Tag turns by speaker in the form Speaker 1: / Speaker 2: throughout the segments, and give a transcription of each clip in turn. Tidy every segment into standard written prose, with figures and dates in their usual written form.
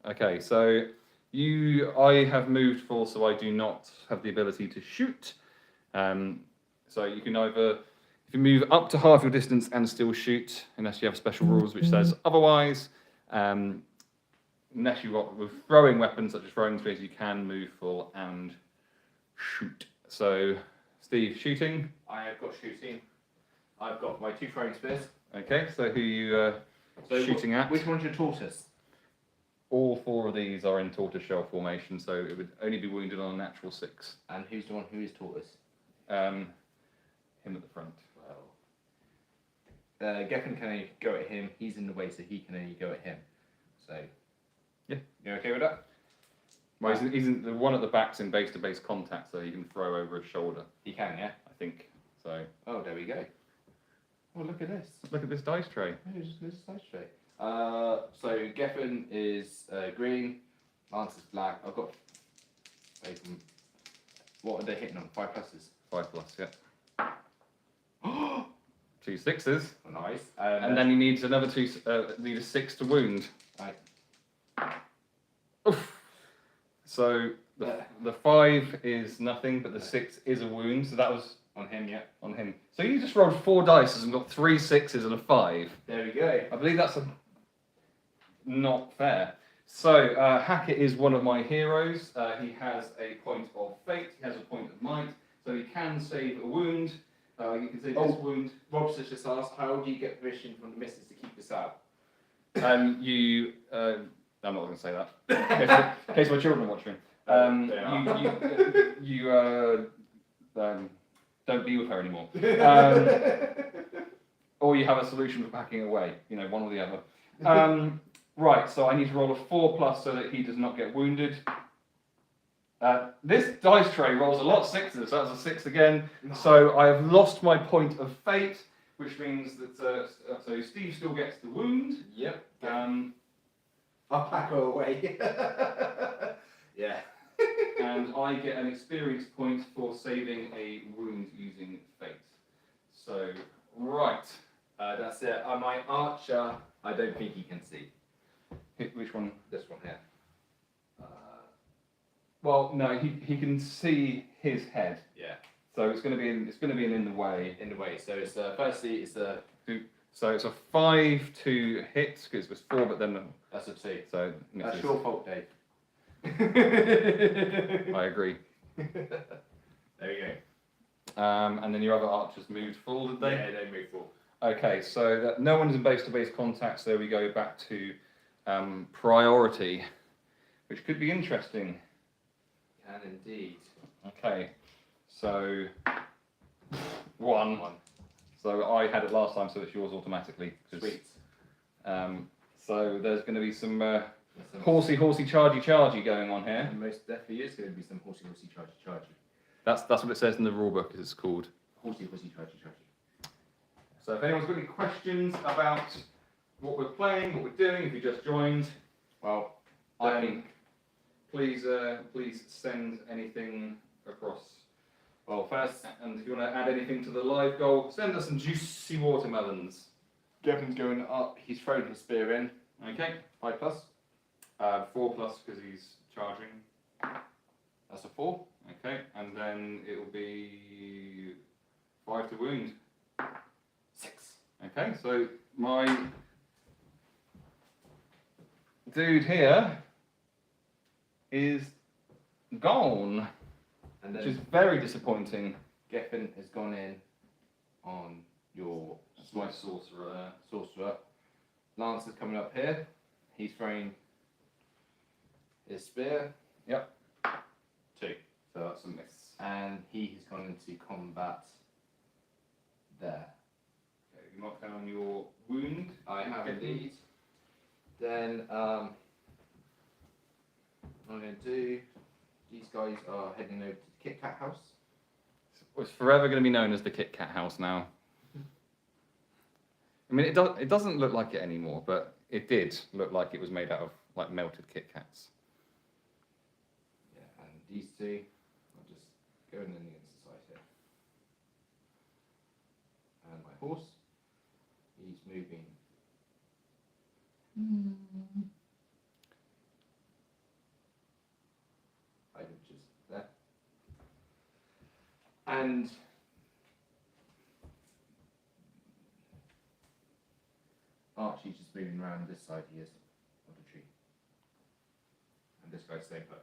Speaker 1: Okay, so I have moved full, so I do not have the ability to shoot. So you can either, if you move up to half your distance and still shoot, unless you have special rules which says otherwise. Unless you've got with throwing weapons such as throwing spears, you can move full and shoot. So, Steve, shooting.
Speaker 2: I have got shooting. I've got my 2 throwing spears.
Speaker 1: Okay, so who are you shooting at?
Speaker 2: Which one's your tortoise?
Speaker 1: All 4 of these are in tortoiseshell formation, so it would only be wounded on a natural 6.
Speaker 2: And who's the one who is tortoise?
Speaker 1: Him at the front.
Speaker 2: Well, Geffen can only go at him. He's in the way, so he can only go at him. So,
Speaker 1: yeah,
Speaker 2: you okay with that?
Speaker 1: Well, he's in, the one at the back's in base-to-base contact, so he can throw over his shoulder.
Speaker 2: He can, yeah.
Speaker 1: I think so.
Speaker 2: Oh, there we go. Oh, look at this.
Speaker 1: Look at this dice tray.
Speaker 2: This dice tray. So Geffen is green, Lance is black. I've got. What are they hitting on? 5 pluses.
Speaker 1: 5 plus, yeah. 2 6s.
Speaker 2: Nice.
Speaker 1: And then he needs another 2. Need a 6 to wound.
Speaker 2: Right.
Speaker 1: Oof. So the 5 is nothing, but the 6 is a wound. So that was
Speaker 2: on him, yeah.
Speaker 1: On him. So you just rolled 4 dice and got 3 6s and a 5.
Speaker 2: There we go.
Speaker 1: I believe that's not fair. So Hackett is one of my heroes. He has a point of fate. He has a point of might. So he can save a wound. You can save this wound.
Speaker 2: Rob's just asked, how do you get permission from the missus to keep this out?
Speaker 1: I'm not going to say that. In case my children are watching. Don't be with her anymore. Or you have a solution for packing away. You know, one or the other. Right, so I need to roll a 4 plus so that he does not get wounded. This dice tray rolls a lot of 6s, so that's a 6 again. So I have lost my point of fate, which means that so Steve still gets the wound.
Speaker 2: Yep.
Speaker 3: I'll pack her away.
Speaker 2: Yeah.
Speaker 1: And I get an experience point for saving a wound using fate. So, right.
Speaker 2: That's it. My archer, I don't think he can see.
Speaker 1: Which one?
Speaker 2: This one here.
Speaker 1: Well, no, he can see his head.
Speaker 2: Yeah.
Speaker 1: So it's going to be in the way.
Speaker 2: In the way. So it's firstly it's a.
Speaker 1: So it's a 5 to hit because it was 4, but then
Speaker 2: That's a 2.
Speaker 1: So
Speaker 2: that's your fault, Dave.
Speaker 1: I agree.
Speaker 2: There you go.
Speaker 1: And then your other archers moved full, did they?
Speaker 2: Yeah, they moved full.
Speaker 1: Okay, so no one's in base-to-base contact, so we go back to priority, which could be interesting.
Speaker 2: Can indeed.
Speaker 1: Okay, so 1. So I had it last time, so it's yours automatically.
Speaker 2: Sweet.
Speaker 1: So there's going to be some horsey chargy going on here.
Speaker 2: And most definitely is going to be some horsey chargy.
Speaker 1: That's what it says in the rule book. It's called
Speaker 2: horsey chargy.
Speaker 1: So if anyone's got any questions about what we're playing, what we're doing, if you just joined, well, please send anything across.
Speaker 2: Well, first,
Speaker 1: and if you want to add anything to the live goal, send us some juicy watermelons.
Speaker 2: Gevin's going up. He's thrown his spear in.
Speaker 1: Okay.
Speaker 2: 5 plus.
Speaker 1: 4 plus because he's charging.
Speaker 2: That's a 4.
Speaker 1: Okay, and then it will be 5 to wound.
Speaker 2: 6.
Speaker 1: Okay, so my dude here is gone,
Speaker 2: And then
Speaker 1: which is very disappointing.
Speaker 2: Geffen has gone in on your
Speaker 1: My sorcerer.
Speaker 2: sorcerer. Lance is coming up here. He's throwing his spear.
Speaker 1: Yep.
Speaker 2: 2.
Speaker 1: So that's a miss.
Speaker 2: And he has gone into combat there.
Speaker 1: Okay, you mark down your wound.
Speaker 2: I have indeed. Then I'm going to do. These guys are heading over to the Kit Kat house.
Speaker 1: It's forever going to be known as the Kit Kat house now. I mean, it doesn't look like it anymore, but it did look like it was made out of like melted Kit Kats.
Speaker 2: Yeah, and these 2 are just going in against the side here. And my horse, he's moving. And Archie's just moving around this side he is of the tree. And this guy's staying put.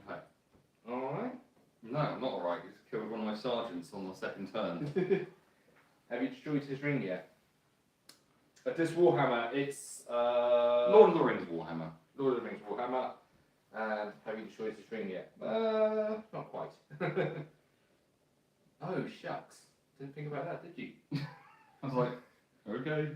Speaker 1: Okay.
Speaker 2: Alright.
Speaker 1: No, I'm not alright. He's killed one of my sergeants on the second turn.
Speaker 2: Have you destroyed his ring yet? This Warhammer, it's
Speaker 1: Lord of the Rings Warhammer.
Speaker 2: Lord of the Rings Warhammer. And have you destroyed his ring yet? Not quite. Oh shucks. Didn't think about that, did you?
Speaker 1: I was like, okay.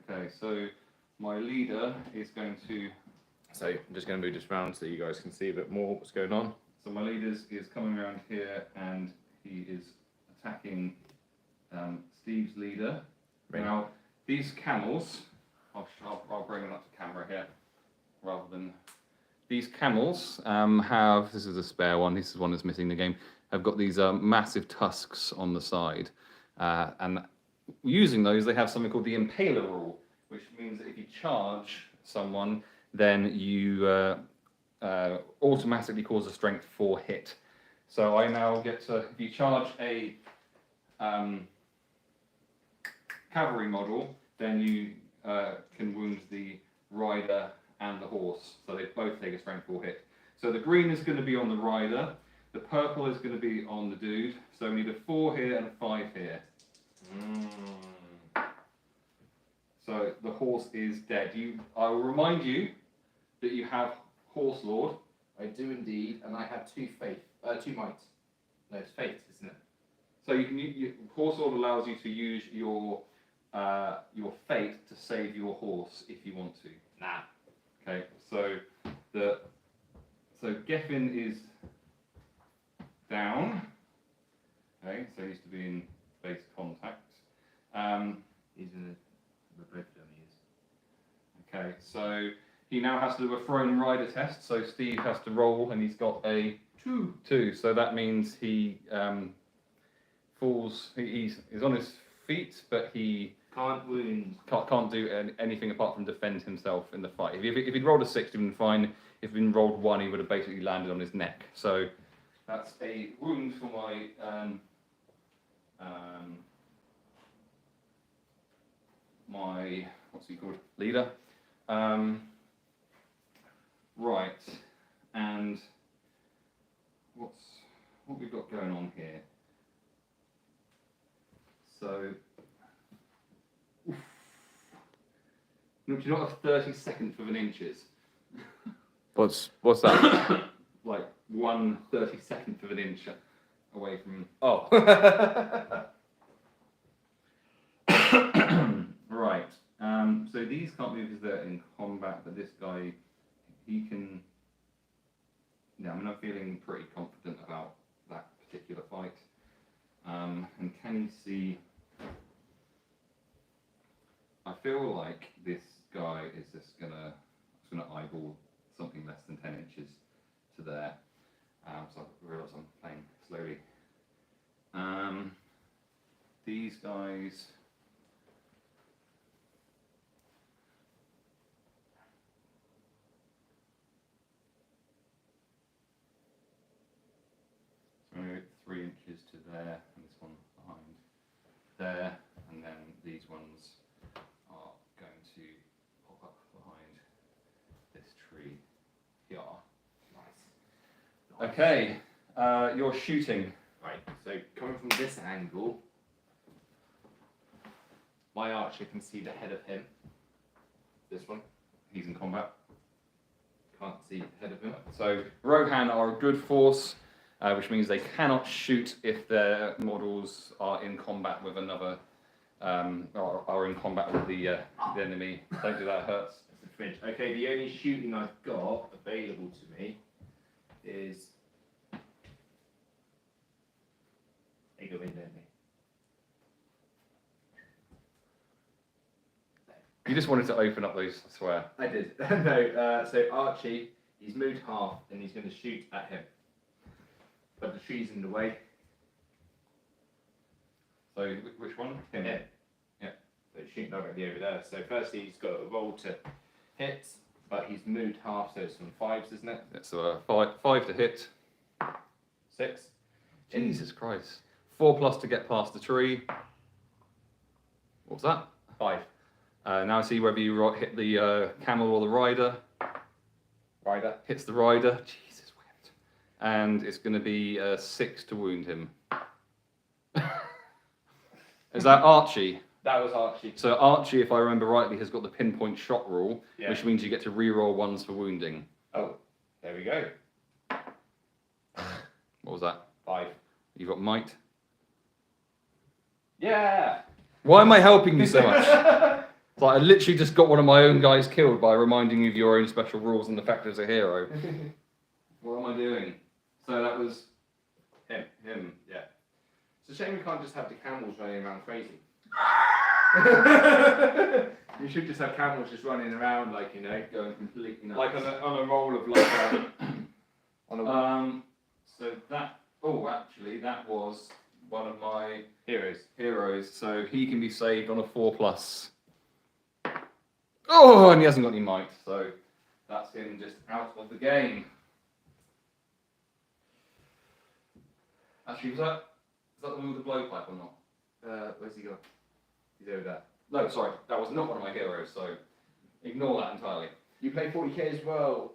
Speaker 1: Okay, so my leader is going to.
Speaker 2: So I'm just going to move this round so you guys can see a bit more what's going on.
Speaker 1: So my leader is coming around here and he is attacking Steve's leader.
Speaker 2: Ring.
Speaker 1: Now, these camels, I'll bring them up to camera here rather than. These camels have, this is a spare one, this is one that's missing in the game, have got these massive tusks on the side. And using those, they have something called the impaler rule, which means that if you charge someone, then you automatically cause a strength 4 hit. So I now get to, if you charge a cavalry model, then you can wound the rider and the horse. So they both take a strength 4 hit. So the green is going to be on the rider, the purple is going to be on the dude. So we need a 4 here and a 5 here. So the horse is dead. I will remind you that you have Horse Lord.
Speaker 2: I do indeed, and I have 2 faith, 2 might. No, it's faith, isn't it?
Speaker 1: So Horse Lord allows you to use your fate to save your horse if you want to.
Speaker 2: Nah.
Speaker 1: Okay, so Geffen is down. Okay, so he needs to be in base contact.
Speaker 2: He's in the both of them, he is.
Speaker 1: Okay, so he now has to do a thrown rider test. So Steve has to roll, and he's got a 2. So that means he falls. He's on his feet, but he
Speaker 2: Can't wound.
Speaker 1: can't do anything apart from defend himself in the fight. If he'd rolled a 6, he'd been fine. If he'd rolled 1, he would have basically landed on his neck. So that's a wound for my what's he called, leader. Right, and what we've got going on here. So. No, do you not have 32ndth of an inches?
Speaker 2: What's that?
Speaker 1: Like 1/32nd of an inch away from.
Speaker 2: Oh.
Speaker 1: Right. So these can't move because they're in combat, but this guy, he can. Yeah, I mean, I'm feeling pretty confident about that particular fight. And can you see? I feel like this guy is just gonna eyeball something less than 10 inches to there. So I realise I'm playing slowly. These guys. So I'm going to go 3 inches to there, and this one behind there, and then these ones are going to pop up behind this tree here.
Speaker 2: Nice.
Speaker 1: Okay, you're shooting.
Speaker 2: Right, so coming from this angle, my archer can see the head of him. This one.
Speaker 1: He's in combat.
Speaker 2: Can't see the head of him.
Speaker 1: So Rohan are a good force, which means they cannot shoot if their models are in combat with another, or are in combat with the enemy. Don't do that, it hurts.
Speaker 2: That's a flinch. Okay, the only shooting I've got available to me is. They go in, don't they?
Speaker 1: You just wanted to open up those, I swear.
Speaker 2: I did. No, so Archie, he's moved half and he's going to shoot at him. But the tree's in the way.
Speaker 1: So which one? Him.
Speaker 2: Yeah.
Speaker 1: Yeah.
Speaker 2: but shooting directly over there. So firstly, he's got a roll to hit, but he's moved half, so it's from 5s, isn't it?
Speaker 1: Yeah, so five to hit.
Speaker 2: 6.
Speaker 1: Jesus Christ. 4+ to get past the tree. What's that?
Speaker 2: 5.
Speaker 1: Now see whether you hit the camel or the rider.
Speaker 2: Rider.
Speaker 1: Hits the rider. Jesus wept. And it's going to be 6 to wound him. Is that Archie?
Speaker 2: That was Archie.
Speaker 1: So Archie, if I remember rightly, has got the pinpoint shot rule,
Speaker 2: Yeah.
Speaker 1: which means you get to re-roll 1s for wounding.
Speaker 2: Oh, there we go.
Speaker 1: What was that?
Speaker 2: 5.
Speaker 1: You got might.
Speaker 2: Yeah.
Speaker 1: Why am I helping you so much? It's like I literally just got one of my own guys killed by reminding you of your own special rules and the fact as a hero. What am I doing? So that was
Speaker 2: Him.
Speaker 1: him.
Speaker 2: Yeah. It's a shame we can't just have the camels running around crazy. You should just have camels just running around like, you know,
Speaker 1: Going completely nuts.
Speaker 2: like on a roll of like on a
Speaker 1: So that, oh, actually, that was one of my
Speaker 2: heroes.
Speaker 1: so he can be saved on a 4+. Oh, and he hasn't got any might, so that's him just out of the game. Actually, is that the one with the blowpipe or not?
Speaker 2: Where's he gone? He's over there.
Speaker 1: No, sorry, that was not one of my heroes, so ignore that entirely.
Speaker 2: You play 40k as well.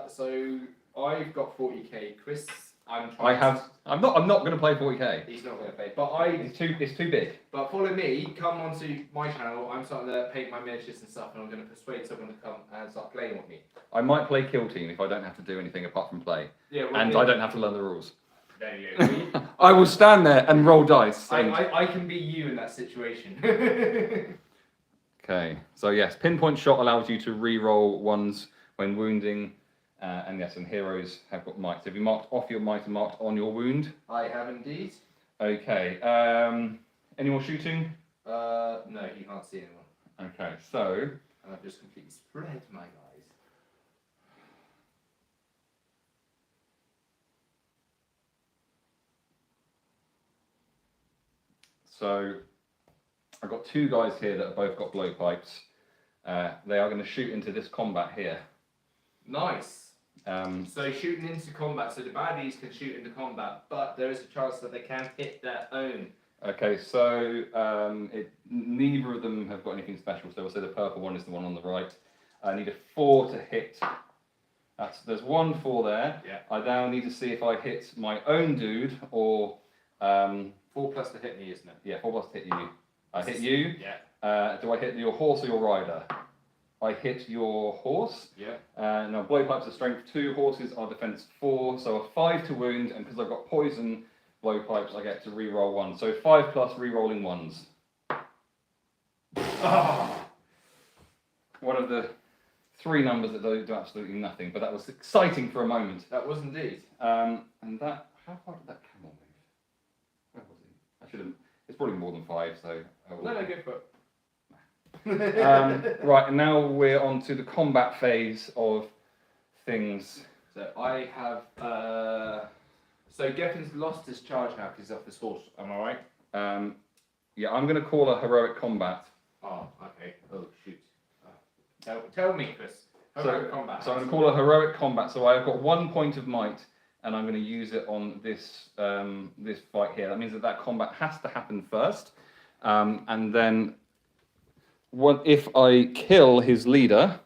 Speaker 2: So I've got 40k. Chris, I'm
Speaker 1: not going to play 40k.
Speaker 2: He's not going to play, but
Speaker 1: It's too big.
Speaker 2: But follow me. Come onto my channel. I'm starting to paint my miniatures and stuff, and I'm going to persuade someone to come and start playing with me.
Speaker 1: I might play Kill Team if I don't have to do anything apart from play,
Speaker 2: Yeah,
Speaker 1: and I don't have to learn the rules.
Speaker 2: There you go.
Speaker 1: I will stand there and roll dice. and-
Speaker 2: I can be you in that situation.
Speaker 1: Okay, so yes, pinpoint shot allows you to re-roll 1s when wounding, and yes, and heroes have got might. So have you marked off your might and marked on your wound?
Speaker 2: I have indeed.
Speaker 1: Okay, any more shooting?
Speaker 2: No, you can't see anyone.
Speaker 1: Okay, so
Speaker 2: And I've just completely spread my guys.
Speaker 1: I've got 2 guys here that have both got blowpipes. They are going to shoot into this combat here.
Speaker 2: Nice.
Speaker 1: Um,
Speaker 2: So shooting into combat, so the baddies can shoot into combat, but there is a chance that they can hit their own.
Speaker 1: Okay, so neither of them have got anything special. So we'll say the purple one is the one on the right. I need a 4 to hit. There's 1 4 there.
Speaker 2: Yeah.
Speaker 1: I now need to see if I hit my own dude or
Speaker 2: 4+ to hit me, isn't it?
Speaker 1: yeah, 4+ to hit you. I hit you.
Speaker 2: Yeah.
Speaker 1: Do I hit your horse or your rider? I hit your horse.
Speaker 2: Yeah.
Speaker 1: Now blowpipes are strength 2, horses are defense 4, so a 5 to wound, and because I've got poison blowpipes, I get to re-roll 1. So 5+ re-rolling 1s.
Speaker 2: Oh.
Speaker 1: One of the 3 numbers that do absolutely nothing, but that was exciting for a moment.
Speaker 2: That was indeed.
Speaker 1: And that, how far did that camel move? Where was he? I should have, it's probably more than 5, so. I will-
Speaker 2: No, go for it.
Speaker 1: Right, and now we're on to the combat phase of things.
Speaker 2: So I have. So Geffin's lost his charge now because he's off his horse. Am I right?
Speaker 1: Yeah, I'm going to call a heroic combat.
Speaker 2: Oh, okay. Oh, shoot. Tell me, Chris. Heroic combat.
Speaker 1: So I'm going to call a heroic combat. So I've got 1 point of might, and I'm going to use it on this this fight here. That means that combat has to happen first, and then if I kill his leader,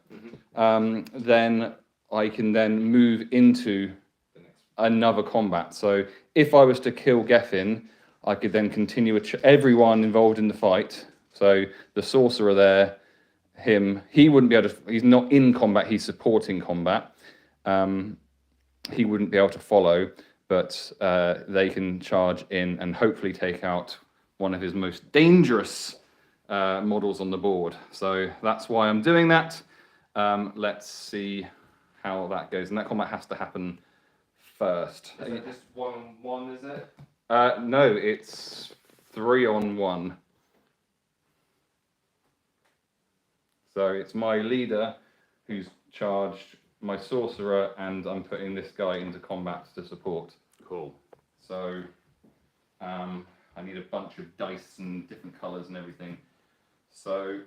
Speaker 1: then I can then move into another combat. So if I was to kill Geffin, I could then continue everyone involved in the fight. So the sorcerer there, him, he wouldn't be able to, he's not in combat, he's supporting combat. He wouldn't be able to follow, but they can charge in and hopefully take out one of his most dangerous models on the board. So that's why I'm doing that. Let's see how that goes. And that combat has to happen first.
Speaker 2: Is it just 1-on-1, is it?
Speaker 1: No, it's 3-on-1. So it's my leader who's charged, my sorcerer, and I'm putting this guy into combat to support.
Speaker 2: Cool.
Speaker 1: So I need a bunch of dice and different colours and everything. So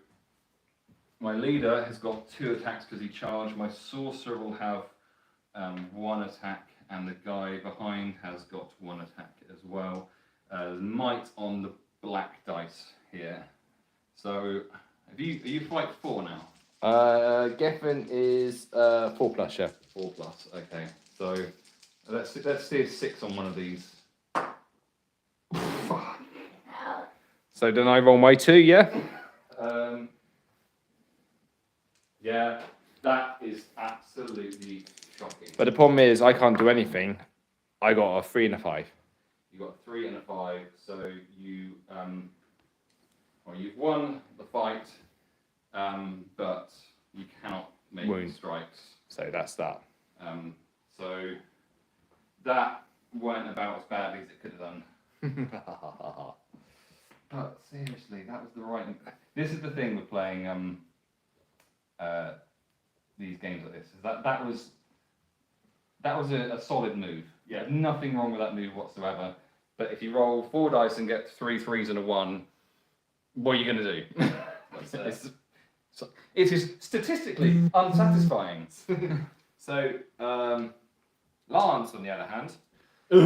Speaker 1: my leader has got 2 attacks because he charged. My sorcerer will have 1 attack, and the guy behind has got 1 attack as well. There's might on the black dice here. So are you fight 4 now?
Speaker 2: Geffen is 4+, yeah.
Speaker 1: 4+. Okay. So let's see a 6 on one of these.
Speaker 2: So then I roll my 2, yeah?
Speaker 1: Yeah, that is absolutely shocking.
Speaker 2: But the problem is I can't do anything. I got a 3 and a 5.
Speaker 1: You got a 3 and a 5, so you've won the fight, but you cannot make
Speaker 2: Wound.
Speaker 1: strikes.
Speaker 2: So that's that.
Speaker 1: So that weren't about as badly as it could have done. But seriously, that was the right. This is the thing with playing these games like this. Is that was a solid move. Yeah, nothing wrong with that move whatsoever. But if you roll 4 dice and get 3 3s and a 1, what are you going to do? It is statistically unsatisfying.
Speaker 2: So, Lance, on the other hand. So,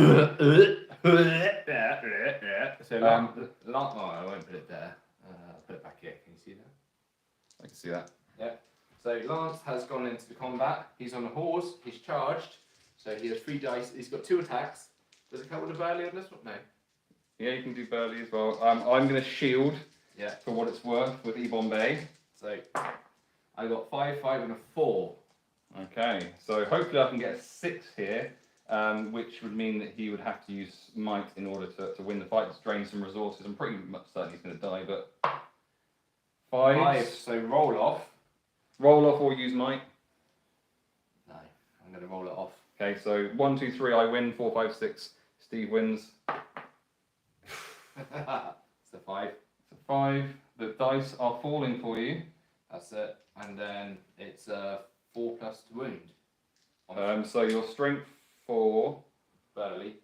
Speaker 2: Lance, oh, I won't put it there. I'll put it back here. Can you see that?
Speaker 1: I can see that.
Speaker 2: Yeah. So, Lance has gone into the combat. He's on a horse. He's charged. So, he has 3 dice. He's got 2 attacks. Does it count with a Burley on this one? No.
Speaker 1: Yeah, you can do Burley as well. I'm going to shield for what it's worth with E-Bombay.
Speaker 2: So, I got 5, 5, and a 4.
Speaker 1: Okay, so hopefully I can get a 6 here, which would mean that he would have to use might in order to win the fight, to drain some resources. I'm pretty much certain he's going to die, but 5.
Speaker 2: So roll off.
Speaker 1: Roll off or use might.
Speaker 2: No, I'm going to roll it off.
Speaker 1: Okay, so 1, 2, 3, I win. 4, 5, 6, Steve wins.
Speaker 2: It's a 5.
Speaker 1: It's a 5. The dice are falling for you.
Speaker 2: That's it. And then it's a 4+ to wound.
Speaker 1: So your strength 4,
Speaker 2: Burley.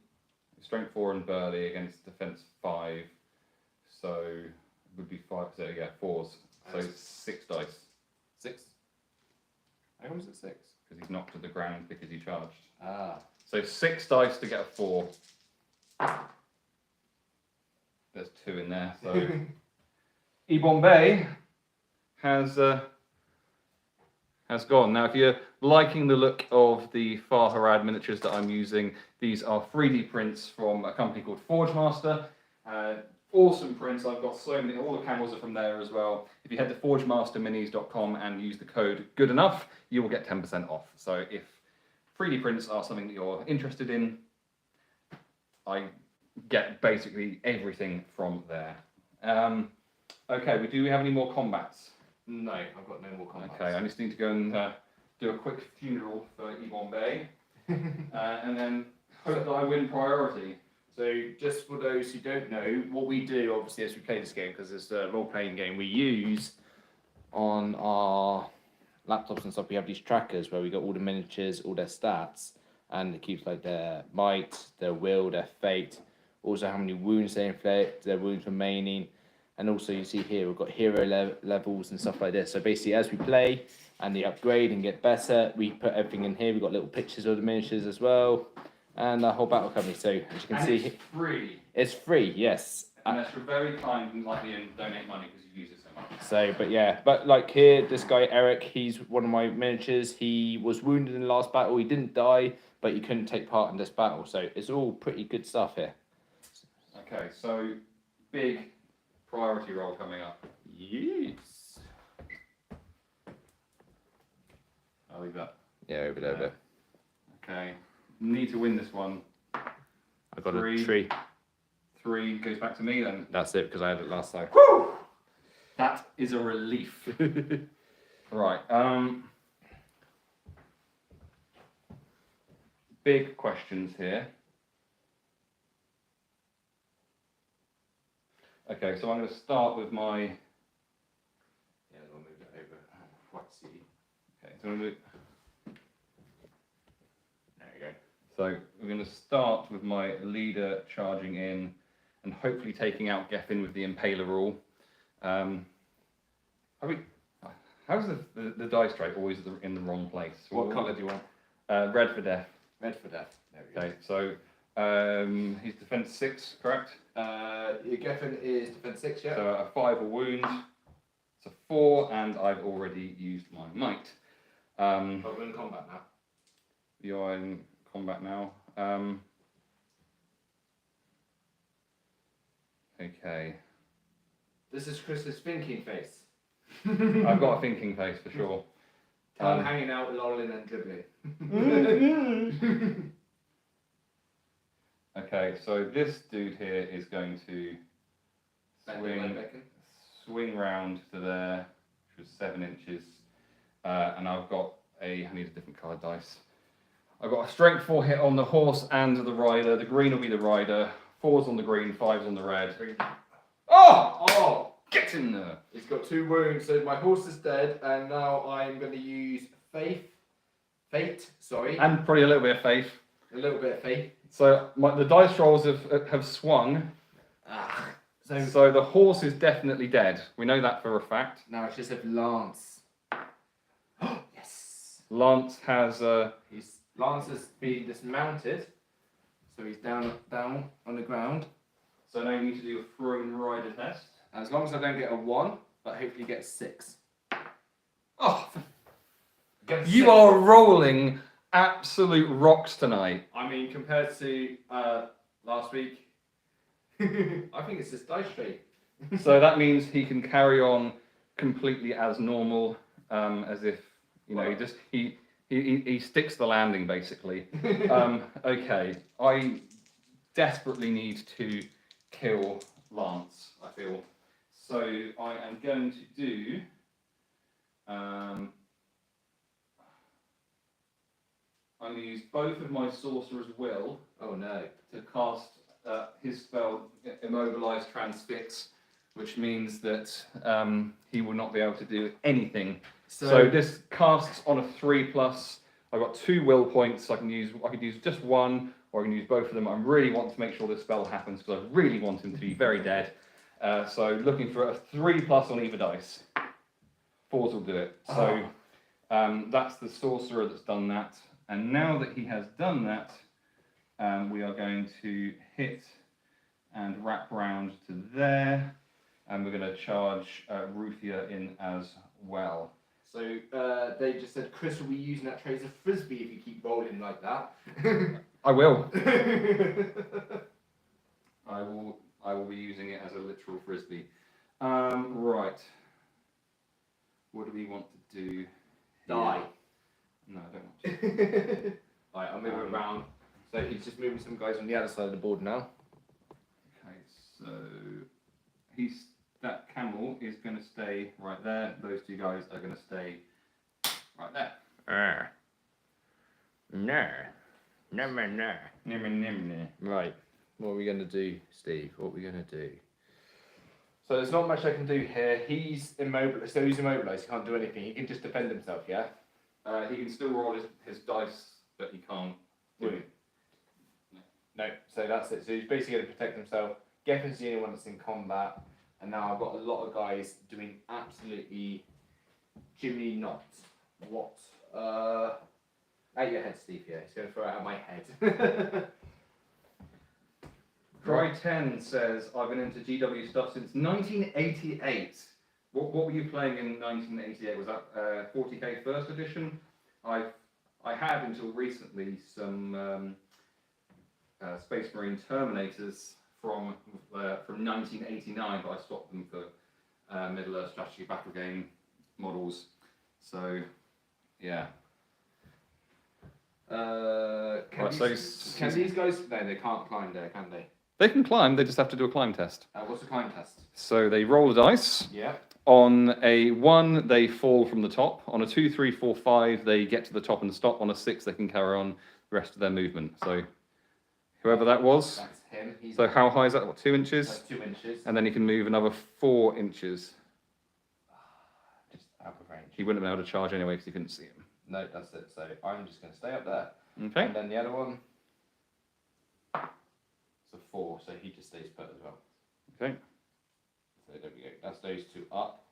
Speaker 1: strength 4 and Burley against defense 5. So it would be 5. So yeah, 4s. So 6 dice.
Speaker 2: 6. How come is it 6?
Speaker 1: Because he's knocked to the ground because he charged.
Speaker 2: Ah.
Speaker 1: So 6 dice to get a 4. There's 2 in there. So E-Bombay has gone. Now, if you're liking the look of the Farharad miniatures that I'm using, these are 3D prints from a company called Forgemaster. Awesome prints. I've got so many. All the camels are from there as well. If you head to forgemasterminis.com and use the code GOODENOUGH, you will get 10% off. So if 3D prints are something that you're interested in, I get basically everything from there. Okay, do we have any more combats?
Speaker 2: No, I've got no more combats.
Speaker 1: Okay, I just need to go and do a quick funeral for E-Bombay, and then hope that I win priority.
Speaker 2: So, just for those who don't know, what we do, obviously, as we play this game, because it's a role-playing game, we use on our laptops and stuff, we have these trackers where we got all the miniatures, all their stats, and it keeps like their might, their will, their fate, also how many wounds they inflict, their wounds remaining, and also you see here we've got hero levels and stuff like this. So basically, as we play and they upgrade and get better, we put everything in here. We've got little pictures of the miniatures as well, and the whole battle company. So as you can see,
Speaker 1: it's free.
Speaker 2: It's free, yes.
Speaker 1: Unless you're very kind and like me and donate money because you use it so much.
Speaker 2: So, but yeah, but like here, this guy Eric, he's one of my miniatures. He was wounded in the last battle. He didn't die, but he couldn't take part in this battle. So it's all pretty good stuff here.
Speaker 1: Okay, so big priority roll coming up.
Speaker 2: Yes.
Speaker 1: I'll leave that.
Speaker 2: Yeah, over there.
Speaker 1: Okay, need to win this one.
Speaker 2: I got
Speaker 1: 3.
Speaker 2: a tree.
Speaker 1: 3 goes back to me then.
Speaker 2: That's it because I had it last time.
Speaker 1: Woo! That is a relief. Right. Big questions here. Okay, so I'm going to start with my.
Speaker 2: Yeah, we'll move it over. What's the?
Speaker 1: Okay, so I'm going to.
Speaker 2: There you go.
Speaker 1: So we're going to start with my leader charging in and hopefully taking out Geffen with the Impaler rule. Are we? How's the dice tray always in the wrong place?
Speaker 2: What colour do you want?
Speaker 1: Red for death.
Speaker 2: Red for death. There we go.
Speaker 1: Okay, so he's defense 6, correct?
Speaker 2: Your Geffen is defense 6, yeah?
Speaker 1: So a 5 a wound. It's a 4, and I've already used my might.
Speaker 2: Oh, we're in combat now.
Speaker 1: You're in combat now. Okay.
Speaker 2: This is Chris's thinking face.
Speaker 1: I've got a thinking face for sure.
Speaker 2: Tongue hanging out, lolling and dribbling.
Speaker 1: Okay, so this dude here is going to swing round to there, which was 7 inches, and I need a different coloured dice. I've got a strength 4 hit on the horse and the rider. The green will be the rider. 4's on the green, 5's on the red. Oh!
Speaker 2: Oh!
Speaker 1: Get in there!
Speaker 2: He's got 2 wounds, so my horse is dead, and now I'm going to use fate, sorry.
Speaker 1: And probably a little bit of faith.
Speaker 2: A little bit of faith.
Speaker 1: So the dice rolls have swung. So the horse is definitely dead. We know that for a fact.
Speaker 2: Now it's just a Lance. Yes!
Speaker 1: Lance has...
Speaker 2: Lance has been dismounted, so he's down on the ground.
Speaker 1: So now you need to do a thrown rider test.
Speaker 2: As long as I don't get a 1, but hopefully get a 6.
Speaker 1: Oh, you are rolling absolute rocks tonight.
Speaker 2: I mean, compared to last week, I think it's just dice straight.
Speaker 1: So that means he can carry on completely as normal, as if he sticks the landing basically. Okay, I desperately need to kill Lance, I feel. So I am going to do. I'm going to use both of my Sorcerer's Will.
Speaker 2: Oh no.
Speaker 1: To cast his spell, Immobilize Transfix, which means that he will not be able to do anything. So this casts on a 3+. I've got 2 will points. I could use just 1, or I can use both of them. I really want to make sure this spell happens because I really want him to be very dead. So looking for a 3+ on either dice. 4s will do it. So that's the sorcerer that's done that. And now that he has done that, we are going to hit and wrap round to there. And we're going to charge Ruthia in as well.
Speaker 2: So they just said Chris will be using that tray as a frisbee if you keep rolling like that.
Speaker 1: I will. I will be using it as a literal frisbee. Right. What do we want to do?
Speaker 2: Die.
Speaker 1: No, I don't want to.
Speaker 2: Right, I'll move it around. So he's just moving some guys on the other side of the board now.
Speaker 1: Okay, so that camel is going to stay right there. Those 2 guys are going to stay right there.
Speaker 2: No. Right. What are we going to do, Steve? What are we going to do? So there's not much I can do here. He's immobilized. So he's immobilized. He can't do anything. He can just defend himself, yeah?
Speaker 1: He can still roll his dice, but he can't do it.
Speaker 2: No, so that's it. So he's basically going to protect himself. Geffen's the only one that's in combat. And now I've got a lot of guys doing absolutely Jimmy not. What? At your head, Steve, yeah. He's going to throw it at my head.
Speaker 1: Cry 10 says, I've been into GW stuff since 1988. What were you playing in 1988? Was that 40k first edition? I had until recently some Space Marine Terminators from 1989, but I swapped them for Middle Earth strategy battle game models. So, yeah.
Speaker 2: Can these guys? No, they can't climb there, can they?
Speaker 1: They can climb. They just have to do a climb test.
Speaker 2: What's the climb test?
Speaker 1: So they roll a dice.
Speaker 2: Yeah.
Speaker 1: On a 1, they fall from the top. On a 2, 3, 4, 5, they get to the top and stop. On a 6, they can carry on the rest of their movement. So whoever that was.
Speaker 2: That's him.
Speaker 1: So how high is that? What, 2 inches?
Speaker 2: That's 2 inches.
Speaker 1: And then he can move another 4 inches.
Speaker 2: Just out of range.
Speaker 1: He wouldn't have been able to charge anyway because you couldn't see him.
Speaker 2: No, that's it. So I'm just going to stay up there.
Speaker 1: Okay.
Speaker 2: And then the other one. It's a 4, so he just stays put as well.
Speaker 1: Okay.
Speaker 2: So there we go. That's those 2 up.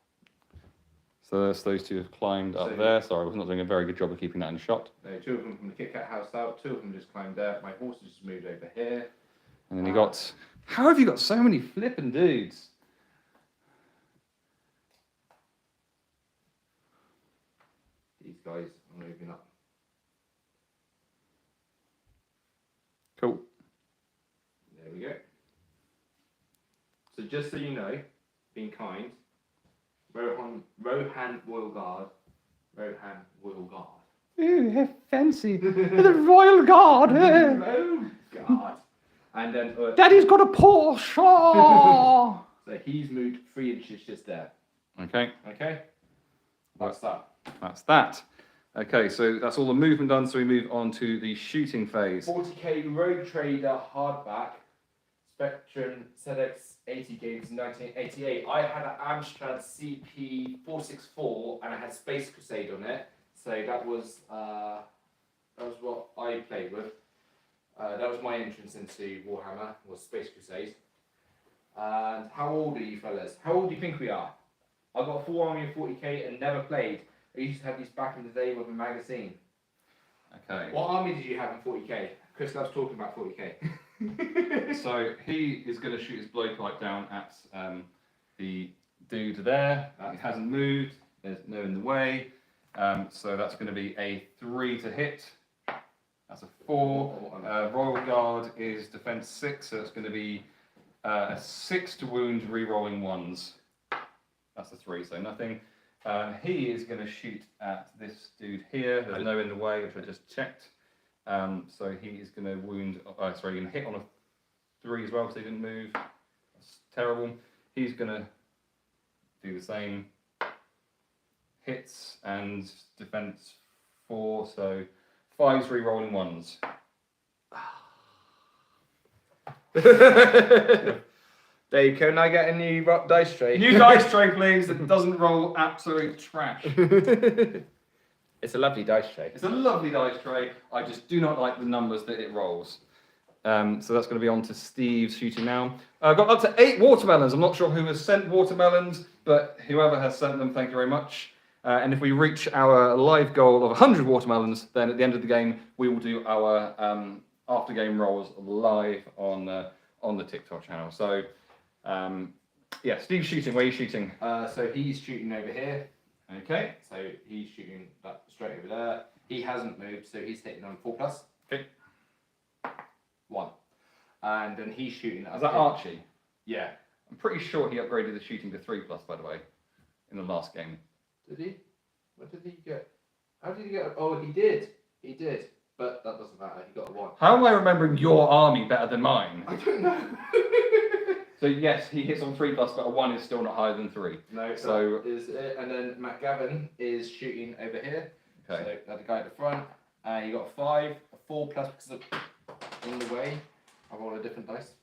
Speaker 1: So those two have climbed up there. Sorry, I was not doing a very good job of keeping that in shot.
Speaker 2: No, 2 of them from the Kit Kat house out, 2 of them just climbed there. My horse has just moved over here.
Speaker 1: And then you got... How have you got so many flipping dudes?
Speaker 2: These guys are moving up.
Speaker 1: Cool.
Speaker 2: There we go. So just so you know, being kind, Rohan Royal Guard.
Speaker 1: Ooh, fancy. The Royal Guard.
Speaker 2: Royal Guard. And then
Speaker 1: Daddy's got a Porsche.
Speaker 2: so he's moved 3 inches just there.
Speaker 1: Okay,
Speaker 2: Okay? That's that.
Speaker 1: that's that. Okay, so that's all the movement done. So we move on to the shooting phase.
Speaker 2: 40k Road Trader hardback, Spectrum ZX 80 games 1988. I had an Amstrad CP464 and I had Space Crusade on it. So that was what I played with. That was my entrance into Warhammer, was Space Crusade. And how old are you fellas? How old do you think we are? I got a full army of 40k and never played. I used to have these back in the day with a magazine.
Speaker 1: Okay.
Speaker 2: What army did you have in 40k? Chris loves talking about 40k.
Speaker 1: So he is going to shoot his blowpipe down at the dude there. It hasn't moved. There's no in the way. So that's going to be a 3 to hit. That's a 4. Royal Guard is defense 6, so it's going to be a 6 to wound, re-rolling 1s. That's a 3, so nothing. He is going to shoot at this dude here. There's no in the way, which I just checked. So he is going to wound. Sorry, going to hit on a 3 as well because they didn't move. That's terrible. He's going to do the same. Hits and defense 4, so 5's re-rolling 1s.
Speaker 2: Dave, can I get a new dice tray?
Speaker 1: New dice tray, please, that doesn't roll absolute trash.
Speaker 2: It's a lovely dice tray.
Speaker 1: It's a lovely dice tray. I just do not like the numbers that it rolls. So that's going to be on to Steve's shooting now. I've got up to 8 watermelons. I'm not sure who has sent watermelons, but whoever has sent them, thank you very much. And if we reach our live goal of 100 watermelons, then at the end of the game, we will do our after game rolls live on the TikTok channel. So, yeah, Steve's shooting. Where are you shooting?
Speaker 2: So he's shooting over here.
Speaker 1: Okay.
Speaker 2: So he's shooting that straight over there. He hasn't moved, so he's hitting on 4+.
Speaker 1: Okay.
Speaker 2: 1. And then he's shooting at
Speaker 1: Is that Archie?
Speaker 2: Yeah.
Speaker 1: I'm pretty sure he upgraded the shooting to 3+, by the way, in the last game.
Speaker 2: Did he? What did he get? How did he get? Oh, he did. He did. But that doesn't matter. He got a 1.
Speaker 1: How am I remembering your army better than mine?
Speaker 2: I don't know.
Speaker 1: So yes, he hits on 3+, but a 1 is still not higher than 3.
Speaker 2: No,
Speaker 1: So
Speaker 2: that is it. And then Matt Gavin is shooting over here.
Speaker 1: Okay.
Speaker 2: So that's the guy at the front. And you got a 5, a 4+ because of in the way. I roll a different dice.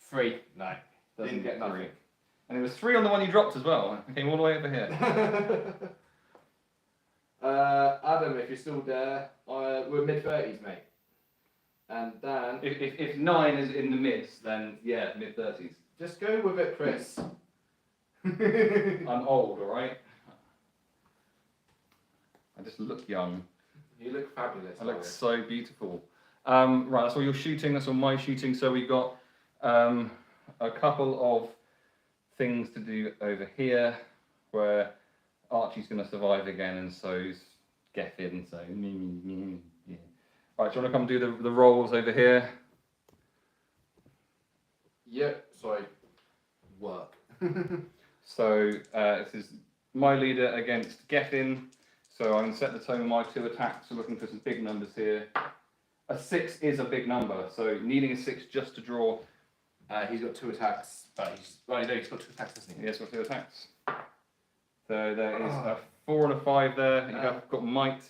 Speaker 2: 3. No. Didn't get nothing.
Speaker 1: 3. And it was 3 on the one you dropped as well. I came all the way over here.
Speaker 2: Adam, if you're still there, we're mid-30s, mate. And Dan...
Speaker 1: If 9 is in the mids, then yeah, mid-30s.
Speaker 2: Just go with it, Chris.
Speaker 1: I'm old, alright? I just look young.
Speaker 2: You look fabulous.
Speaker 1: I look so beautiful. Right, that's all your shooting, that's all my shooting. So we've got a couple of things to do over here where Archie's going to survive again and so's Geffin, so yeah. Right, do you want to come do the rolls over here?
Speaker 2: Yep, sorry. Work.
Speaker 1: So this is my leader against Geffin. So I'm going to set the tone of my 2 attacks. We're looking for some big numbers here. A 6 is a big number, so needing a 6 just to draw.
Speaker 2: He's got 2 attacks, but he's got 2 attacks, doesn't he?
Speaker 1: Yes, got 2 attacks. So there is a 4 and a 5 there. You have got might,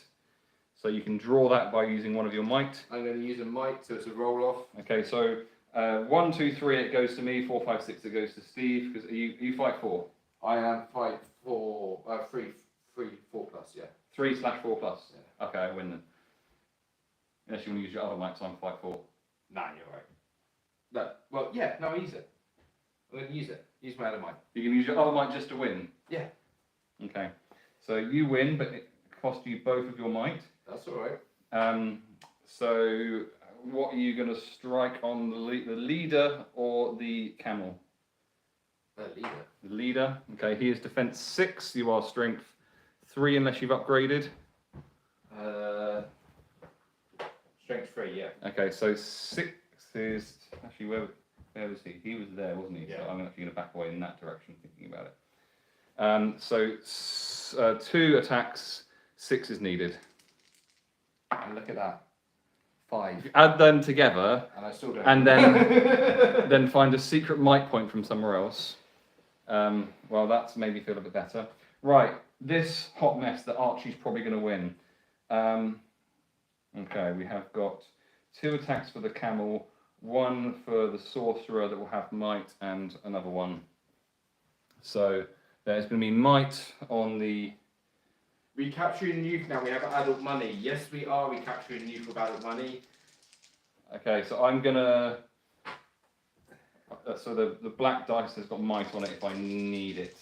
Speaker 1: so you can draw that by using one of your might.
Speaker 2: I'm going to use a might, so it's a roll off.
Speaker 1: Okay, so 1, 2, 3 it goes to me. 4, 5, 6 it goes to Steve. Because you fight 4.
Speaker 2: I am fight 4, 3, 4+, yeah.
Speaker 1: 3/4+.
Speaker 2: Yeah.
Speaker 1: Okay, I win then. Unless you want to use your other might, so I'm fight 4.
Speaker 2: Nah, you're right. No, well, yeah, no, I use it. I'm going to use it. Use my other might.
Speaker 1: You can use your other might just to win.
Speaker 2: Yeah.
Speaker 1: Okay. So you win, but it cost you both of your might.
Speaker 2: That's all right.
Speaker 1: So what are you going to strike on the leader or the camel?
Speaker 2: Leader.
Speaker 1: The leader. Okay, he is defense 6. You are strength 3 unless you've upgraded.
Speaker 2: Strength 3, yeah.
Speaker 1: Okay, so 6 is actually where was he? He was there, wasn't he?
Speaker 2: Yeah.
Speaker 1: So I'm actually going to back away in that direction, thinking about it. So 2 attacks, 6 is needed.
Speaker 2: And look at that. 5.
Speaker 1: If you add them together,
Speaker 2: And I still don't.
Speaker 1: and then find a secret might point from somewhere else. Well, that's made me feel a bit better. Right, this hot mess that Archie's probably going to win. Okay, we have got 2 attacks for the camel, 1 for the sorcerer that will have might, and another one. So there's going to be might on the...
Speaker 2: Recapturing youth now, we have adult money. Yes, we are recapturing youth with adult money.
Speaker 1: Okay, so I'm going to... So the black dice has got might on it if I need it.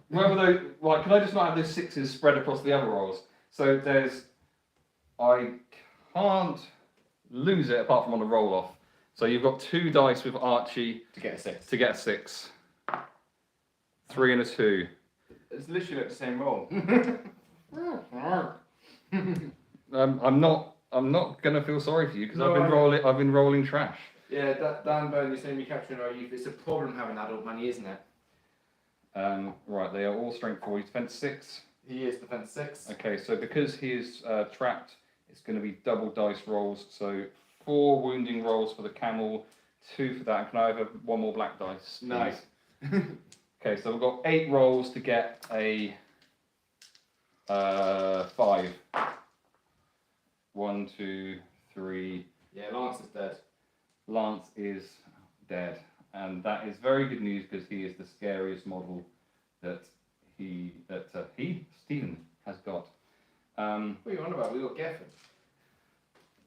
Speaker 1: Where were those? Right, can I just not have those 6s spread across the other rolls? So there's... I can't lose it apart from on a roll off. So you've got 2 dice with Archie
Speaker 2: To get a 6.
Speaker 1: to get a 6. 3 and a 2.
Speaker 2: It's literally like the same roll.
Speaker 1: I'm not gonna feel sorry for you because
Speaker 2: No,
Speaker 1: I've been rolling trash.
Speaker 2: Yeah, Dan Byrne, you're saying recapturing our youth. It's a problem having adult money, isn't it?
Speaker 1: Right, they are all strength 4. He's defense 6.
Speaker 2: He is defense 6.
Speaker 1: Okay, so because he is trapped, it's going to be double dice rolls. So 4 wounding rolls for the camel, 2 for that. Can I have one more black dice?
Speaker 2: Nice.
Speaker 1: Okay, so we've got 8 rolls to get a 5. 1, 2, 3.
Speaker 2: Yeah, Lance is dead.
Speaker 1: Lance is dead, and that is very good news because he is the scariest model that Stephen has got.
Speaker 2: What are you on about? We got Geffen.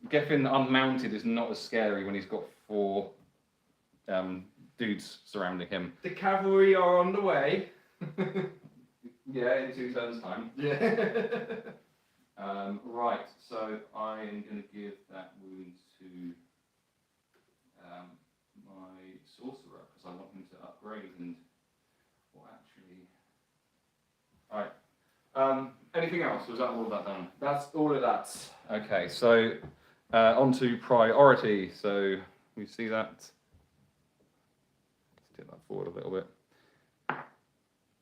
Speaker 1: Geffen unmounted is not as scary when he's got 4 dudes surrounding him.
Speaker 2: The cavalry are on the way.
Speaker 1: Yeah, in 2 turns' time.
Speaker 2: Yeah.
Speaker 1: Right, so I am going to give that wound to my sorcerer because I want him to upgrade and Alright. Anything else? Was that all of that done?
Speaker 2: That's all of that.
Speaker 1: Okay, so on to priority. So we see that. Let's take that forward a little bit.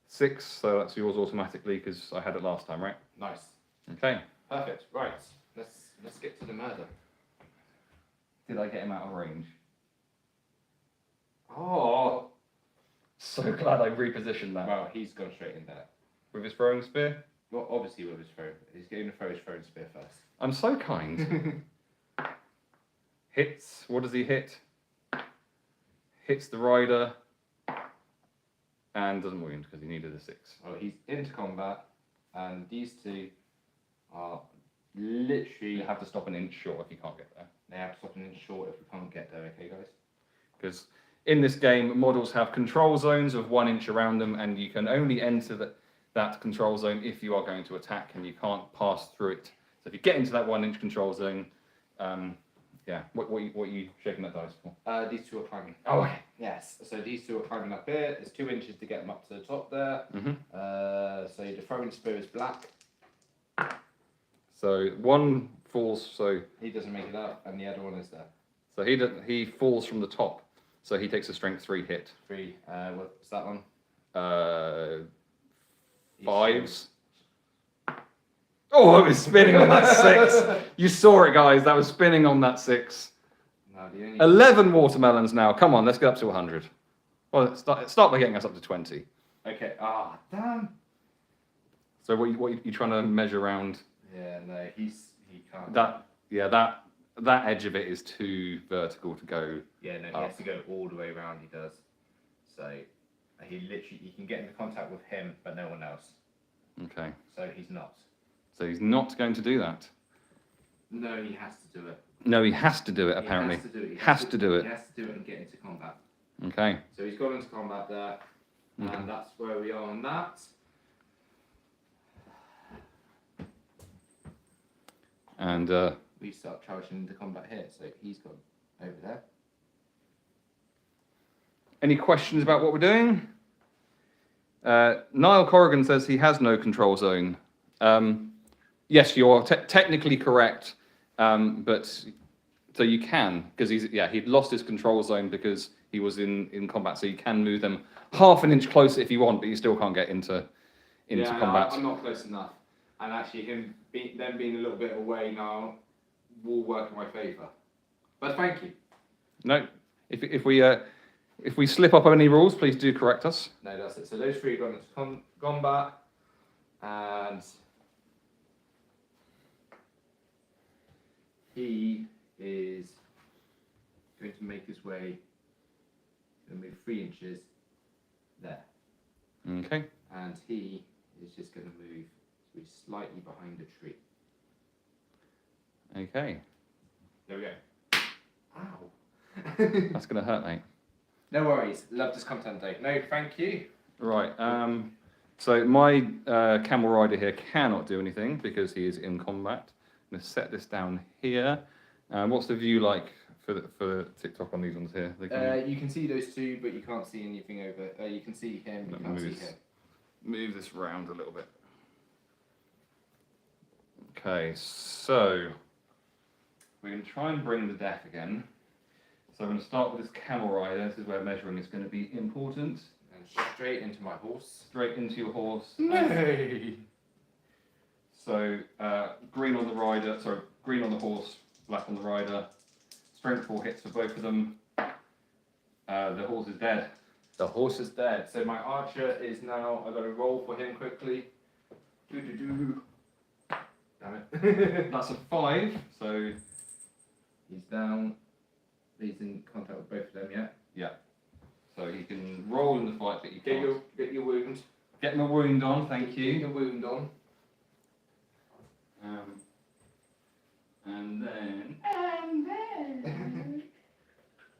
Speaker 1: 6, so that's yours automatically because I had it last time, right?
Speaker 2: Nice.
Speaker 1: Okay.
Speaker 2: Perfect. Right. Let's get to the murder.
Speaker 1: Did I get him out of range?
Speaker 2: Oh.
Speaker 1: So glad I repositioned that.
Speaker 2: Well, he's gone straight in there.
Speaker 1: With his throwing spear?
Speaker 2: Well, obviously with his throw. He's going to throw his throwing spear first.
Speaker 1: I'm so kind. Hits. What does he hit? Hits the rider. And doesn't wound because he needed a 6.
Speaker 2: Oh, he's into combat, and these 2 are literally...
Speaker 1: You have to stop an inch short if you can't get there.
Speaker 2: They have to stop an inch short if we can't get there, okay, guys?
Speaker 1: Because in this game, models have control zones of 1 inch around them, and you can only enter that control zone if you are going to attack, and you can't pass through it. So if you get into that 1 inch control zone, yeah, what are you shaking that dice for?
Speaker 2: These 2 are climbing.
Speaker 1: Oh, okay.
Speaker 2: Yes, so these 2 are climbing up here. There's 2 inches to get them up to the top there. So the throwing spear is black.
Speaker 1: So 1 falls, so
Speaker 2: He doesn't make it up, and the other one is there.
Speaker 1: so he falls from the top, so he takes a strength 3 hit.
Speaker 2: 3. What's that one?
Speaker 1: 5s. Oh, it was spinning on that 6. You saw it, guys. That was spinning on that 6.
Speaker 2: No, the only...
Speaker 1: 11 watermelons now. Come on, let's get up to 100. Well, start by getting us up to 20.
Speaker 2: Okay. Ah, damn.
Speaker 1: So what you trying to measure around?
Speaker 2: Yeah, no, he can't.
Speaker 1: That edge of it is too vertical to go.
Speaker 2: Yeah, no, he has to go all the way around. He does. So he can get into contact with him, but no one else.
Speaker 1: Okay.
Speaker 2: So he's not.
Speaker 1: So he's not going to do that.
Speaker 2: No, he has to do it.
Speaker 1: No, he has to do it. Apparently,
Speaker 2: he has to do it.
Speaker 1: Has to do it.
Speaker 2: He has to do it and get into combat.
Speaker 1: Okay.
Speaker 2: So he's gone into combat there. And that's where we are on that.
Speaker 1: And
Speaker 2: We start charging into combat here, so he's gone over there.
Speaker 1: any questions about what we're doing? Niall Corrigan says he has no control zone. Yes, you're technically correct, but so you can, because he'd lost his control zone because he was in combat, so you can move them half an inch closer if you want, but you still can't get into combat.
Speaker 2: I'm not close enough, and actually them being a little bit away now will work in my favour. But thank you.
Speaker 1: No, if we slip up on any rules, please do correct us.
Speaker 2: No, that's it. So those three gone into combat, and he is going to make his way. Going to move 3 inches there,
Speaker 1: Okay.
Speaker 2: and he is just going to move so he's slightly behind the tree.
Speaker 1: Okay.
Speaker 2: There we go. Ow.
Speaker 1: That's gonna hurt, mate.
Speaker 2: No worries. Love this content, Dave. No, thank you.
Speaker 1: Right. So my camel rider here cannot do anything because he is in combat. I'm gonna set this down here. What's the view like for TikTok on these ones here?
Speaker 2: You can see those two, but you can't see anything over. You can see him. You can't see him.
Speaker 1: Move this round a little bit. Okay, so we're going to try and bring the death again. So I'm going to start with this camel rider. This is where measuring is going to be important.
Speaker 2: And straight into my horse.
Speaker 1: Straight into your horse.
Speaker 2: No.
Speaker 1: So green on the rider. Sorry, green on the horse, black on the rider. Strength 4 hits for both of them. The horse is dead.
Speaker 2: The horse is dead. So my archer is now. I've got to roll for him quickly. Damn it.
Speaker 1: That's a 5. So
Speaker 2: He's down. He's in contact with both of them, yeah?
Speaker 1: yeah. So he can roll in the fight, but you can't.
Speaker 2: Get your wound.
Speaker 1: Get my wound on, thank
Speaker 2: Get
Speaker 1: you.
Speaker 2: your wound on.
Speaker 1: And then.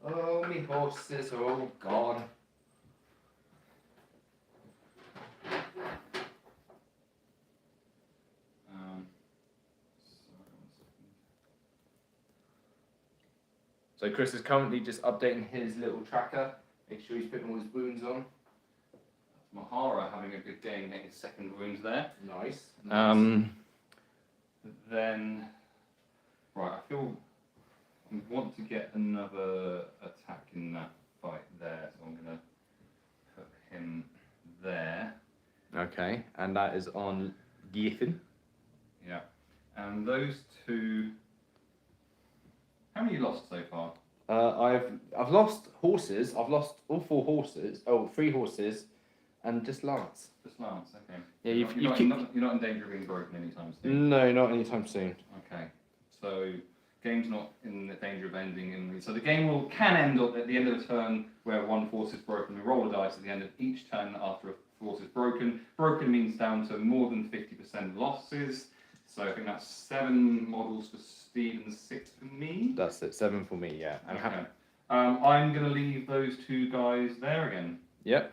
Speaker 2: Oh, me horses are all gone. So Chris is currently just updating his little tracker. Make sure he's putting all his wounds on.
Speaker 1: Mahara having a good day and getting his second wound there.
Speaker 2: Nice.
Speaker 1: Then, right, I feel I want to get another attack in that fight there, so I'm going to put him there.
Speaker 2: Okay, and that is on Giffen.
Speaker 1: Yeah, and those two. How many you lost so far?
Speaker 2: I've lost horses. I've lost all 4 horses. Oh, 3 horses, and just Lance.
Speaker 1: Just Lance, okay.
Speaker 2: Yeah,
Speaker 1: you're not in danger of being broken anytime soon.
Speaker 2: No, not anytime soon.
Speaker 1: Okay, so game's not in the danger of ending. So the game can end at the end of the turn where one force is broken. We roll a dice at the end of each turn after a force is broken. Broken means down to more than 50% losses. So I think that's 7 models for Steve and 6 for me.
Speaker 2: That's it. 7 for me. Yeah. And
Speaker 1: okay. I'm going to leave those 2 guys there again.
Speaker 2: Yep.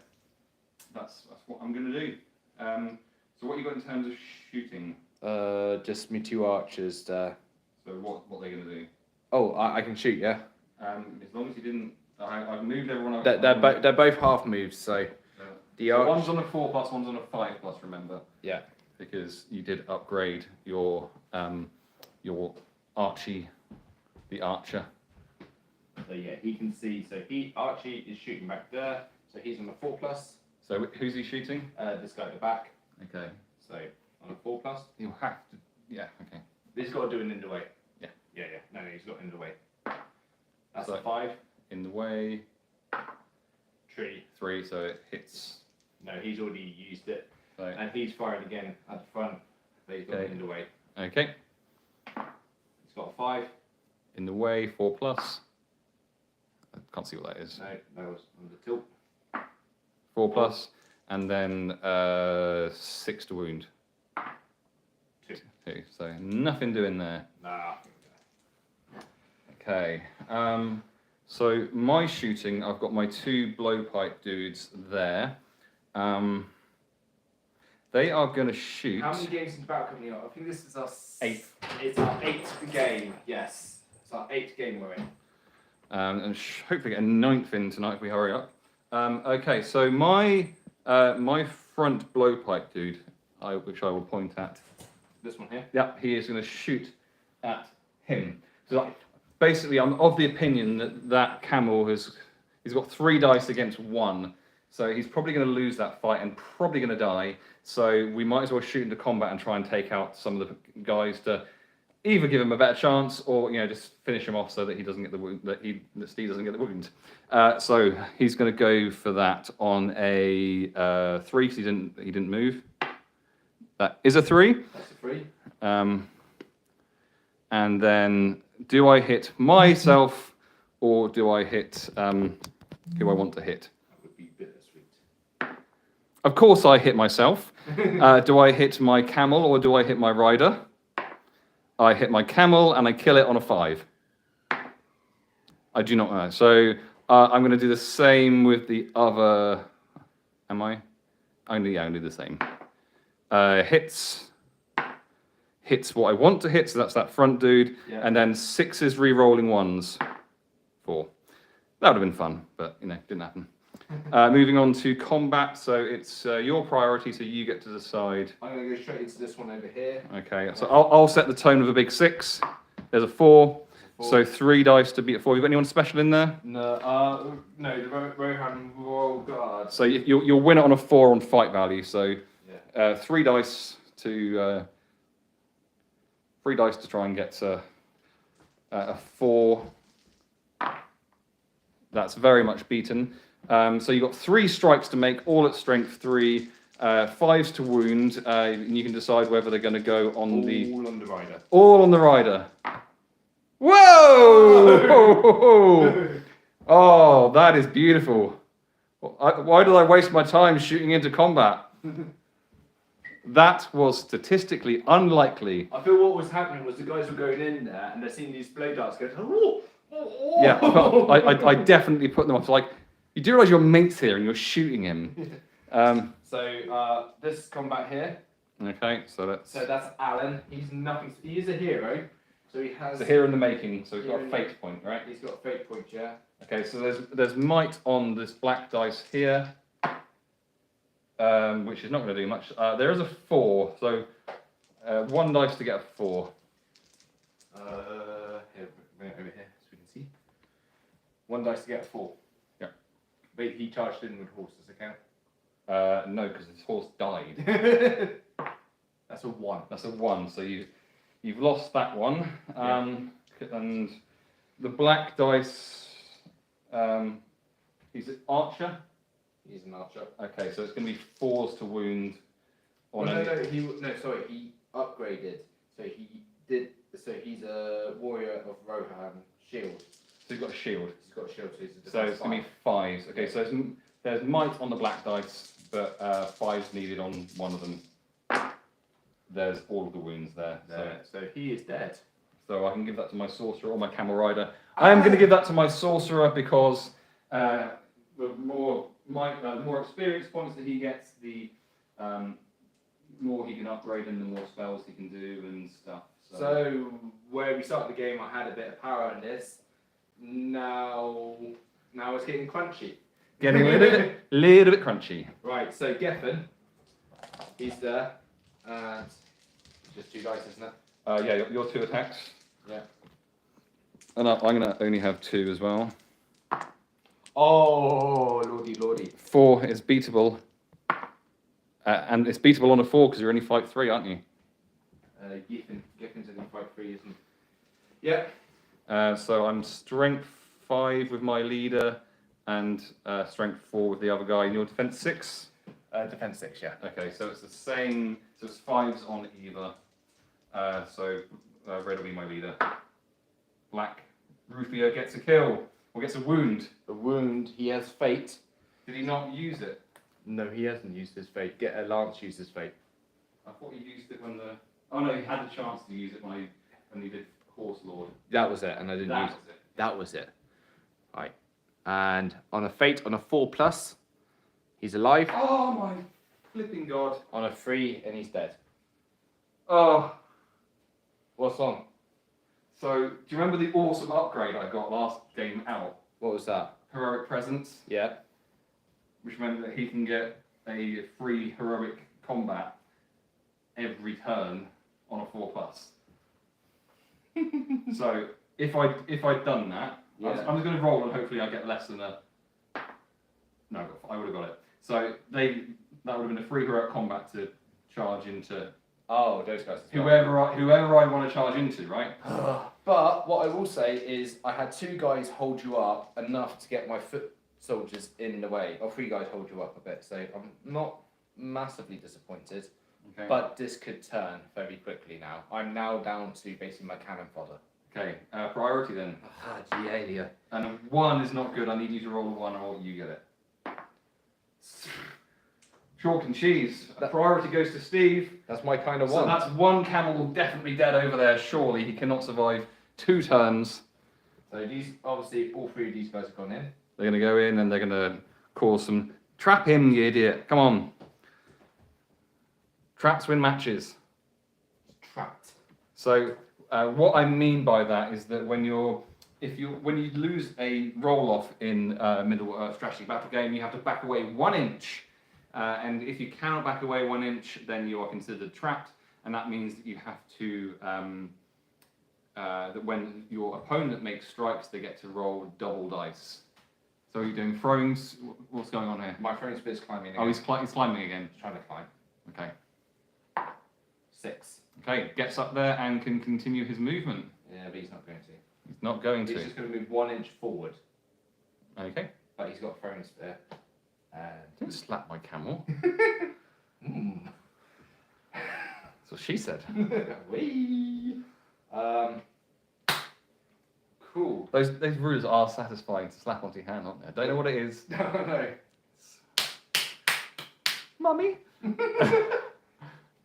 Speaker 1: That's what I'm going to do. So what you got in terms of shooting?
Speaker 2: Just me 2 archers.
Speaker 1: So what are they going to do?
Speaker 2: Oh, I can shoot. Yeah.
Speaker 1: As long as you didn't, I've moved everyone up.
Speaker 2: They're both half moves. So
Speaker 1: so one's on a 4+, one's on a 5+. Remember.
Speaker 2: Yeah.
Speaker 1: Because you did upgrade your Archie, the archer.
Speaker 2: So yeah, he can see. So Archie is shooting back there. So he's on a 4+.
Speaker 1: So who's he shooting?
Speaker 2: This guy at the back.
Speaker 1: Okay.
Speaker 2: So on a 4+.
Speaker 1: You'll have to. Yeah. Okay.
Speaker 2: He's got to do an in the way.
Speaker 1: Yeah.
Speaker 2: Yeah. No, he's got in the way. That's
Speaker 1: So-
Speaker 2: a 5.
Speaker 1: In the way.
Speaker 2: Tree.
Speaker 1: 3. So it hits.
Speaker 2: No, he's already used it.
Speaker 1: So,
Speaker 2: And he's firing again at the front. But he's got
Speaker 1: Okay.
Speaker 2: it in the way.
Speaker 1: okay.
Speaker 2: He's got a 5.
Speaker 1: In the way. 4+. I can't see what that is.
Speaker 2: No, that was on the tilt.
Speaker 1: 4+, and then 6 to wound.
Speaker 2: 2.
Speaker 1: 2. So nothing doing there.
Speaker 2: Nah.
Speaker 1: Okay. So my shooting, I've got my 2 blowpipe dudes there. They are going to shoot.
Speaker 2: How many games in Battle Company are? I think this is our
Speaker 1: 8th.
Speaker 2: It's our 8th game. Yes, it's our 8th game we're in.
Speaker 1: And hopefully get a 9th in tonight if we hurry up. Okay, so my front blowpipe dude, which I will point at.
Speaker 2: This one here.
Speaker 1: Yeah, he is going to shoot at him. So basically, I'm of the opinion that camel he's got 3 dice against 1. So he's probably going to lose that fight and probably going to die. So we might as well shoot into combat and try and take out some of the guys to either give him a better chance or just finish him off so that he doesn't get the wound, that Steve doesn't get the wound. So he's going to go for that on a 3 because he didn't move. That is a 3.
Speaker 2: That's a 3.
Speaker 1: And then do I hit myself or do I hit who I want to hit? Of course I hit myself. Do I hit my camel or do I hit my rider? I hit my camel and I kill it on a 5. I do not know. So I'm going to do the same with the other. Am I? I'm going to do the same. Hits what I want to hit, so that's that front dude.
Speaker 2: Yeah.
Speaker 1: And then 6s re-rolling 1s. 4. That would have been fun, but didn't happen. Moving on to combat, so it's your priority, so you get to decide.
Speaker 2: I'm going to go straight into this one over here.
Speaker 1: Okay, so I'll set the tone with a big 6. There's a 4, so 3 dice to beat a 4. You got anyone special in there?
Speaker 2: No, no, the Rohan Royal Guard.
Speaker 1: So you'll win it on a 4 on fight value. So 3 dice to 3 dice to try and get a 4. That's very much beaten. So you've got 3 strikes to make, all at strength 3, 5s to wound, and you can decide whether they're going to go on
Speaker 2: all on the rider.
Speaker 1: All on the rider. Whoa! Oh, that is beautiful. Why did I waste my time shooting into combat? That was statistically unlikely.
Speaker 2: I feel what was happening was the guys were going in there and they're seeing these blow darts go. Oh,
Speaker 1: Yeah, I definitely put them off. So, you do realise your mate's here and you're shooting him.
Speaker 2: So this combat here.
Speaker 1: Okay, so that's
Speaker 2: Alan. He's nothing. He is a hero. So he has.
Speaker 1: a hero in the making. So he's got a fate point, right?
Speaker 2: He's got a fate point, yeah.
Speaker 1: Okay, so there's might on this black dice here, which is not going to do much. There is a 4, so 1 dice to get a 4.
Speaker 2: Here, bring it over here so we can see. 1 dice to get a 4.
Speaker 1: Yeah.
Speaker 2: But he charged in with horse's account.
Speaker 1: No, because his horse died.
Speaker 2: That's a 1.
Speaker 1: That's a 1. So you've lost that one. And the black dice. He's an archer.
Speaker 2: He's an archer.
Speaker 1: Okay, so it's going to be 4s to wound.
Speaker 2: He upgraded. So he's a warrior of Rohan shield.
Speaker 1: So he's got a shield.
Speaker 2: He's got a shield, so he's a
Speaker 1: So it's going to be 5s. Okay, so there's might on the black dice, but 5s needed on one of them. There's all of the wounds there.
Speaker 2: So he is dead.
Speaker 1: So I can give that to my sorcerer or my camel rider. I am going to give that to my sorcerer because the more experience points that he gets, the more he can upgrade and the more spells he can do and stuff.
Speaker 2: So where we started the game, I had a bit of power in this. Now it's getting crunchy.
Speaker 1: Getting a little bit crunchy.
Speaker 2: Right, so Geffen, he's there, and it's just 2 dice, isn't it?
Speaker 1: Yeah, your 2 attacks.
Speaker 2: Yeah.
Speaker 1: And I'm going to only have 2 as well.
Speaker 2: Oh, lordy.
Speaker 1: 4 is beatable. And it's beatable on a 4 because you're only fight 3, aren't you?
Speaker 2: Geffen's only fight 3, isn't he? Yeah.
Speaker 1: So I'm strength 5 with my leader and strength 4 with the other guy. And your defense 6?
Speaker 2: Defense 6, yeah.
Speaker 1: Okay, so it's the same. So it's 5s on either. So red will be my leader. Black Rufio gets a kill or gets a wound.
Speaker 2: A wound. He has fate.
Speaker 1: Did he not use it?
Speaker 2: No, he hasn't used his fate. Lance used his fate.
Speaker 1: I thought he used it when the. Oh no, he had the chance to use it when he did Horse Lord.
Speaker 2: That was it, and I didn't use
Speaker 1: it.
Speaker 2: That was it. Right. And on a fate on a 4+, He's alive
Speaker 1: Oh my flipping god.
Speaker 2: on a 3 and he's dead.
Speaker 1: Oh.
Speaker 2: What's on?
Speaker 1: So, do you remember the awesome upgrade I got last game out?
Speaker 2: What was that?
Speaker 1: Heroic Presence,
Speaker 2: Yeah.
Speaker 1: which meant that he can get a free heroic combat every turn on a 4+. So, if I'd done that,
Speaker 2: Yeah.
Speaker 1: I'm just going to roll and hopefully I get less than a... No, I would have got it. So, that would have been a free heroic combat to charge into
Speaker 2: Oh, those guys. as well.
Speaker 1: whoever I want to charge into, right?
Speaker 2: But what I will say is I had 2 guys hold you up enough to get my foot soldiers in the way. Or 3 guys hold you up a bit. So I'm not massively disappointed.
Speaker 1: Okay.
Speaker 2: But this could turn very quickly now. I'm now down to basically my cannon fodder.
Speaker 1: Okay, priority then.
Speaker 2: Ah, yeah.
Speaker 1: And 1 is not good. I need you to roll a 1 or you get it. Chalk and cheese. Priority goes to Steve.
Speaker 2: That's my kind of
Speaker 1: So
Speaker 2: one.
Speaker 1: that's 1 camel definitely dead over there. Surely he cannot survive 2 turns.
Speaker 2: So these, obviously, all 3 of these guys have gone in.
Speaker 1: They're going to go in and they're going to cause some... Trap him, you idiot. Come on. Traps win matches.
Speaker 2: Trapped.
Speaker 1: So what I mean by that is that when you lose a roll off in Middle Earth strategy battle game, you have to back away 1 inch. And if you cannot back away 1 inch, then you are considered trapped, and that means that you have to that when your opponent makes strikes, they get to roll double dice. So are you doing throws? What's going on here?
Speaker 2: My throwing spear's climbing again.
Speaker 1: Oh, he's climbing again.
Speaker 2: He's trying to climb.
Speaker 1: Okay.
Speaker 2: 6.
Speaker 1: Okay, gets up there and can continue his movement.
Speaker 2: Yeah, but he's not going to.
Speaker 1: He's not going to.
Speaker 2: He's just going to move 1 inch forward.
Speaker 1: Okay.
Speaker 2: But he's got throwing spear. And
Speaker 1: Don't slap my camel.
Speaker 2: mm.
Speaker 1: That's what she said.
Speaker 2: Whee! Cool.
Speaker 1: Those rules are satisfying to slap onto your hand, aren't they? I don't know what it is.
Speaker 2: No.
Speaker 1: Mummy.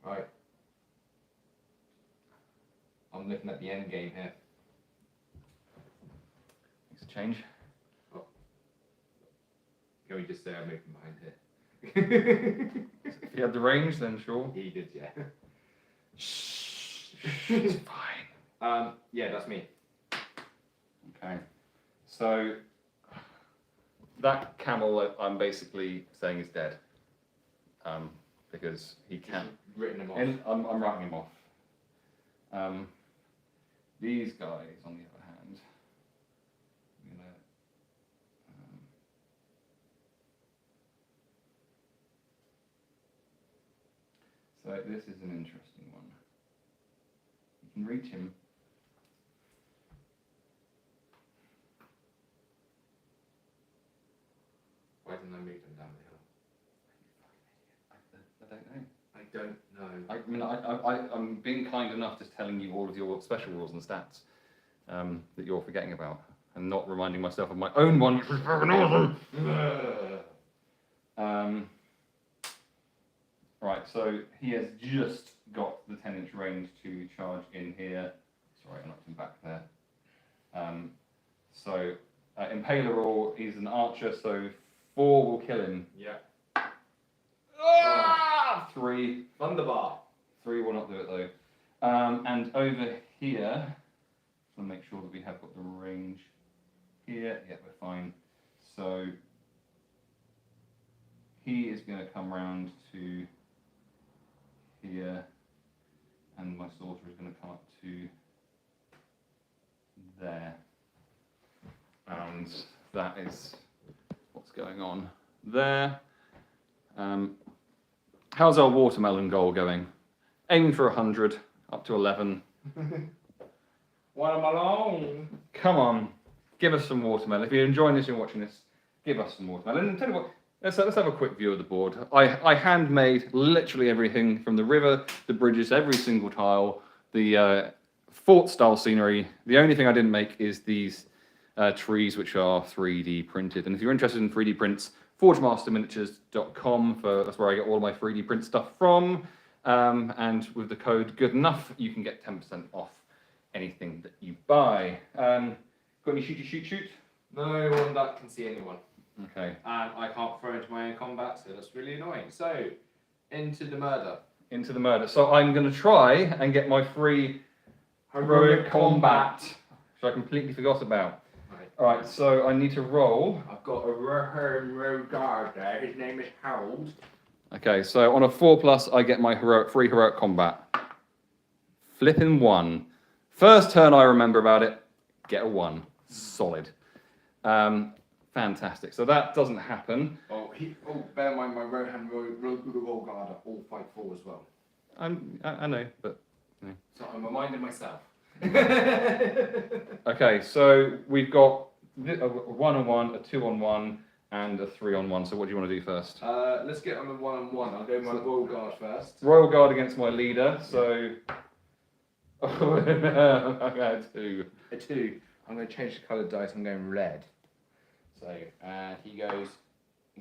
Speaker 2: Right. I'm looking at the end game here.
Speaker 1: Makes a change.
Speaker 2: Can we just say I'm moving behind here?
Speaker 1: If you had the range, then sure.
Speaker 2: He did, yeah.
Speaker 1: Shh. It's fine.
Speaker 2: Yeah, that's me.
Speaker 1: Okay. So that camel, I'm basically saying is dead. Because he can't.
Speaker 2: Written him off.
Speaker 1: And I'm writing him off. These guys, on the other hand, I'm gonna. So this is an interesting one. You can reach him.
Speaker 2: Why didn't I move him down the hill?
Speaker 1: I don't know.
Speaker 2: I don't know.
Speaker 1: I mean, I'm being kind enough just telling you all of your special rules and stats that you're forgetting about, and not reminding myself of my own one, which is fucking awesome. Right, so he has just got the 10-inch range to charge in here. Sorry, I knocked him back there. Impaler Or, he's an archer, so 4 will kill him.
Speaker 2: Yeah.
Speaker 1: 3.
Speaker 2: Thunderbar.
Speaker 1: 3 will not do it though. And over here, just want to make sure that we have got the range here. Yeah, we're fine. So he is going to come round to here, and my sorcerer is going to come up to there. And that is what's going on there. How's our watermelon goal going? Aiming for 100, up to 11.
Speaker 2: Watermelon.
Speaker 1: Come on, give us some watermelon. If you're enjoying this and watching this, give us some watermelon. And tell you what, let's have a quick view of the board. I handmade literally everything from the river, the bridges, every single tile, the fort style scenery. The only thing I didn't make is these trees, which are 3D printed. And if you're interested in 3D prints, forgemasterminiatures.com, that's where I get all my 3D print stuff from. And with the code good enough, you can get 10% off anything that you buy. Got any shoot?
Speaker 2: No one that can see anyone.
Speaker 1: Okay.
Speaker 2: And I can't throw into my own combat, so that's really annoying. So, into the murder.
Speaker 1: Into the murder. So I'm going to try and get my free heroic combat, which I completely forgot about.
Speaker 2: Right.
Speaker 1: Alright, so I need to roll.
Speaker 2: I've got a road guard there. His name is Harold.
Speaker 1: Okay, so on a 4+, I get my free heroic combat. Flipping 1. First turn I remember about it, get a 1. Solid. Fantastic. So that doesn't happen.
Speaker 2: Bear in mind, my Rohan roll guard are all 5/4 as well.
Speaker 1: I know, but...
Speaker 2: So I'm reminding myself.
Speaker 1: Okay, so we've got a 1-on-1, a 2-on-1, and a 3-on-1. So what do you want to do first?
Speaker 2: Let's get on the 1-on-1. I'll go my royal guard first.
Speaker 1: Royal Guard against my leader, so... Okay, 2.
Speaker 2: A 2. I'm going to change the coloured dice. I'm going red. So he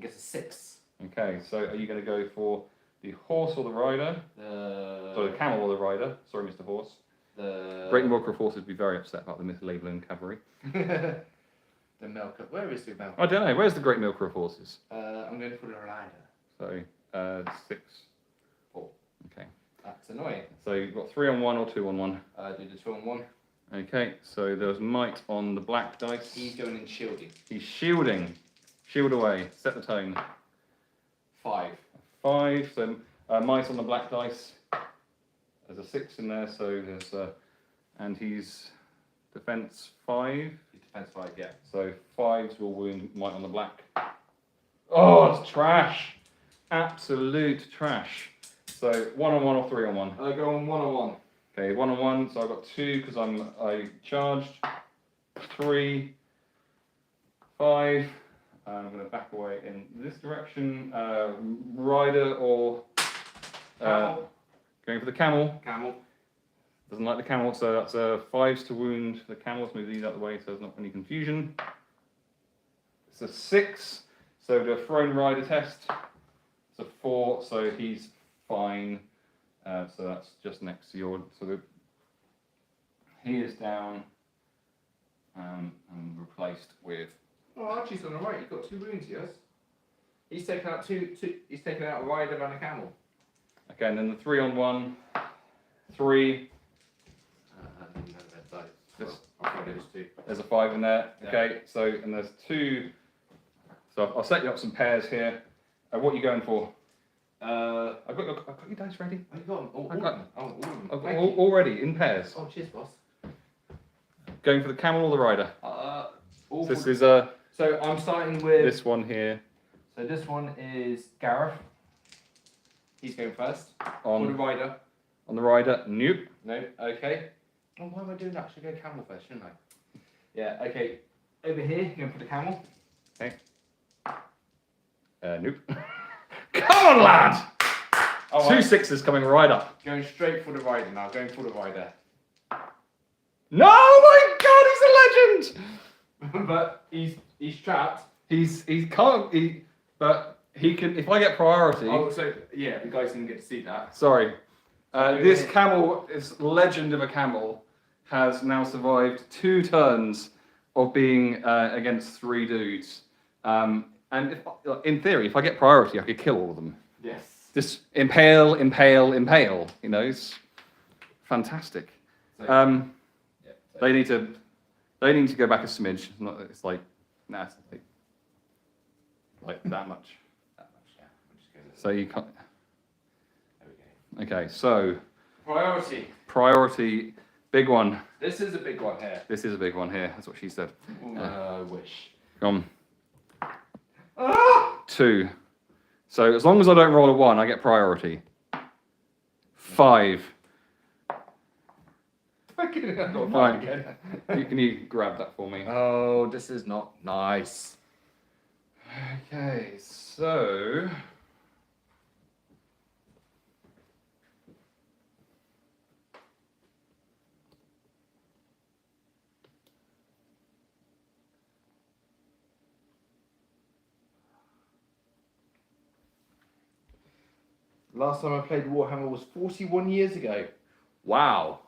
Speaker 2: gets a 6.
Speaker 1: Okay, so are you going to go for the horse or the rider? Sorry, the camel or the rider. Sorry, Mr. Horse. Great Milker Force would be very upset about the mislabeling cavalry.
Speaker 2: The milker. Where is the milker?
Speaker 1: I don't know. Where's the Great Milker of Horses?
Speaker 2: I'm going for the rider.
Speaker 1: So, 6.
Speaker 2: 4.
Speaker 1: Okay.
Speaker 2: That's annoying.
Speaker 1: So you've got 3-on-1 or 2-on-1.
Speaker 2: Do the 2-on-1.
Speaker 1: Okay, so there's might on the black dice.
Speaker 2: He's going in shielding.
Speaker 1: He's shielding. Shield away. Set the tone.
Speaker 2: 5.
Speaker 1: 5. So might on the black dice. There's a 6 in there, so there's and he's defense 5.
Speaker 2: He's defense 5, yeah.
Speaker 1: So 5s will wound might on the black. Oh, it's trash. Absolute trash. So 1-on-1 or 3-on-1.
Speaker 2: I go on 1-on-1.
Speaker 1: Okay, 1-on-1. So I've got 2 because I charged. 3, 5. I'm going to back away in this direction. Rider or
Speaker 2: Camel.
Speaker 1: going for the camel.
Speaker 2: Camel.
Speaker 1: Doesn't like the camel, so that's 5s to wound the camel. Let's move these out of the way so there's not any confusion. It's a 6, so the thrown rider test. It's a 4, so he's fine. So that's just next to your. So he is down and replaced with.
Speaker 2: Oh, Archie's on the right. He's got 2 wounds, yes. He's taken out two. He's taken out a rider and a camel.
Speaker 1: Okay, and then the 3-on-1, 3. There's a 5 in there.
Speaker 2: Yeah.
Speaker 1: Okay, so and there's 2. So I'll set you up some pairs here. What are you going for? I've got your dice ready.
Speaker 2: Oh, you got them. All
Speaker 1: I've
Speaker 2: of
Speaker 1: got-
Speaker 2: them. Oh, all of them.
Speaker 1: I've got
Speaker 2: Thank you.
Speaker 1: already in pairs.
Speaker 2: Oh, cheers, boss.
Speaker 1: Going for the camel or the rider?
Speaker 2: All
Speaker 1: This
Speaker 2: for-
Speaker 1: is
Speaker 2: So I'm starting with.
Speaker 1: this one here
Speaker 2: So this one is Gareth. He's going first. On the
Speaker 1: on
Speaker 2: rider.
Speaker 1: the rider. Nope.
Speaker 2: No. Okay. Oh, why am I doing that? I should go camel first, shouldn't I? Yeah. Okay. Over here, going for the camel.
Speaker 1: Nope. Come on, lad!
Speaker 2: Oh,
Speaker 1: 2 6s coming right up.
Speaker 2: Going straight for the rider now. Going for the rider.
Speaker 1: No, my God, he's a legend.
Speaker 2: But he's trapped.
Speaker 1: He can't. But he can. If I get priority.
Speaker 2: Oh, so yeah, the guys didn't get to see that.
Speaker 1: Sorry. This camel, this legend of a camel, has now survived 2 turns of being against 3 dudes. And if, in theory, if I get priority, I could kill all of them.
Speaker 2: Yes.
Speaker 1: Just impale, impale, impale. You know, it's fantastic.
Speaker 2: So, yeah, so-
Speaker 1: They need to go back a smidge. It's like, nah, it's like that much.
Speaker 2: That much, yeah. I'm just going
Speaker 1: So you can't.
Speaker 2: There we go.
Speaker 1: Okay, so
Speaker 2: Priority.
Speaker 1: priority, big one.
Speaker 2: This is a big one here.
Speaker 1: This is a big one here. That's what she said.
Speaker 2: I wish.
Speaker 1: Come on. 2. So as long as I don't roll a 1, I get priority. 5. Fine. Can you grab that for me?
Speaker 2: Oh, this is not nice.
Speaker 1: Okay, so
Speaker 2: Last time I played Warhammer was 41 years ago. Wow.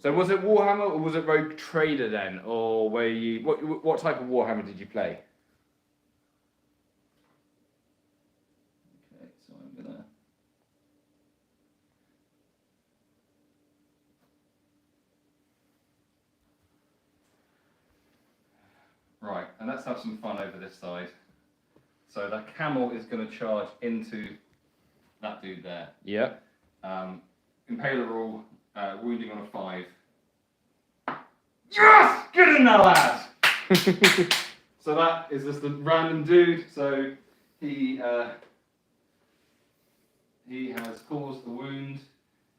Speaker 2: So was it Warhammer or was it Rogue Trader then? Or were you what type of Warhammer did you play?
Speaker 1: And let's have some fun over this side. So that camel is going to charge into that dude there.
Speaker 2: Yep.
Speaker 1: Impaler rule, wounding on a 5. Yes! Good in there, lad! So that is just a random dude. So he has caused a wound.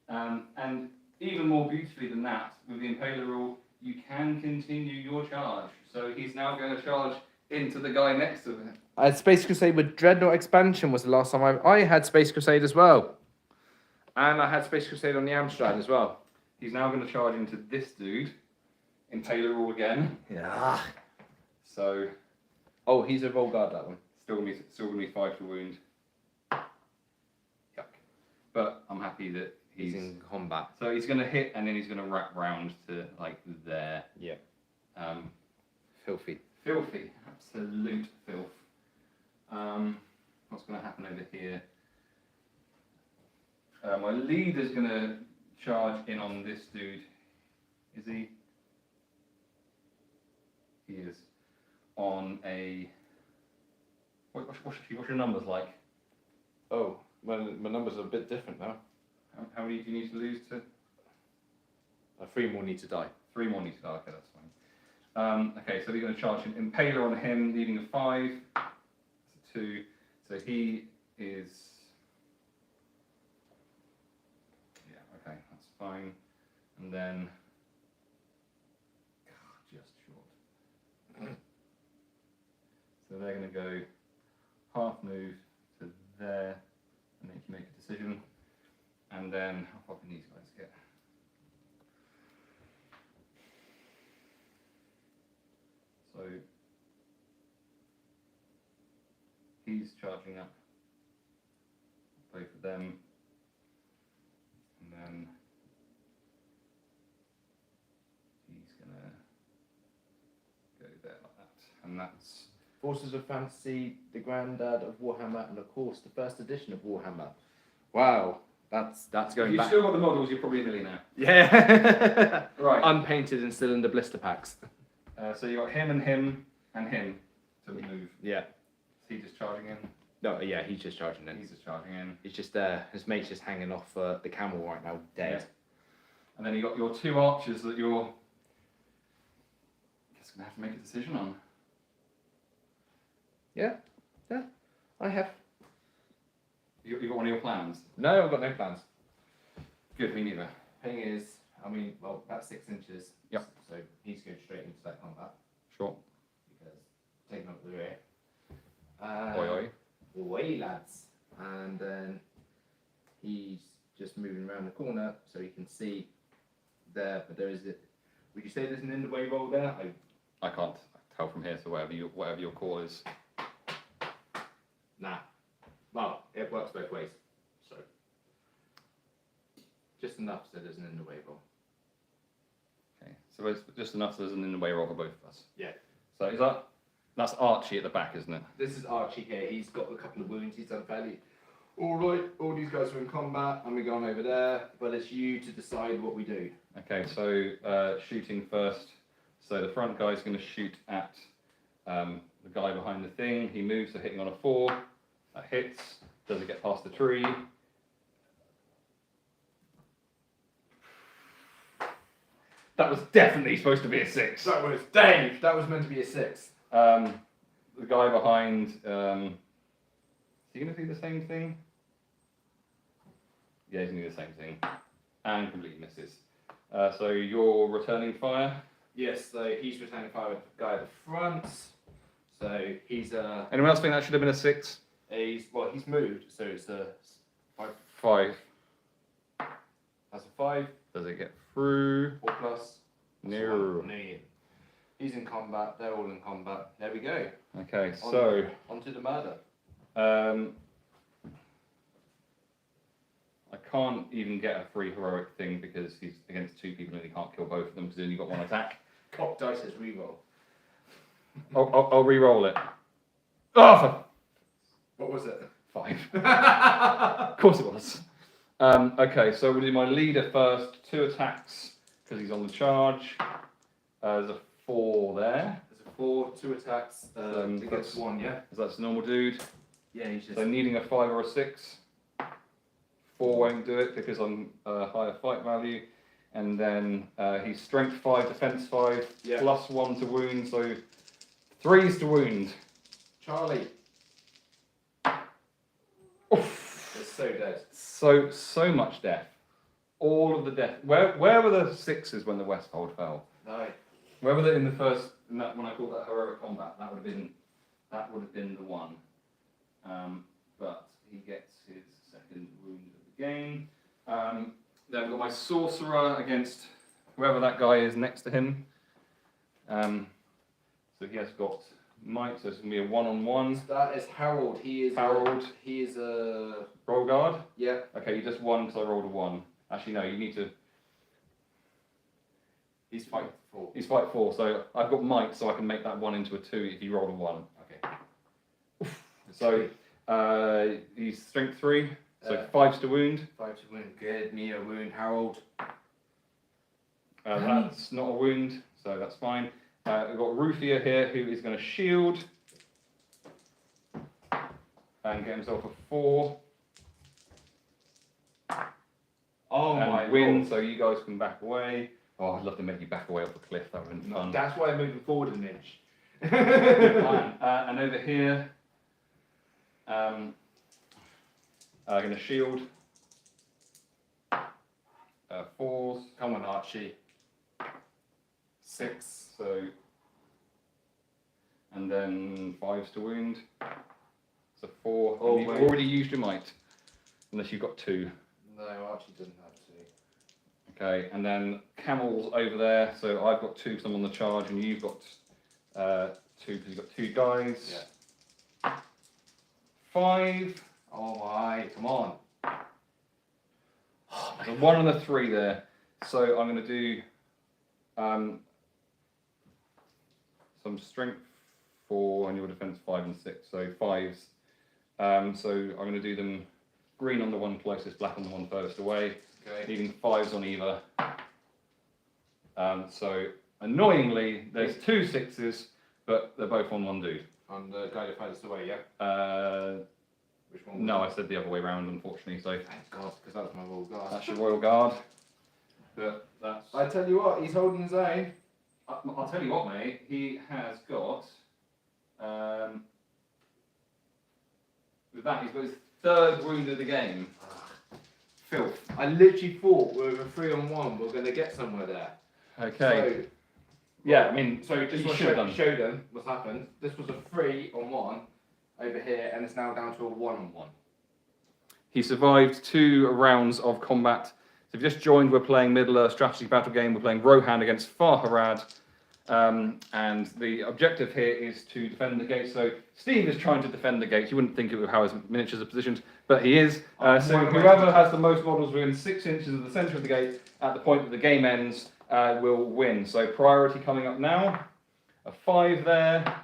Speaker 1: And even more beautifully than that, with the Impaler rule, you can continue your charge. So he's now going to charge into the guy next to him.
Speaker 2: I had Space Crusade with Dreadnought Expansion was the last time I had Space Crusade as well. And I had Space Crusade on the Amstrad as well.
Speaker 1: He's now going to charge into this dude. Impaler rule again.
Speaker 2: Yeah.
Speaker 1: So
Speaker 2: Oh, he's a roll guard, that one.
Speaker 1: still gonna be 5 to wound. Yuck. But I'm happy that
Speaker 2: He's in combat.
Speaker 1: So he's gonna hit and then he's gonna wrap round to like there.
Speaker 2: Yeah. Filthy.
Speaker 1: Filthy, absolute filth. What's gonna happen over here? My leader's gonna charge in on this dude. Is he? He is on a. What's your numbers like?
Speaker 2: Oh, my numbers are a bit different now.
Speaker 1: How many do you need to lose to?
Speaker 2: 3 more need to die.
Speaker 1: 3 more need to die. Okay, that's fine. Okay, so we're going to charge an Impaler on him, needing a 5. That's a 2. So he is. Yeah, okay, that's fine. And then. Just short. So they're going to go half move to there and they can make a decision. And then how far can these guys get? So he's charging up both of them, and then he's gonna go there like that, and that's
Speaker 2: Forces of Fantasy, the granddad of Warhammer, and of course the first edition of Warhammer. Wow, that's
Speaker 1: if
Speaker 2: going
Speaker 1: you've
Speaker 2: back.
Speaker 1: still got the models, you're probably a millionaire.
Speaker 2: Yeah.
Speaker 1: Right.
Speaker 2: Unpainted and still in the blister packs.
Speaker 1: So you got him and him and him to move.
Speaker 2: Yeah.
Speaker 1: Is he just charging in?
Speaker 2: No, yeah, he's just charging in.
Speaker 1: He's just charging in.
Speaker 2: He's just there. His mate's just hanging off the camel right now, dead.
Speaker 1: Yeah. And then you got your 2 archers that you're just gonna have to make a decision on.
Speaker 2: Yeah, I have.
Speaker 1: You got one of your plans?
Speaker 2: No, I've got no plans.
Speaker 1: Good, me neither.
Speaker 2: Thing is, I mean, well, that's 6 inches.
Speaker 1: Yep.
Speaker 2: So he's going straight into that combat
Speaker 1: Sure.
Speaker 2: because taking up the rear.
Speaker 1: Oi, oi.
Speaker 2: Away, lads. And then he's just moving around the corner so he can see there. But there is it. Would you say there's an in the way roll there?
Speaker 1: I can't tell from here, so whatever your call is.
Speaker 2: Nah. Well, it works both ways. So just enough so there's an in the way roll.
Speaker 1: Okay, so it's just enough so there's an in the way roll for both of us.
Speaker 2: Yeah.
Speaker 1: So that's Archie at the back, isn't it?
Speaker 2: This is Archie here. He's got a couple of wounds. He's done fairly all right. All these guys are in combat, and we're going over there. But it's you to decide what we do.
Speaker 1: Okay, so shooting first. So the front guy's going to shoot at the guy behind the thing. He moves, so hitting on a 4. That hits. Does it get past the tree? That was definitely supposed to be a 6.
Speaker 2: That was Dave. That was meant to be a 6.
Speaker 1: The guy behind, is he going to do the same thing? Yeah, he's going to do the same thing. And completely misses. So you're returning fire.
Speaker 2: Yes. So he's returning fire with the guy at the front. So he's
Speaker 1: Anyone else think that should have been a 6?
Speaker 2: he's moved. So it's a 5.
Speaker 1: 5.
Speaker 2: That's a 5.
Speaker 1: Does it get through?
Speaker 2: 4 plus.
Speaker 1: No.
Speaker 2: No. He's in combat. They're all in combat. There we go.
Speaker 1: Okay, so
Speaker 2: On to the murder.
Speaker 1: I can't even get a free heroic thing because he's against 2 people and he can't kill both of them because he's only got 1 attack.
Speaker 2: Cock dice is reroll.
Speaker 1: I'll re-roll it. Oh,
Speaker 2: What was it?
Speaker 1: 5. Of course it was. Okay, so we'll do my leader first. 2 attacks because he's on the charge. There's a 4 there.
Speaker 2: There's a 4, 2 attacks. It gets
Speaker 1: that's-
Speaker 2: 1, yeah?
Speaker 1: So that's a normal dude.
Speaker 2: Yeah, he's just.
Speaker 1: So needing a 5 or a 6. 4 won't do it because I'm higher fight value. And then he's strength 5, defense 5,
Speaker 2: Yeah.
Speaker 1: plus 1 to wound, so 3s to wound.
Speaker 2: Charlie.
Speaker 1: Oof.
Speaker 2: It's so dead.
Speaker 1: So much death. All of the death. Where were the 6s when the Westfold fell?
Speaker 2: No.
Speaker 1: Where were they in the first? When I called that heroic combat, that would have been the one. But he gets his second wound of the game. Then I've got my sorcerer against whoever that guy is next to him. So he has got might, so it's gonna be a 1-on-1.
Speaker 2: That is Harold. He is.
Speaker 1: Harold.
Speaker 2: He is a.
Speaker 1: Roll guard.
Speaker 2: Yeah.
Speaker 1: Okay, you just won because I rolled a 1. Actually, no, you need to.
Speaker 2: He's fight 4.
Speaker 1: He's fight 4, so I've got might, so I can make that 1 into a 2 if you roll a 1.
Speaker 2: Okay.
Speaker 1: So he's strength 3, so 5s to wound.
Speaker 2: 5 to wound. Give me a wound, Harold.
Speaker 1: That's not a wound, so that's fine. We've got Rufia here who is going to shield and get himself a 4
Speaker 2: Oh
Speaker 1: and
Speaker 2: my
Speaker 1: win,
Speaker 2: lord.
Speaker 1: so you guys can back away. Oh, I'd love to make you back away off the cliff, that would have been fun.
Speaker 2: That's why I'm moving forward an inch.
Speaker 1: Good plan. And over here, I'm going to shield 4s.
Speaker 2: Come on, Archie. 6.
Speaker 1: So, and then 5s to wound. So 4.
Speaker 2: Oh,
Speaker 1: and you've
Speaker 2: wait.
Speaker 1: already used your might, unless you've got 2.
Speaker 2: No, Archie doesn't have to.
Speaker 1: Okay, and then camels over there. So I've got 2 because I'm on the charge, and you've got 2 because you've got 2 guys.
Speaker 2: Yeah.
Speaker 1: 5.
Speaker 2: Oh my, come on.
Speaker 1: So 1 and a 3 there. So I'm going to do some strength 4 and your defense 5 and 6. So 5s. So I'm going to do them green on the one closest, black on the one furthest away.
Speaker 2: Okay.
Speaker 1: Needing 5s on either. So annoyingly, there's 2 6s, but they're both on one dude.
Speaker 2: On the guy that furthest away, yeah? Which one?
Speaker 1: No, I said the other way round, unfortunately. So
Speaker 2: Thank God, because that was my royal guard.
Speaker 1: that's your royal guard. But that's.
Speaker 2: I tell you what, he's holding his own.
Speaker 1: I'll tell you what, mate. He has got. With that, he's got his 3rd wound of the game.
Speaker 2: Filth. I literally thought with a 3-on-1 we're going to get somewhere there.
Speaker 1: Okay. Yeah, I mean,
Speaker 2: So just
Speaker 1: you
Speaker 2: want
Speaker 1: should have
Speaker 2: to
Speaker 1: done.
Speaker 2: show them what's happened. This was a 3-on-1 over here, and it's now down to a 1-on-1.
Speaker 1: He survived 2 rounds of combat. So if you just joined, we're playing Middle-earth strategy battle game. We're playing Rohan against Farharad. And the objective here is to defend the gate. So Steve is trying to defend the gate. You wouldn't think it with how his miniatures are positioned, but he is. So whoever has the most models within 6 inches of the centre of the gate at the point that the game ends will win. So priority coming up now. A 5 there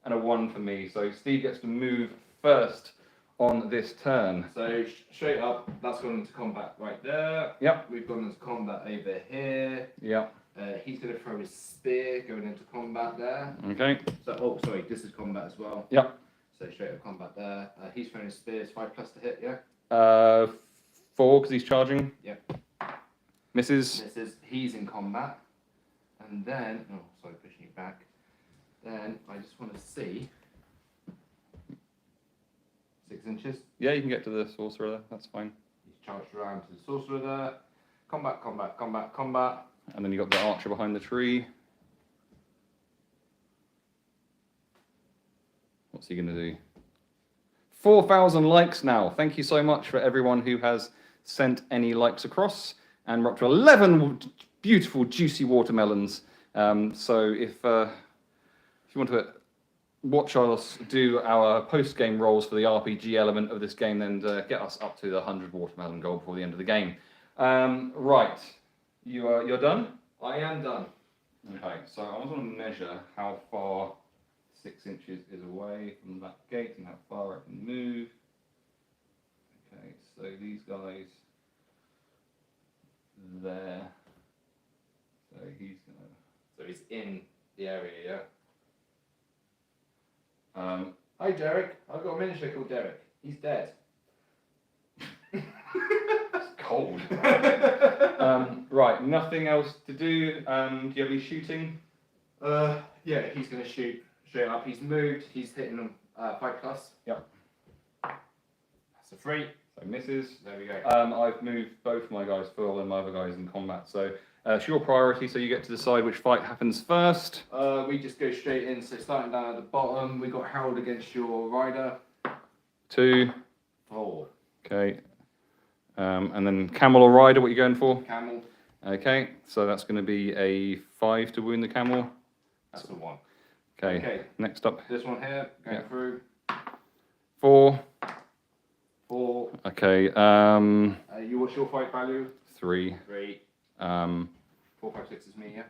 Speaker 1: and a 1 for me. So Steve gets to move first on this turn.
Speaker 2: So straight up, that's gone into combat right there.
Speaker 1: Yep.
Speaker 2: We've gone into combat over here.
Speaker 1: Yep.
Speaker 2: He's going to throw his spear going into combat there.
Speaker 1: Okay.
Speaker 2: So, oh, sorry, this is combat as well.
Speaker 1: Yep.
Speaker 2: So straight up combat there. He's throwing his spear. It's 5+ to hit, yeah?
Speaker 1: 4 because he's charging.
Speaker 2: Yep.
Speaker 1: Misses.
Speaker 2: He's in combat. And then, oh, sorry, pushing you back. Then I just want to see 6 inches.
Speaker 1: Yeah, you can get to the sorcerer there. That's fine.
Speaker 2: He's charged around to the sorcerer there. Combat, combat, combat, combat.
Speaker 1: And then you got the archer behind the tree. What's he going to do? 4,000 likes now. Thank you so much for everyone who has sent any likes across. And we're up to 11 beautiful, juicy watermelons. So if you want to watch us do our post-game rolls for the RPG element of this game, then get us up to the 100 watermelon goal before the end of the game. Right. You're done?
Speaker 2: I am done.
Speaker 1: Okay, so I was going to measure how far 6 inches is away from that gate and how far I can move. Okay, so these guys there. So he's going to...
Speaker 2: So he's in the area, yeah? Hi, Derek. I've got a miniature called Derek. He's dead.
Speaker 1: It's cold. Right, nothing else to do. Do you have any shooting?
Speaker 2: Yeah, he's going to shoot straight up. He's moved. He's hitting them 5+.
Speaker 1: Yep.
Speaker 2: That's a 3.
Speaker 1: So misses.
Speaker 2: There we go.
Speaker 1: I've moved both my guys full and my other guys in combat. So it's your priority, so you get to decide which fight happens first.
Speaker 2: We just go straight in. So starting down at the bottom, we got Harold against your rider.
Speaker 1: 2.
Speaker 2: 4.
Speaker 1: Okay. And then camel or rider, what are you going for?
Speaker 2: Camel.
Speaker 1: Okay, so that's going to be a 5 to wound the camel.
Speaker 2: That's a 1.
Speaker 1: Okay. Next up.
Speaker 2: This one here, going through.
Speaker 1: 4.
Speaker 2: 4.
Speaker 1: Okay.
Speaker 2: What's your fight value?
Speaker 1: 3.
Speaker 2: 3. 4, 5, 6 is me, yeah?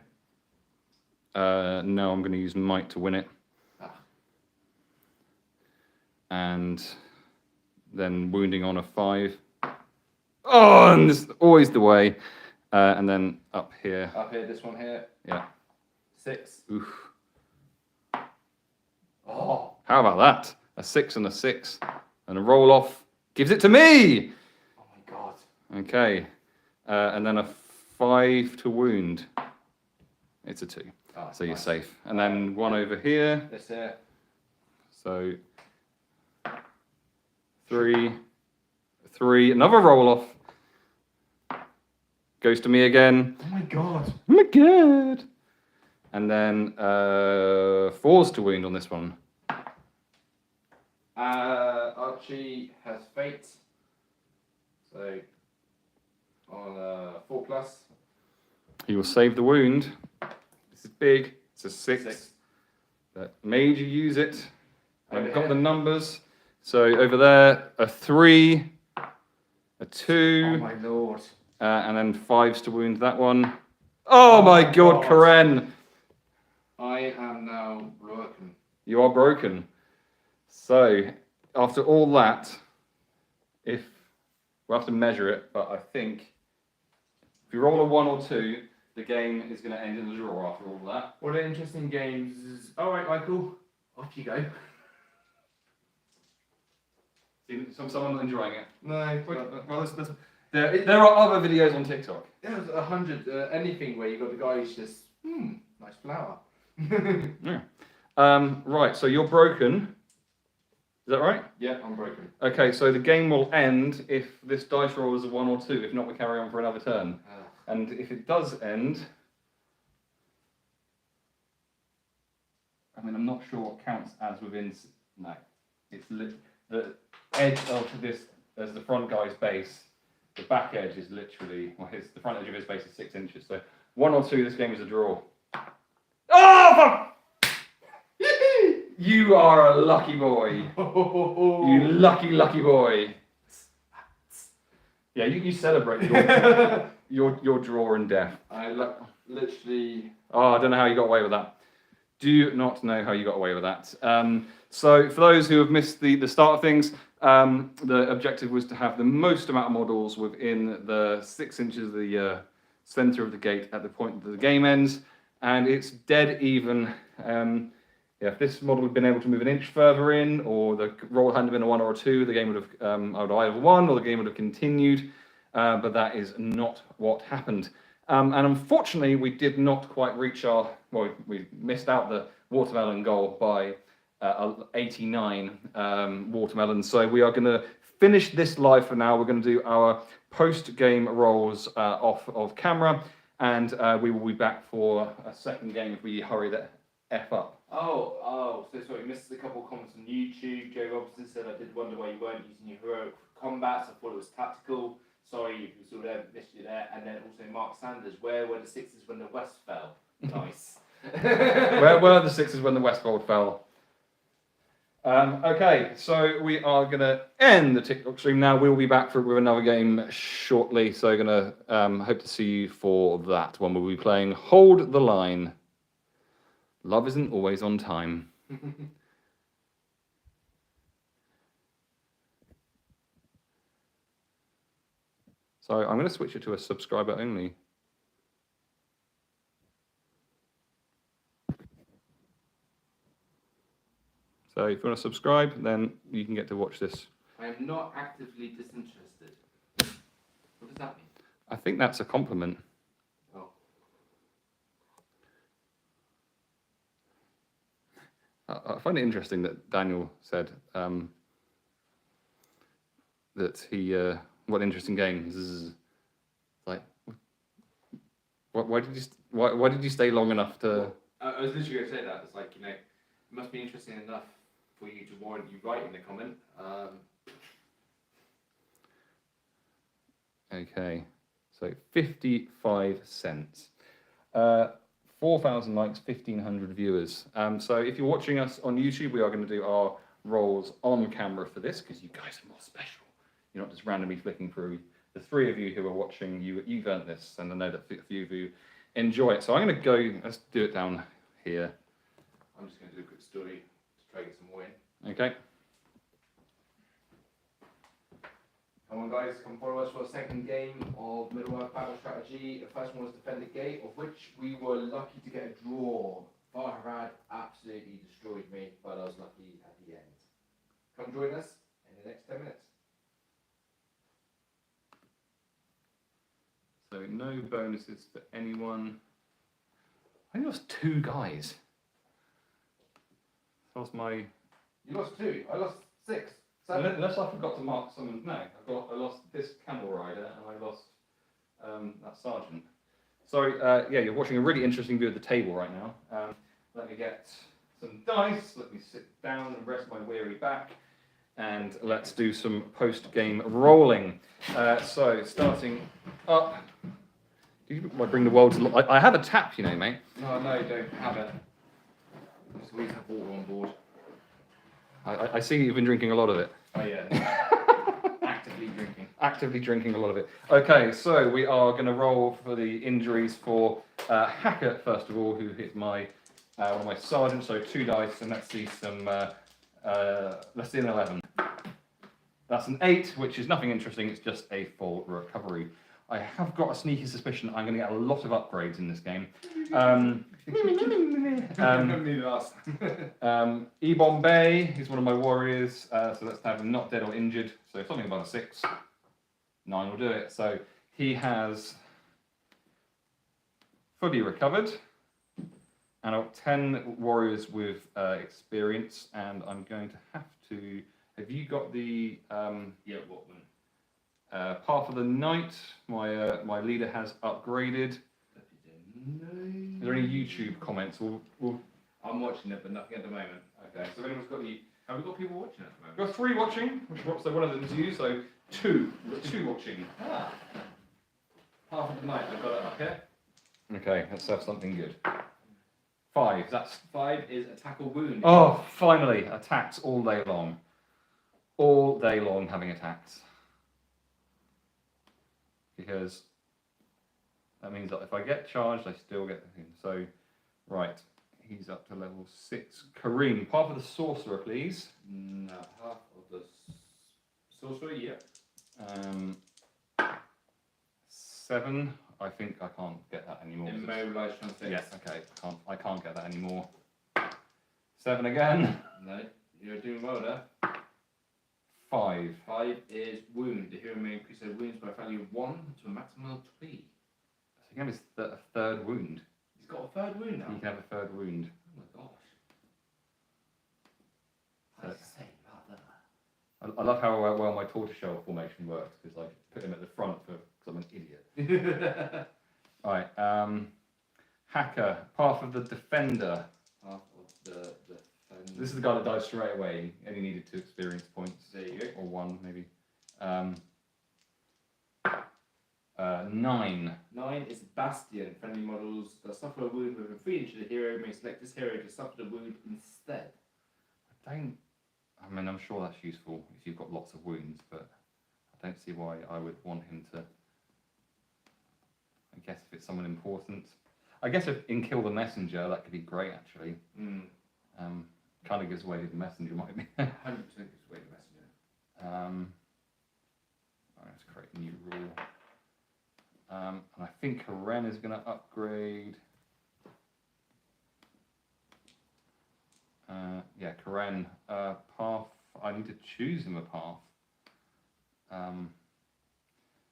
Speaker 1: No, I'm going to use might to win it.
Speaker 2: Ah.
Speaker 1: And then wounding on a 5. Oh, and this is always the way. And then up here.
Speaker 2: Up here, this one here.
Speaker 1: Yeah.
Speaker 2: 6.
Speaker 1: Oof.
Speaker 2: Oh.
Speaker 1: How about that? A 6 and a 6. And a roll off gives it to me.
Speaker 2: Oh my god.
Speaker 1: Okay. And then a 5 to wound. It's a 2.
Speaker 2: Oh,
Speaker 1: So you're
Speaker 2: nice.
Speaker 1: safe. And then one over here.
Speaker 2: This here.
Speaker 1: So 3. 3. Another roll off. Goes to me again.
Speaker 2: Oh my god.
Speaker 1: Oh my god. And then 4s to wound on this one.
Speaker 2: Archie has fate. So on 4+.
Speaker 1: He will save the wound. This is big. It's a 6.
Speaker 2: 6.
Speaker 1: That made you use it. And
Speaker 2: Over
Speaker 1: we've got
Speaker 2: here.
Speaker 1: the numbers. So over there, a 3, a 2,
Speaker 2: Oh my lord.
Speaker 1: and then 5s to wound that one. Oh my god, Karen!
Speaker 2: I am now broken.
Speaker 1: You are broken. So, after all that, we'll have to measure it, but I think if you roll a 1 or 2, the game is going to end in a draw after all that.
Speaker 2: What an interesting games. Alright, Michael. Off you go.
Speaker 1: See, someone enjoying it.
Speaker 2: No.
Speaker 1: Well, there are other videos on TikTok.
Speaker 2: There's 100. Anything where you got the guy who's just, nice flower.
Speaker 1: Yeah. Right, so you're broken. Is that right?
Speaker 2: Yeah, I'm broken.
Speaker 1: Okay, so the game will end if this dice roll is a 1 or 2. If not, we carry on for another turn. And if it does end, I mean, I'm not sure what counts as within. No, it's the edge of this. There's the front guy's base. The back edge is literally, the front edge of his base is 6 inches. So 1 or 2, this game is a draw. Oh! You are a lucky boy. You lucky, lucky boy. Yeah, you celebrate your draw and death.
Speaker 2: I literally.
Speaker 1: Oh, I don't know how you got away with that. Do not know how you got away with that. So for those who have missed the start of things, the objective was to have the most amount of models within the 6 inches of the center of the gate at the point that the game ends, and it's dead even. If this model had been able to move an inch further in, or the roll hadn't been a 1 or a 2, the game would have I would either won or the game would have continued. But that is not what happened. And unfortunately, we did not quite reach we missed out the watermelon goal by 89 watermelons. So we are going to finish this live for now. We're going to do our post-game rolls off of camera, and we will be back for a second game if we hurry the F up.
Speaker 2: So sorry, missed a couple of comments on YouTube. Joe Robinson said, I did wonder why you weren't using your heroic combats. I thought it was tactical. Sorry if you saw there, missed you there. And then also Mark Sanders, where were the Sixers when the West fell? Nice.
Speaker 1: Where were the Sixers when the Westfold fell? Okay, so we are going to end the TikTok stream now. We'll be back with another game shortly. So going to hope to see you for that one. We'll be playing Hold the Line. Love isn't always on time. So I'm going to switch it to a subscriber only. So So if you want to subscribe, then you can get to watch this.
Speaker 2: I am not actively disinterested. What does that mean?
Speaker 1: I think that's a compliment.
Speaker 2: Oh.
Speaker 1: I find it interesting that Daniel said that he, what interesting game. Zzz. Like, why did you stay long enough to?
Speaker 2: I was literally going to say that. It's like, you know, it must be interesting enough for you to warrant you writing the comment.
Speaker 1: Okay, so 55 cents. 4,000 likes, 1,500 viewers. So if you're watching us on YouTube, we are going to do our rolls on camera for this because you guys are more special. You're not just randomly flicking through. The three of you who are watching, you've earned this, and I know that a few of you enjoy it. So I'm going to go, let's do it down here.
Speaker 2: I'm just going to do a quick story to try to get some more in.
Speaker 1: Okay.
Speaker 2: Come on guys, come follow us for a second game of Middle-earth battle strategy. The first one was Defend the Gate, of which we were lucky to get a draw. Farhad absolutely destroyed me, but I was lucky at the end. Come join us in the next 10 minutes.
Speaker 1: So no bonuses for anyone. I lost 2 guys. I lost my...
Speaker 2: You lost 2, I lost 6. 7.
Speaker 1: Unless I forgot to mark someone's name. I lost this camel rider and I lost that sergeant. Sorry, yeah, you're watching a really interesting view of the table right now. Let me get some dice, let me sit down and rest my weary back, and let's do some post-game rolling. So, starting up. You might bring the world to life. I have a tap, you know, mate.
Speaker 2: No, you don't have it. Just always have water on board.
Speaker 1: I see you've been drinking a lot of it.
Speaker 2: Oh yeah. Actively drinking.
Speaker 1: Actively drinking a lot of it. Okay, so we are going to roll for the injuries for Hacker, first of all, who hit my one of my sergeants. So 2 dice, and let's see some. Let's see an 11. That's an 8, which is nothing interesting. It's just a full recovery. I have got a sneaky suspicion I'm going to get a lot of upgrades in this game. E-Bomb Bay is one of my warriors, so let's have him not dead or injured. So something about a 6. 9 will do it. So he has fully recovered. And I've got 10 warriors with experience, and I'm going to have to... Have you got the...
Speaker 2: Yeah, what one?
Speaker 1: Path of the Night, my leader has upgraded.
Speaker 2: No.
Speaker 1: Are there any YouTube comments?
Speaker 2: I'm watching it, but nothing at the moment.
Speaker 1: Okay, so if anyone's got the...
Speaker 2: Have we got people watching at the moment?
Speaker 1: We've got 3 watching, so one of them's you, so 2. There's 2 watching.
Speaker 2: Ah. Half of the night, I've got it up here.
Speaker 1: Okay, let's have something good. 5, that's...
Speaker 2: 5 is attack or wound.
Speaker 1: Oh, finally! Attacks all day long. All day long having attacks. Because that means that if I get charged, I still get the thing. So, right, he's up to level 6. Kareem, Path of the Sorcerer, please.
Speaker 2: No, half of the sorcerer, yeah.
Speaker 1: 7. I think I can't get that anymore.
Speaker 2: Immobilized transfix.
Speaker 1: Yes, okay. I can't get that anymore. 7 again.
Speaker 2: No, you're doing well there.
Speaker 1: 5.
Speaker 2: 5 is wound. The hero may increase their wounds by a value of 1 to a maximum of 3.
Speaker 1: So again, it's a 3rd wound.
Speaker 2: He's got a 3rd wound now.
Speaker 1: You can have a 3rd wound.
Speaker 2: Oh my gosh. What does it say about that?
Speaker 1: I love how well my tortoiseshell formation works, because I put him at the front because I'm an idiot. Alright, Hacker, Path of the Defender.
Speaker 2: Half of the defender.
Speaker 1: This is the guy that died straight away, and he needed 2 experience points.
Speaker 2: There you go.
Speaker 1: Or 1, maybe. 9.
Speaker 2: 9 is Bastion. Friendly models that suffer a wound within 3 inches of the hero may select this hero to suffer the wound instead.
Speaker 1: I mean, I'm sure that's useful if you've got lots of wounds, but I don't see why I would want him to. I guess if it's someone important. I guess if in Kill the Messenger, that could be great, actually. Kind of gives away who the messenger might be.
Speaker 2: 100% gives away the messenger.
Speaker 1: Alright, let's create a new rule. And I think Karen is going to upgrade. Yeah, Karen. Path. I need to choose him a path.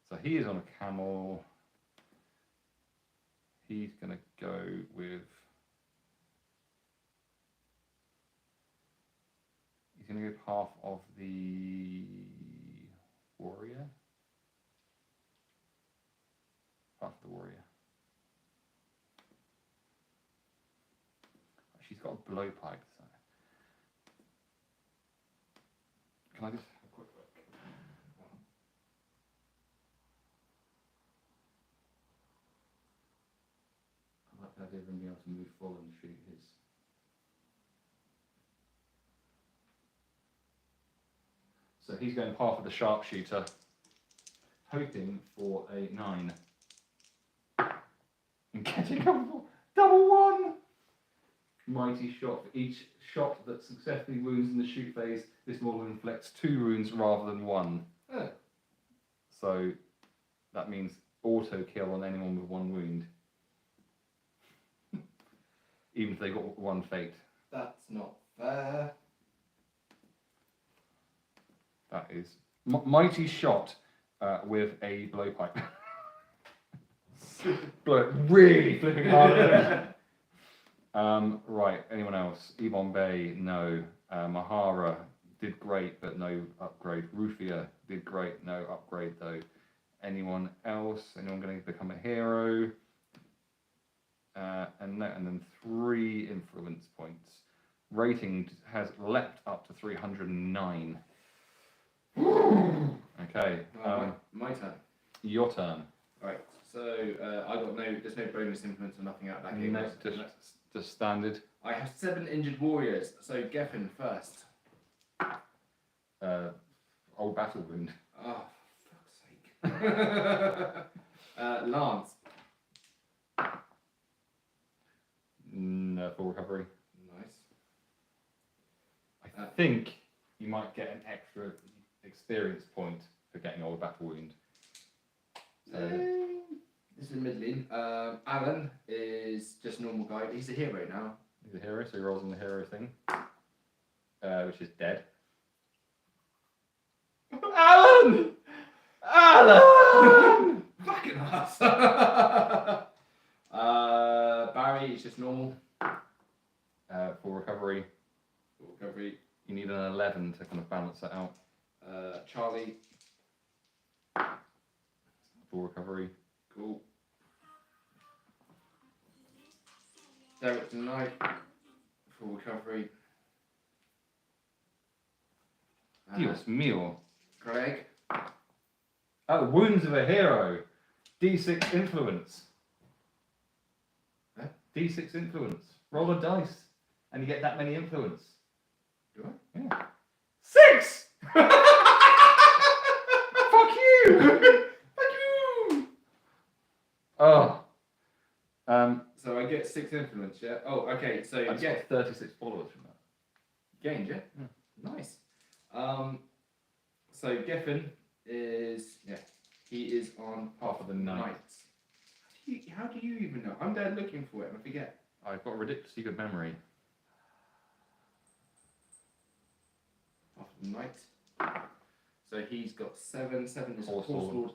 Speaker 1: So he is on a camel. He's going to go with. He's going to go path of the warrior. Path of the warrior. She's got a blowpipe, so. Can I just have a quick look? I like the idea of him being able to move forward and shoot his. So he's going path of the sharpshooter, hoping for a 9. And getting a double 1! Mighty shot. For each shot that successfully wounds in the shoot phase, this model inflicts 2 wounds rather than 1.
Speaker 2: Oh.
Speaker 1: So that means auto kill on anyone with 1 wound. Even if they got 1 fate.
Speaker 2: That's not fair.
Speaker 1: That is mighty shot with a blowpipe. Blow really flipping hard. Right, anyone else? Ebon Bay, no. Mahara did great, but no upgrade. Rufia did great, no upgrade though. Anyone else? Anyone going to become a hero? And then 3 influence points. Rating has leapt up to 309. Okay.
Speaker 2: My turn.
Speaker 1: Your turn.
Speaker 2: Right. So I got there's no bonus influence or nothing out of that game.
Speaker 1: No, just standard.
Speaker 2: I have 7 injured warriors. So Geffen first.
Speaker 1: Old battle wound.
Speaker 2: Oh, for fuck's sake. Lance.
Speaker 1: No, full recovery.
Speaker 2: Nice.
Speaker 1: I think you might get an extra experience point for getting old battle wound. So,
Speaker 2: this is middling. Alan is just a normal guy. He's a hero now.
Speaker 1: he's a hero, so he rolls on the hero thing, which is dead.
Speaker 2: Alan! Alan! Fucking ass. Barry is just normal.
Speaker 1: Full recovery.
Speaker 2: Full recovery.
Speaker 1: You need an 11 to kind of balance that out.
Speaker 2: Charlie.
Speaker 1: Full recovery.
Speaker 2: Cool. Derek tonight. Full recovery.
Speaker 1: Dios mío.
Speaker 2: Greg.
Speaker 1: Oh, wounds of a hero. D6 influence.
Speaker 2: Huh?
Speaker 1: D6 influence. Roll a dice, and you get that many influence.
Speaker 2: Do I?
Speaker 1: Yeah. 6! Fuck you!
Speaker 2: Fuck you!
Speaker 1: Oh.
Speaker 2: So I get 6 influence, yeah? Oh, okay, so
Speaker 1: I just
Speaker 2: get
Speaker 1: got 36 followers from that.
Speaker 2: gained, yeah? Nice. So Geffen is, he is on
Speaker 1: Half of the night.
Speaker 2: Knights. How do you even know? I'm there looking for it and I forget.
Speaker 1: I've got a ridiculously good memory.
Speaker 2: Half of the night. So he's got 7. 7 is
Speaker 1: Horse
Speaker 2: Horse
Speaker 1: Lord.
Speaker 2: Lord.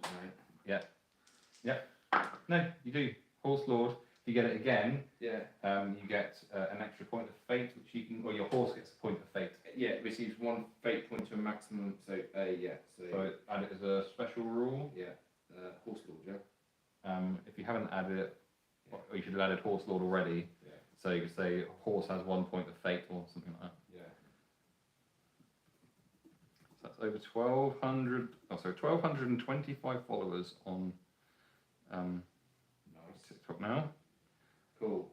Speaker 1: No, you do. Horse Lord. If you get it again,
Speaker 2: Yeah.
Speaker 1: you get an extra point of fate, which you can, or your horse gets a point of fate.
Speaker 2: Yeah, it receives 1 fate point to a maximum. So,
Speaker 1: So add it as a special rule.
Speaker 2: yeah. Horse Lord, yeah.
Speaker 1: If you haven't added it, or you should have added Horse Lord already.
Speaker 2: Yeah.
Speaker 1: So you could say horse has 1 point of fate or something like that.
Speaker 2: Yeah.
Speaker 1: So that's over 1,200. Oh, sorry, 1,225 followers on
Speaker 2: Nice.
Speaker 1: TikTok now.
Speaker 2: Cool.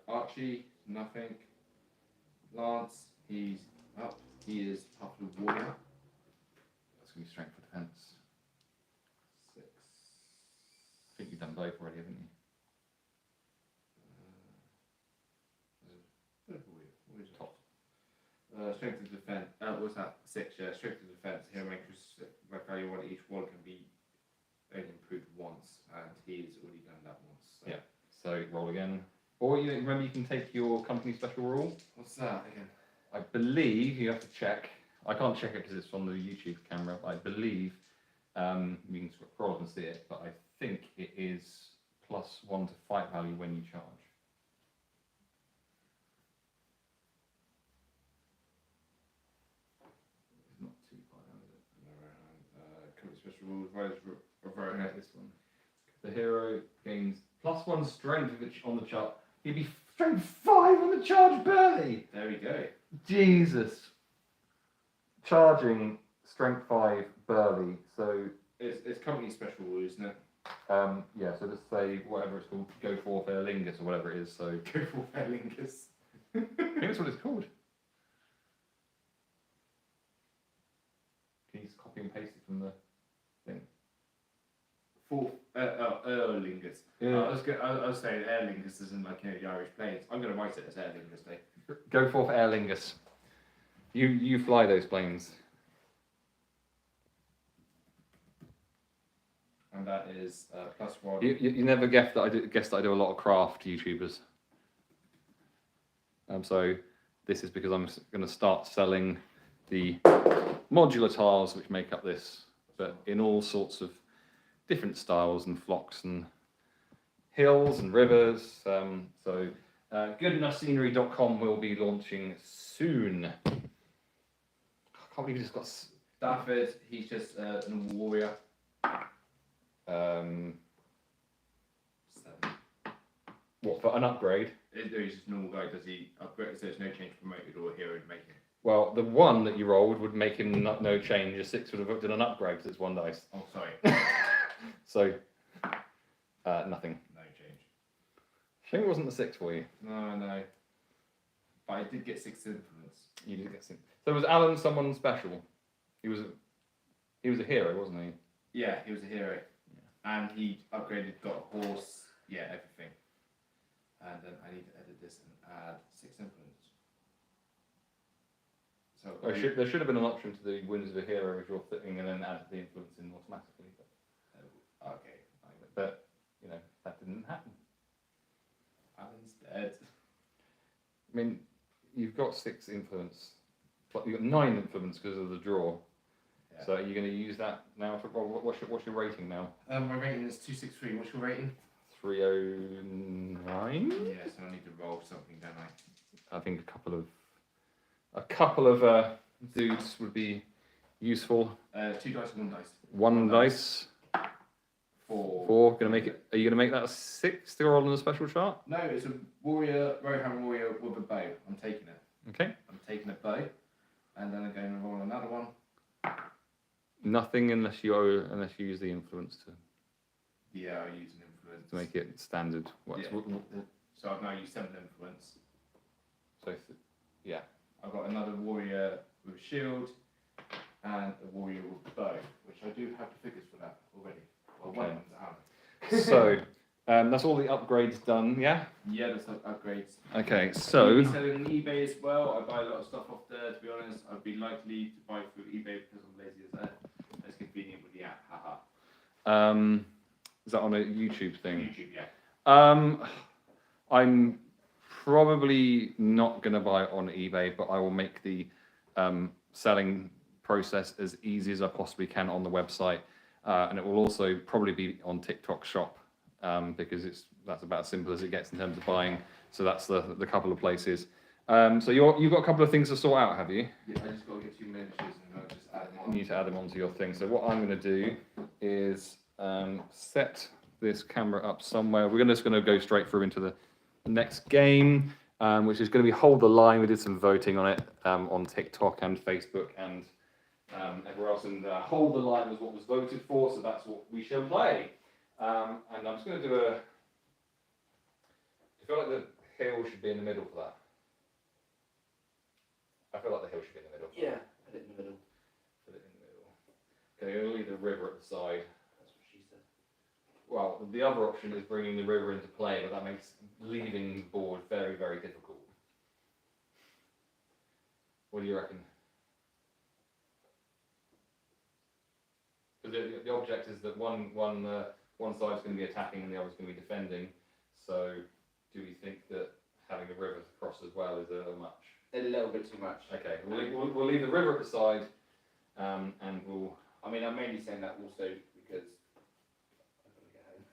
Speaker 2: Archie, nothing. Lance, he's up. He is half the warrior.
Speaker 1: That's gonna be strength for defense.
Speaker 2: 6.
Speaker 1: I think you've done both already, haven't you? Top.
Speaker 2: Strength of defense. What's that? 6. Yeah. Strength of defense. Here makes value 1. Each one can be only improved once, and he's already done that once. So.
Speaker 1: Yeah. So roll again. Or you remember you can take your company special rule.
Speaker 2: What's that again?
Speaker 1: I believe you have to check. I can't check it because it's on the YouTube camera. But I believe you can scroll up and see it, but I think it is +1 to fight value when you charge. It's not too far down, is it?
Speaker 2: Current special rules, riders revert.
Speaker 1: Yeah, this one. The hero gains +1 strength on the chart. He'd be strength 5 on the charge burly.
Speaker 2: There we go.
Speaker 1: Jesus. Charging strength 5 burly. So
Speaker 2: It's company special rules, isn't it?
Speaker 1: yeah. So let's say whatever it's called, go forth Aer Lingus or whatever it is. So
Speaker 2: Go for Aer Lingus.
Speaker 1: I think that's what it's called. Can you just copy and paste it from the thing?
Speaker 2: Aer Lingus.
Speaker 1: Yeah.
Speaker 2: I was saying Aer Lingus isn't like the Irish planes. I'm going to write it as Aer Lingus Day.
Speaker 1: Go forth Aer Lingus. You fly those planes.
Speaker 2: And that is +1.
Speaker 1: You never guessed that I do a lot of craft YouTubers. So this is because I'm going to start selling the modular tiles which make up this, but in all sorts of different styles and flocks and hills and rivers. So goodenoughscenery.com will be launching soon. I can't believe we just got.
Speaker 2: Stafford, he's just a warrior.
Speaker 1: 7. What, for an upgrade?
Speaker 2: He's just a normal guy. Does he upgrade? So there's no change promoted or hero to make him.
Speaker 1: Well, the 1 that you rolled would make him no change. A 6 would have done an upgrade because it's 1 dice.
Speaker 2: Oh, sorry.
Speaker 1: So, nothing.
Speaker 2: No change.
Speaker 1: Shame it wasn't the 6 for you.
Speaker 2: No. But I did get 6 influence.
Speaker 1: You did get 6. So was Alan someone special? He was a hero, wasn't he?
Speaker 2: Yeah, he was a hero. And he upgraded, got a horse, yeah, everything. And then I need to edit this and add 6 influence. So
Speaker 1: There should have been an option to the wins of a hero if you're fitting and then add the influence in automatically.
Speaker 2: okay.
Speaker 1: But you know, that didn't happen.
Speaker 2: Alan's dead.
Speaker 1: I mean, you've got 6 influence. But you've got 9 influence because of the draw.
Speaker 2: Yeah.
Speaker 1: So are you going to use that now? What's your rating now?
Speaker 2: My rating is 263. What's your rating?
Speaker 1: 309.
Speaker 2: Yeah, so I need to roll something, don't I?
Speaker 1: I think a couple of dudes would be useful.
Speaker 2: 2 dice and 1 dice.
Speaker 1: 1 dice.
Speaker 2: 4.
Speaker 1: 4. Gonna make it. Are you gonna make that a 6 to roll on a special chart?
Speaker 2: No, it's a warrior, Rohan warrior with a bow. I'm taking it.
Speaker 1: Okay.
Speaker 2: I'm taking a bow, and then I'm going to roll another one.
Speaker 1: Nothing unless you use the influence to
Speaker 2: Yeah, I'll use an influence.
Speaker 1: make it standard.
Speaker 2: Yeah. So I've now used 7 influence.
Speaker 1: So yeah.
Speaker 2: I've got another warrior with a shield and a warrior with a bow, which I do have the figures for that already. Well, one of them's out.
Speaker 1: So that's all the upgrades done. Yeah.
Speaker 2: Yeah, there's some upgrades.
Speaker 1: Okay. So
Speaker 2: I'll be selling on eBay as well. I buy a lot of stuff off there. To be honest, I'd be likely to buy through eBay because I'm lazy as that. It's convenient with the app. Haha.
Speaker 1: is that on a YouTube thing?
Speaker 2: YouTube, yeah.
Speaker 1: I'm probably not going to buy it on eBay, but I will make the selling process as easy as I possibly can on the website, and it will also probably be on TikTok Shop because that's about as simple as it gets in terms of buying. So that's the couple of places. So you've got a couple of things to sort out, have you?
Speaker 2: Yeah, I just got to get 2 miniatures and I'll just add them
Speaker 1: You
Speaker 2: on.
Speaker 1: need to add them onto your thing. So what I'm going to do is set this camera up somewhere. We're just going to go straight through into the next game, which is going to be Hold the Line. We did some voting on it on TikTok and Facebook and everywhere else. And Hold the Line was what was voted for, so that's what we shall play. And I'm just going to do I feel like the hill should be in the middle for that. I feel like the hill should be in the middle.
Speaker 2: Yeah, put it in the middle.
Speaker 1: Put it in the middle. Okay, I'm going to leave the river at the side.
Speaker 2: That's what she said.
Speaker 1: Well, the other option is bringing the river into play, but that makes leaving the board very, very difficult. What do you reckon? Because the object is that one side is going to be attacking and the other is going to be defending. So, do we think that having the river cross as well is a much?
Speaker 2: a little bit too much.
Speaker 1: Okay, we'll leave the river at the side, and we'll.
Speaker 2: I mean, I'm mainly saying that also because I've got to get home.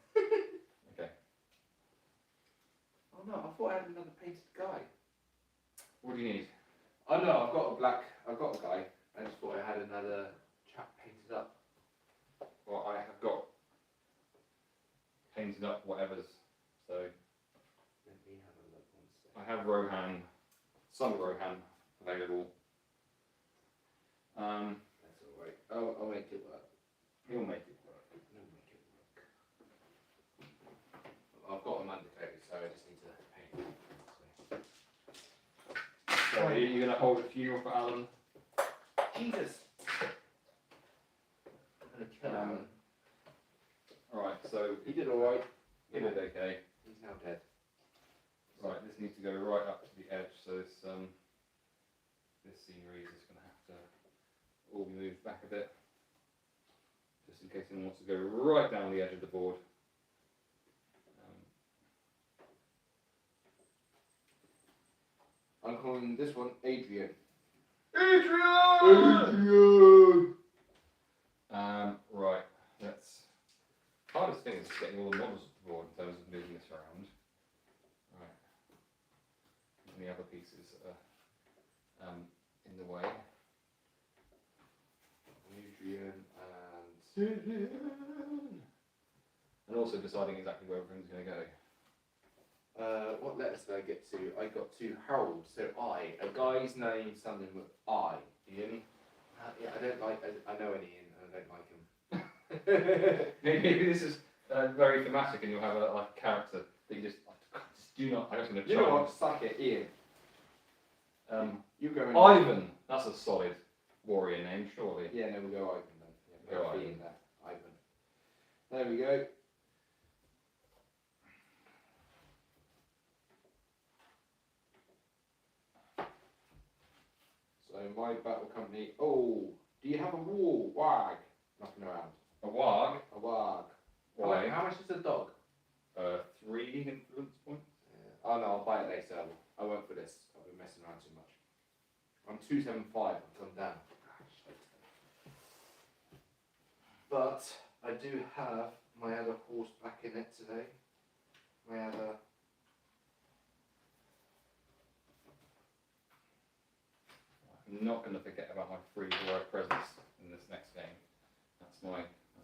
Speaker 1: Okay.
Speaker 2: Oh no, I thought I had another painted guy.
Speaker 1: What do you need?
Speaker 2: Oh no, I've got a guy. I just thought I had another chap painted up.
Speaker 1: Well, I have got painted up whatever's. So
Speaker 2: Let me have a look one second.
Speaker 1: I have Rohan, some Rohan available.
Speaker 2: That's alright. I'll make it work.
Speaker 1: He'll make it work.
Speaker 2: I'll make it work. I've got him undercoated, so I just need to paint him.
Speaker 1: So are you going to hold a funeral for Alan?
Speaker 2: Jesus! I'm gonna kill him.
Speaker 1: Alright, so
Speaker 2: He did alright.
Speaker 1: he did okay.
Speaker 2: He's now dead.
Speaker 1: Right, this needs to go right up to the edge, so this scenery is just going to have to all be moved back a bit, just in case anyone wants to go right down the edge of the board.
Speaker 2: I'm calling this one Adrian.
Speaker 1: Adrian! Right, that's hardest thing is getting all the models off the board in terms of moving this around. Right, and the other pieces are in the way.
Speaker 2: Adrian and
Speaker 1: And also deciding exactly where everything's going to go.
Speaker 2: what letters did I get to? I got to Harold, so I. A guy's name, something with I.
Speaker 1: Ian?
Speaker 2: Yeah, I don't like. I know an Ian, and I don't like him.
Speaker 1: Maybe this is very thematic, and you'll have a character that you just do not. I'm just going to
Speaker 2: You know what? Suck it, Ian. You go.
Speaker 1: Ivan. That's a solid warrior name, surely.
Speaker 2: Yeah, no, we'll go Ivan then. Yeah,
Speaker 1: Go
Speaker 2: put
Speaker 1: Ivan.
Speaker 2: Ian there. Ivan. There we go. So my battle company. Oh, do you have a wall wag knocking around?
Speaker 1: A warg.
Speaker 2: A wag.
Speaker 1: Why?
Speaker 2: How much is a dog?
Speaker 1: 3 influence points.
Speaker 2: Oh no, I'll buy it later. I won't for this. I've been messing around too much. I'm 275. I've gone down. But I do have my other horse back in it today. My other.
Speaker 1: I'm not going to forget about my free heroic presence in this next game. That's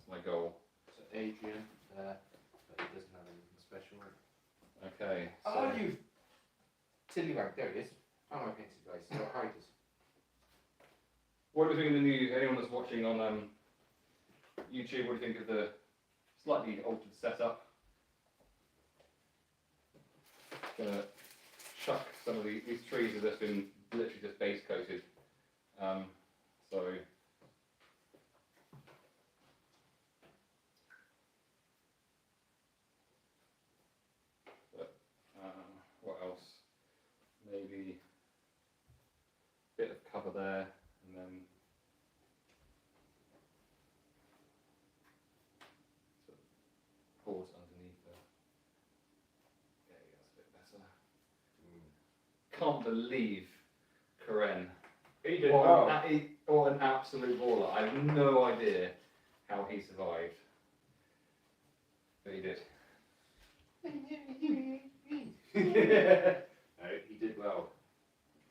Speaker 1: my goal.
Speaker 2: So Adrian there, but he doesn't have anything special.
Speaker 1: Okay. So
Speaker 2: Oh, you Tiddlywag, there he is. How am I painted, guys? He's got hiders.
Speaker 1: what do we think of the new? Anyone that's watching on YouTube, what do you think of the slightly altered setup? Gonna chuck some of these trees have just been literally just base coated. So but what else? Maybe a bit of cover there, and then sort of pause underneath there. Yeah, that's a bit better. Can't believe Karen.
Speaker 2: He did
Speaker 1: What,
Speaker 2: well.
Speaker 1: what an absolute baller. I have no idea how he survived. But he did.
Speaker 2: No, he did well.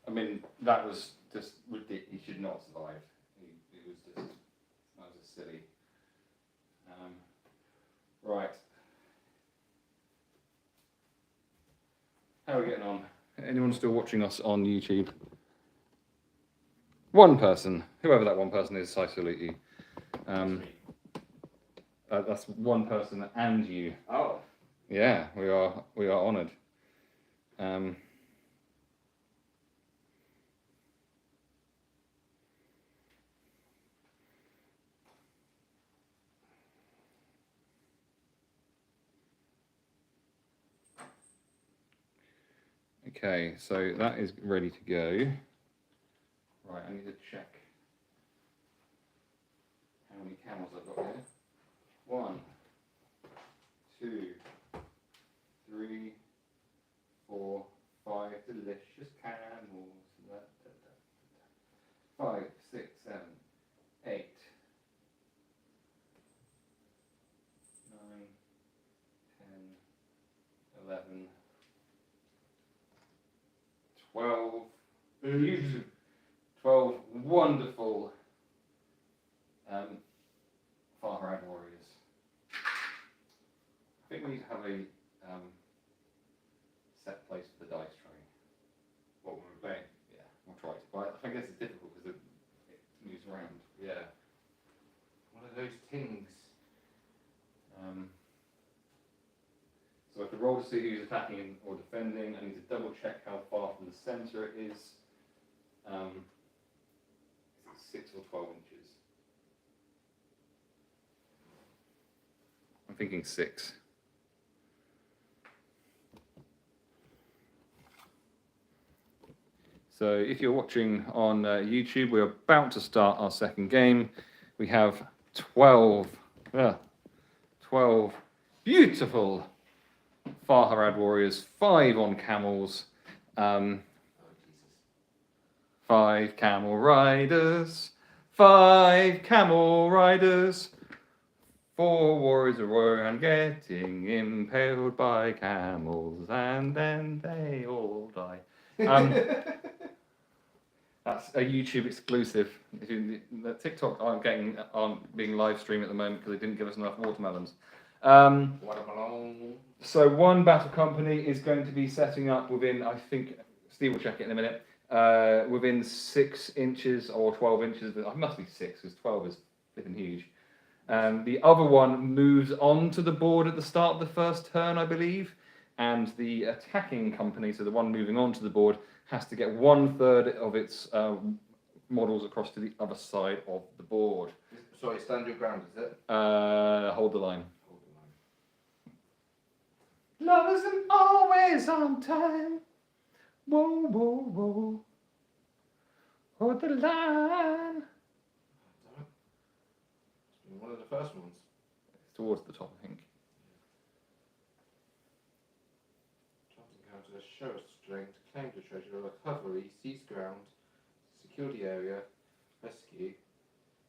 Speaker 1: I mean, that was just ridiculous. He should not have survived. It was just, that was just silly. Right. How are we getting on? Anyone still watching us on YouTube? One person, whoever that one person is, I salute you. That's one person and you.
Speaker 2: Oh.
Speaker 1: Yeah, we are honoured. Okay, so that is ready to go. Right, I need to check how many camels I've got here. 1, 2, 3, 4, 5 delicious camels there. 12 beautiful, 12 wonderful Far Horizon warriors. I think we need to have a set place for the dice tray.
Speaker 2: What when we're playing?
Speaker 1: Yeah, I'll try to. But I guess it's difficult because it moves around.
Speaker 2: Yeah. One of those things.
Speaker 1: So I have to roll to see who's attacking or defending. I need to double check how far from the centre it is. Is it 6 or 12 inches? I'm thinking 6. So if you're watching on YouTube, we're about to start our second game. We have 12 beautiful Farharad warriors, 5 on camels, 5 camel riders, 5 camel riders, 4 warriors are around getting impaled by camels, and then they all die. That's a YouTube exclusive. The TikTok aren't being live streamed at the moment because they didn't give us enough watermelons.
Speaker 2: Watermelon.
Speaker 1: So one battle company is going to be setting up within, I think, Steve will check it in a minute, within 6 inches or 12 inches. It must be 6 because 12 is flipping huge. The other one moves onto the board at the start of the first turn, I believe. And the attacking company, so the one moving onto the board, has to get 1/3 of its models across to the other side of the board.
Speaker 2: Sorry, stand your ground, is it?
Speaker 1: Hold the line.
Speaker 2: Hold the line.
Speaker 1: Love isn't always on time. Whoa, whoa, whoa. Hold the line.
Speaker 2: It's been one of the first ones.
Speaker 1: It's towards the top, I think.
Speaker 2: Encounter show of strength, claim the treasure, recovery, seize ground, secure the area, rescue,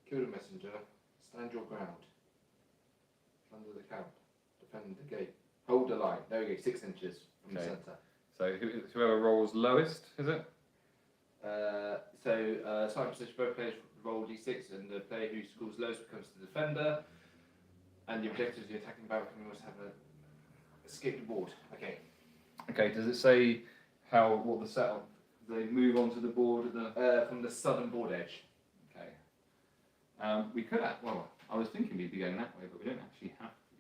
Speaker 2: kill the messenger, stand your ground, plunder the camp, defend the gate, hold the line. There we go, 6 inches from the
Speaker 1: Okay.
Speaker 2: centre.
Speaker 1: So whoever rolls lowest, is it?
Speaker 2: Starting position, both players roll d6, and the player who scores lowest becomes the defender. And the objective of the attacking battle company must have escape the board. Okay.
Speaker 1: Okay, does it say what the setup? They move onto the board at the...
Speaker 2: From the southern board edge.
Speaker 1: Okay. We could have... Well, I was thinking we'd be going that way, but we don't actually have to.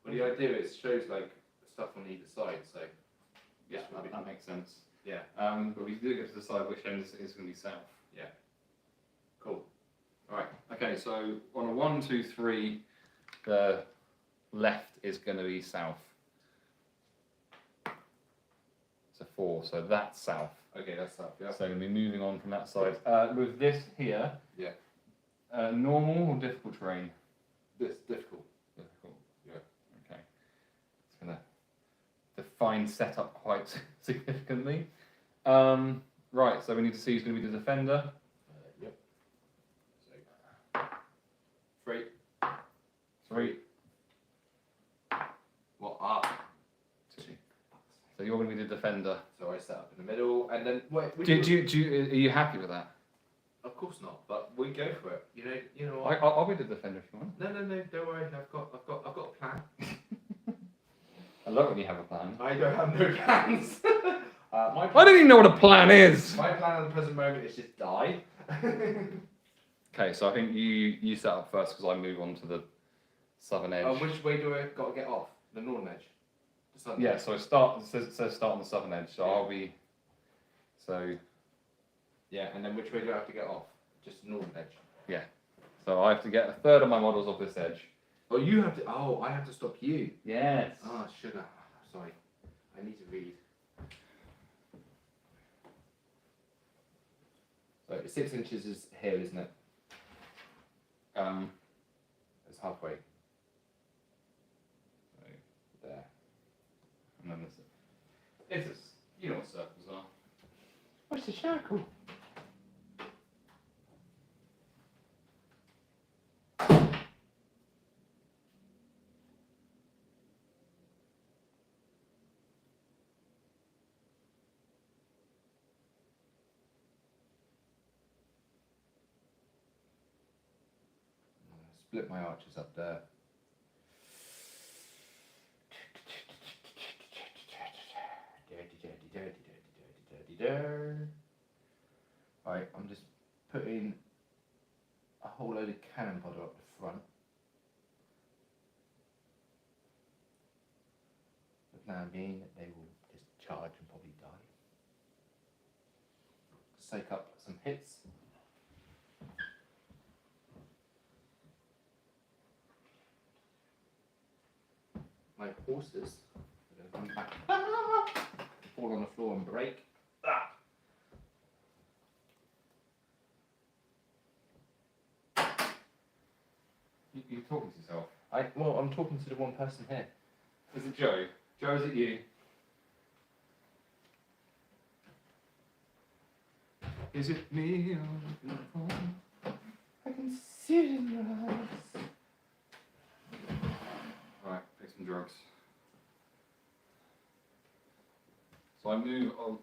Speaker 2: Well, the idea is it shows like stuff on either side, so
Speaker 1: Yeah, that makes sense.
Speaker 2: yeah,
Speaker 1: But we do get to decide which end is going to be south.
Speaker 2: yeah, cool.
Speaker 1: Alright, okay, so on a 1, 2, 3, the left is going to be south. It's a 4, so that's south.
Speaker 2: Okay, that's up. Yeah.
Speaker 1: So we're going to be moving on from that side. With this here,
Speaker 2: Yeah.
Speaker 1: Normal or difficult terrain?
Speaker 2: This difficult.
Speaker 1: Difficult.
Speaker 2: Yeah.
Speaker 1: Okay. It's going to define setup quite significantly. Right, so we need to see who's going to be the defender.
Speaker 2: Yep. So 3.
Speaker 1: 3.
Speaker 2: What up?
Speaker 1: 2. So you're going to be the defender.
Speaker 2: So I set up in the middle, and then wait.
Speaker 1: Are you happy with that?
Speaker 2: Of course not, but we go for it. You know.
Speaker 1: I'll be the defender if you want.
Speaker 2: No. Don't worry. I've got a plan.
Speaker 1: I love when you have a plan.
Speaker 2: I don't have no plans.
Speaker 1: I don't even know what a plan is.
Speaker 2: My plan at the present moment is just die.
Speaker 1: Okay, so I think you set up first because I move on to the southern edge.
Speaker 2: Which way do I got to get off? The northern edge. The southern
Speaker 1: Yeah,
Speaker 2: edge.
Speaker 1: so it says start on the southern edge. So
Speaker 2: Yeah.
Speaker 1: I'll be. So
Speaker 2: Yeah, and then which way do I have to get off? Just the northern edge.
Speaker 1: yeah, so I have to get 1/3 of my models off this edge.
Speaker 2: Oh, you have to. Oh, I have to stop you.
Speaker 1: Yes.
Speaker 2: Oh, sugar. Sorry, I need to read. So 6 inches is here, isn't it? It's halfway.
Speaker 1: So,
Speaker 2: There.
Speaker 1: and then you know what circles are.
Speaker 2: What's the circle? split my archers up there. Right, I'm just putting a whole load of cannon fodder up the front. The plan being that they will just charge and probably die. Soak up some hits. My horses are going to come back, fall on the floor and break.
Speaker 1: You're talking to yourself.
Speaker 2: Well, I'm talking to the one person here.
Speaker 1: Is it Joe? Joe, is it you? Is it me?
Speaker 2: I can see it in your eyes.
Speaker 1: Right, take some drugs. So I move on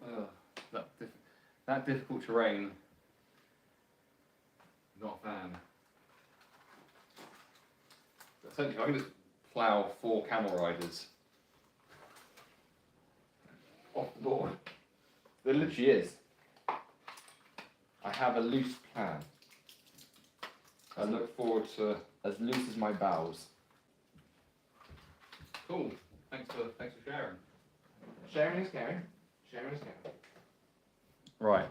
Speaker 1: that difficult terrain. Not a fan. Essentially, I can just plough 4 camel riders off the board.
Speaker 2: There literally is. I have a loose plan.
Speaker 1: I look forward to.
Speaker 2: As loose as my bowels.
Speaker 1: Cool. Thanks for sharing.
Speaker 2: Sharing is caring. Sharing is caring.
Speaker 1: Right.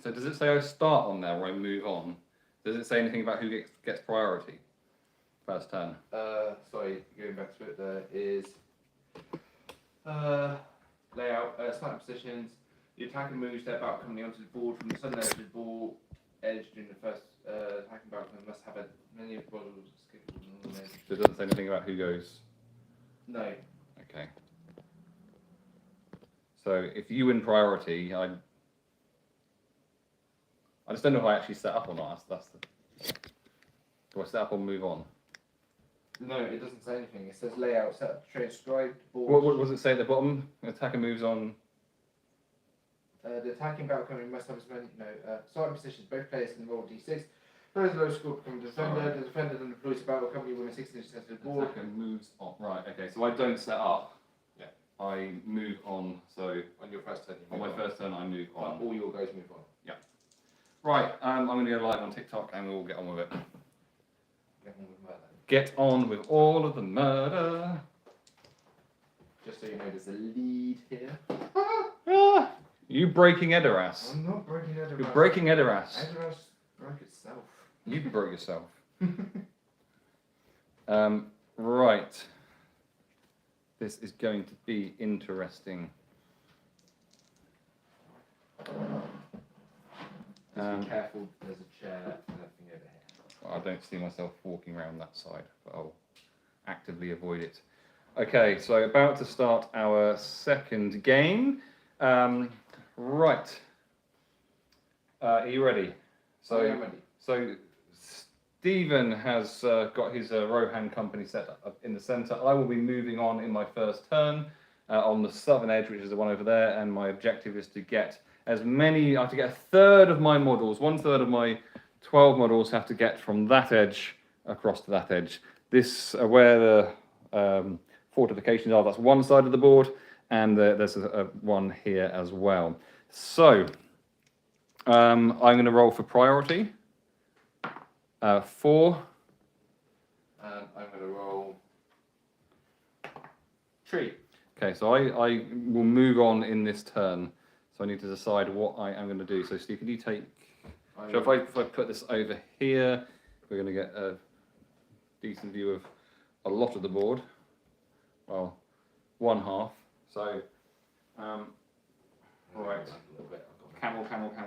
Speaker 1: So does it say I start on there or I move on? Does it say anything about who gets priority? First turn.
Speaker 2: Sorry, going back to it, there is layout, starting positions. The attacker moves their battle company onto the board from the southern edge of the ball edge during the first attacking battle company must have many of the models scheduled.
Speaker 1: So it doesn't say anything about who goes.
Speaker 2: No.
Speaker 1: Okay. So if you win priority, I just don't know if I actually set up or not. Do I set up or move on?
Speaker 2: No, it doesn't say anything. It says layout, set up, trade, scribe, board.
Speaker 1: What does it say at the bottom? Attacker moves on.
Speaker 2: The attacking battle company must have as many, starting positions. Both players can roll d6. Players low score become a defender.
Speaker 1: Right.
Speaker 2: The defender then deploys the battle company when a 16 inch to the board.
Speaker 1: Attacker moves on. Right. Okay. So I don't set up.
Speaker 2: Yeah.
Speaker 1: I move on. So
Speaker 2: On your first turn, you
Speaker 1: on
Speaker 2: move
Speaker 1: my first turn, I move on.
Speaker 2: all your guys move on.
Speaker 1: Right. I'm going to go live on TikTok, and we'll get on with it.
Speaker 2: Get on with murder.
Speaker 1: Get on with all of the murder.
Speaker 2: Just so you know, there's a lead here.
Speaker 1: Ah, you breaking Edoras.
Speaker 2: I'm not breaking Edoras.
Speaker 1: You're breaking Edoras.
Speaker 2: Edoras broke itself.
Speaker 1: You broke yourself. Right. This is going to be interesting.
Speaker 2: Just be careful, there's a chair and everything over here.
Speaker 1: I don't see myself walking around that side, but I'll actively avoid it. Okay, so about to start our second game. Right. Are you ready?
Speaker 2: I am ready.
Speaker 1: So Stephen has got his Rohan company set up in the centre. I will be moving on in my first turn on the southern edge, which is the one over there, and my objective is to get as many. I have to get a third of my models. 1/3 of my 12 models have to get from that edge across to that edge. This where the fortifications are. That's one side of the board, and there's a one here as well. So I'm going to roll for priority. 4.
Speaker 2: And I'm going to roll tree.
Speaker 1: Okay, so I will move on in this turn. So I need to decide what I am going to do. So Steve, can you take... So if I put this over here, we're going to get a decent view of a lot of the board. Well, one half. So, right. Camel. Right,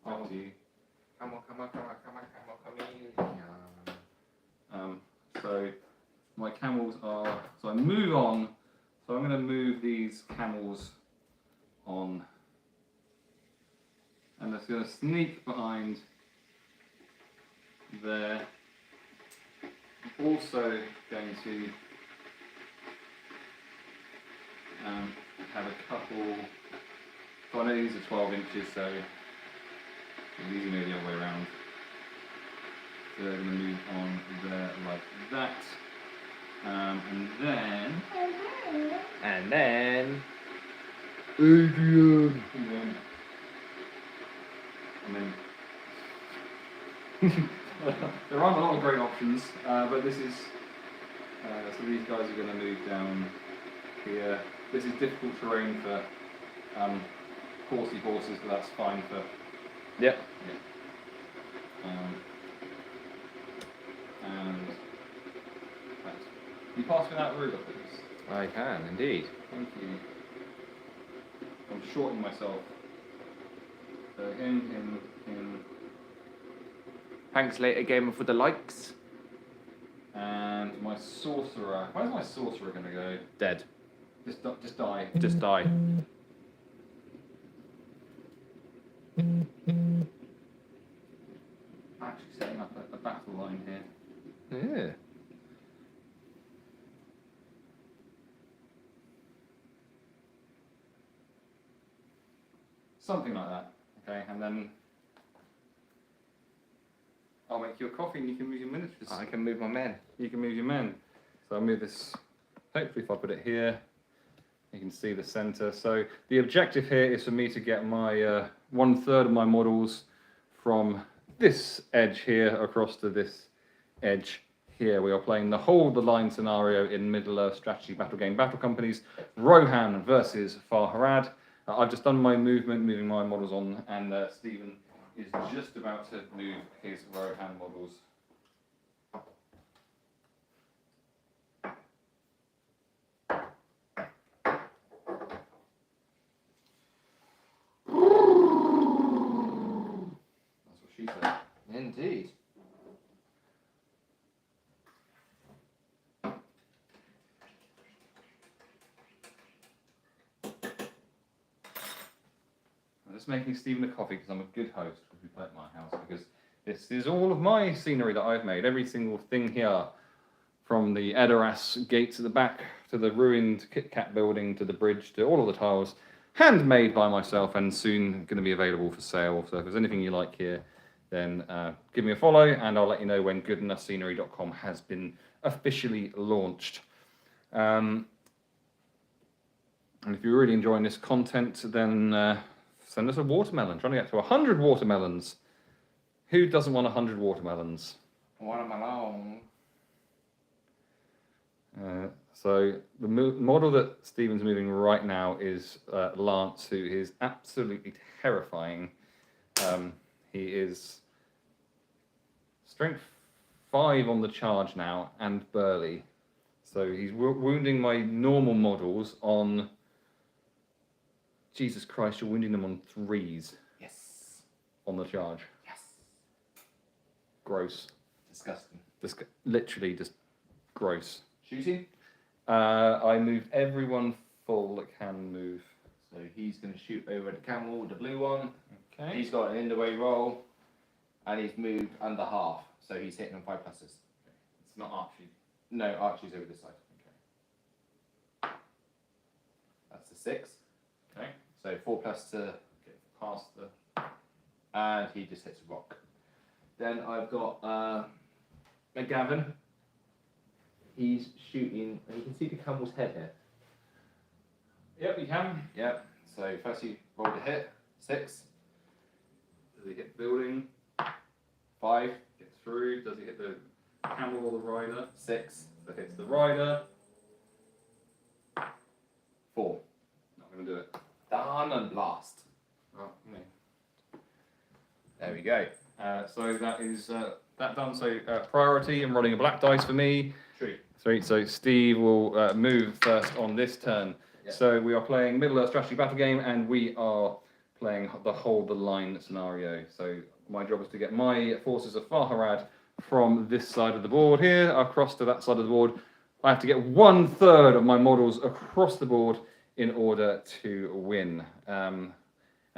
Speaker 1: after you.
Speaker 2: Come on.
Speaker 1: So my camels are. So I move on. So I'm going to move these camels on, and that's going to sneak behind there. I'm also going to have a couple. So I know these are 12 inches, so These are the other way around. So they're going to move on there like that. And then...
Speaker 2: Adrian!
Speaker 1: And then... there aren't a lot of great options, but this is... so these guys are going to move down here. This is difficult terrain for horsey horses, but that's fine for...
Speaker 2: Yep.
Speaker 1: Yeah. And... Thanks. Can you pass me that ruler, please?
Speaker 2: I can, indeed.
Speaker 1: Thank you. I'm shorting myself. So him.
Speaker 2: Thanks later, gamer, for the likes.
Speaker 1: And my sorcerer. Where's my sorcerer going to go?
Speaker 2: Dead.
Speaker 1: Just die.
Speaker 2: Just die.
Speaker 1: Actually setting up a battle line here.
Speaker 2: Yeah.
Speaker 1: Something like that. Okay, and then I'll make you a coffee and you can move your miniatures.
Speaker 2: I can move my men.
Speaker 1: You can move your men. So I'll move this, hopefully if I put it here, you can see the center. So the objective here is for me to get my 1/3 of my models from this edge here across to this edge here. We are playing the hold the line scenario in Middle-earth strategy battle game Battle Companies, Rohan versus Farharad. I've just done my movement, moving my models on, and Stephen is just about to move his Rohan models. That's what she said.
Speaker 2: Indeed.
Speaker 1: I'm just making Stephen a coffee because I'm a good host if we play at my house, because this is all of my scenery that I've made. Every single thing here, from the Edoras gates at the back to the ruined Kit Kat building to the bridge to all of the tiles, handmade by myself and soon going to be available for sale. So if there's anything you like here, then give me a follow and I'll let you know when goodenoughscenery.com has been officially launched. And if you're really enjoying this content, then send us a watermelon. Trying to get to 100 watermelons. Who doesn't want 100 watermelons?
Speaker 2: Watermelon.
Speaker 1: So the model that Stephen's moving right now is Lance, who is absolutely terrifying. He is strength 5 on the charge now and burly. So he's wounding my normal models on... Jesus Christ, you're wounding them on 3s.
Speaker 2: Yes.
Speaker 1: On the charge.
Speaker 2: Yes.
Speaker 1: Gross.
Speaker 2: Disgusting.
Speaker 1: Literally just gross.
Speaker 2: Shooting?
Speaker 1: I moved everyone full that can move.
Speaker 2: So he's going to shoot over at the camel with the blue one.
Speaker 1: Okay.
Speaker 2: He's got an in-the-way roll, and he's moved under half, so he's hitting on 5 pluses.
Speaker 1: It's not Archie.
Speaker 2: No, Archie's over this side.
Speaker 1: Okay.
Speaker 2: That's the 6.
Speaker 1: Okay.
Speaker 2: So 4 plus to
Speaker 1: Get past the...
Speaker 2: and he just hits a rock. Then I've got McGavin. He's shooting, and you can see the camel's head here.
Speaker 1: Yep, you can.
Speaker 2: Yep. So first you roll the hit, 6.
Speaker 1: Does he hit building?
Speaker 2: 5,
Speaker 1: Gets through. Does he hit the camel or the rider?
Speaker 2: 6,
Speaker 1: So hits the rider.
Speaker 2: 4.
Speaker 1: Not going to do it.
Speaker 2: Done and blast.
Speaker 1: Oh, me.
Speaker 2: There we go.
Speaker 1: So that is that done. So priority and rolling a black dice for me.
Speaker 2: True.
Speaker 1: So Steve will move first on this turn.
Speaker 2: Yeah.
Speaker 1: So we are playing Middle-earth strategy battle game, and we are playing the hold the line scenario. So my job is to get my forces of Farharad from this side of the board here across to that side of the board. I have to get 1/3 of my models across the board in order to win. And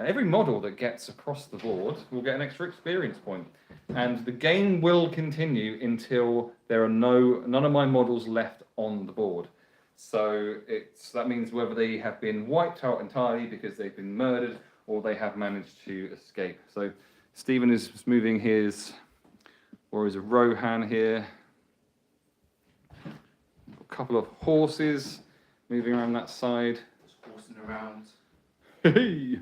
Speaker 1: every model that gets across the board will get an extra experience point. And the game will continue until there are none of my models left on the board. So that means whether they have been wiped out entirely because they've been murdered or they have managed to escape. So Stephen is moving his Warriors of Rohan here. A couple of horses moving around that side.
Speaker 2: Just horsing around.
Speaker 1: Hey!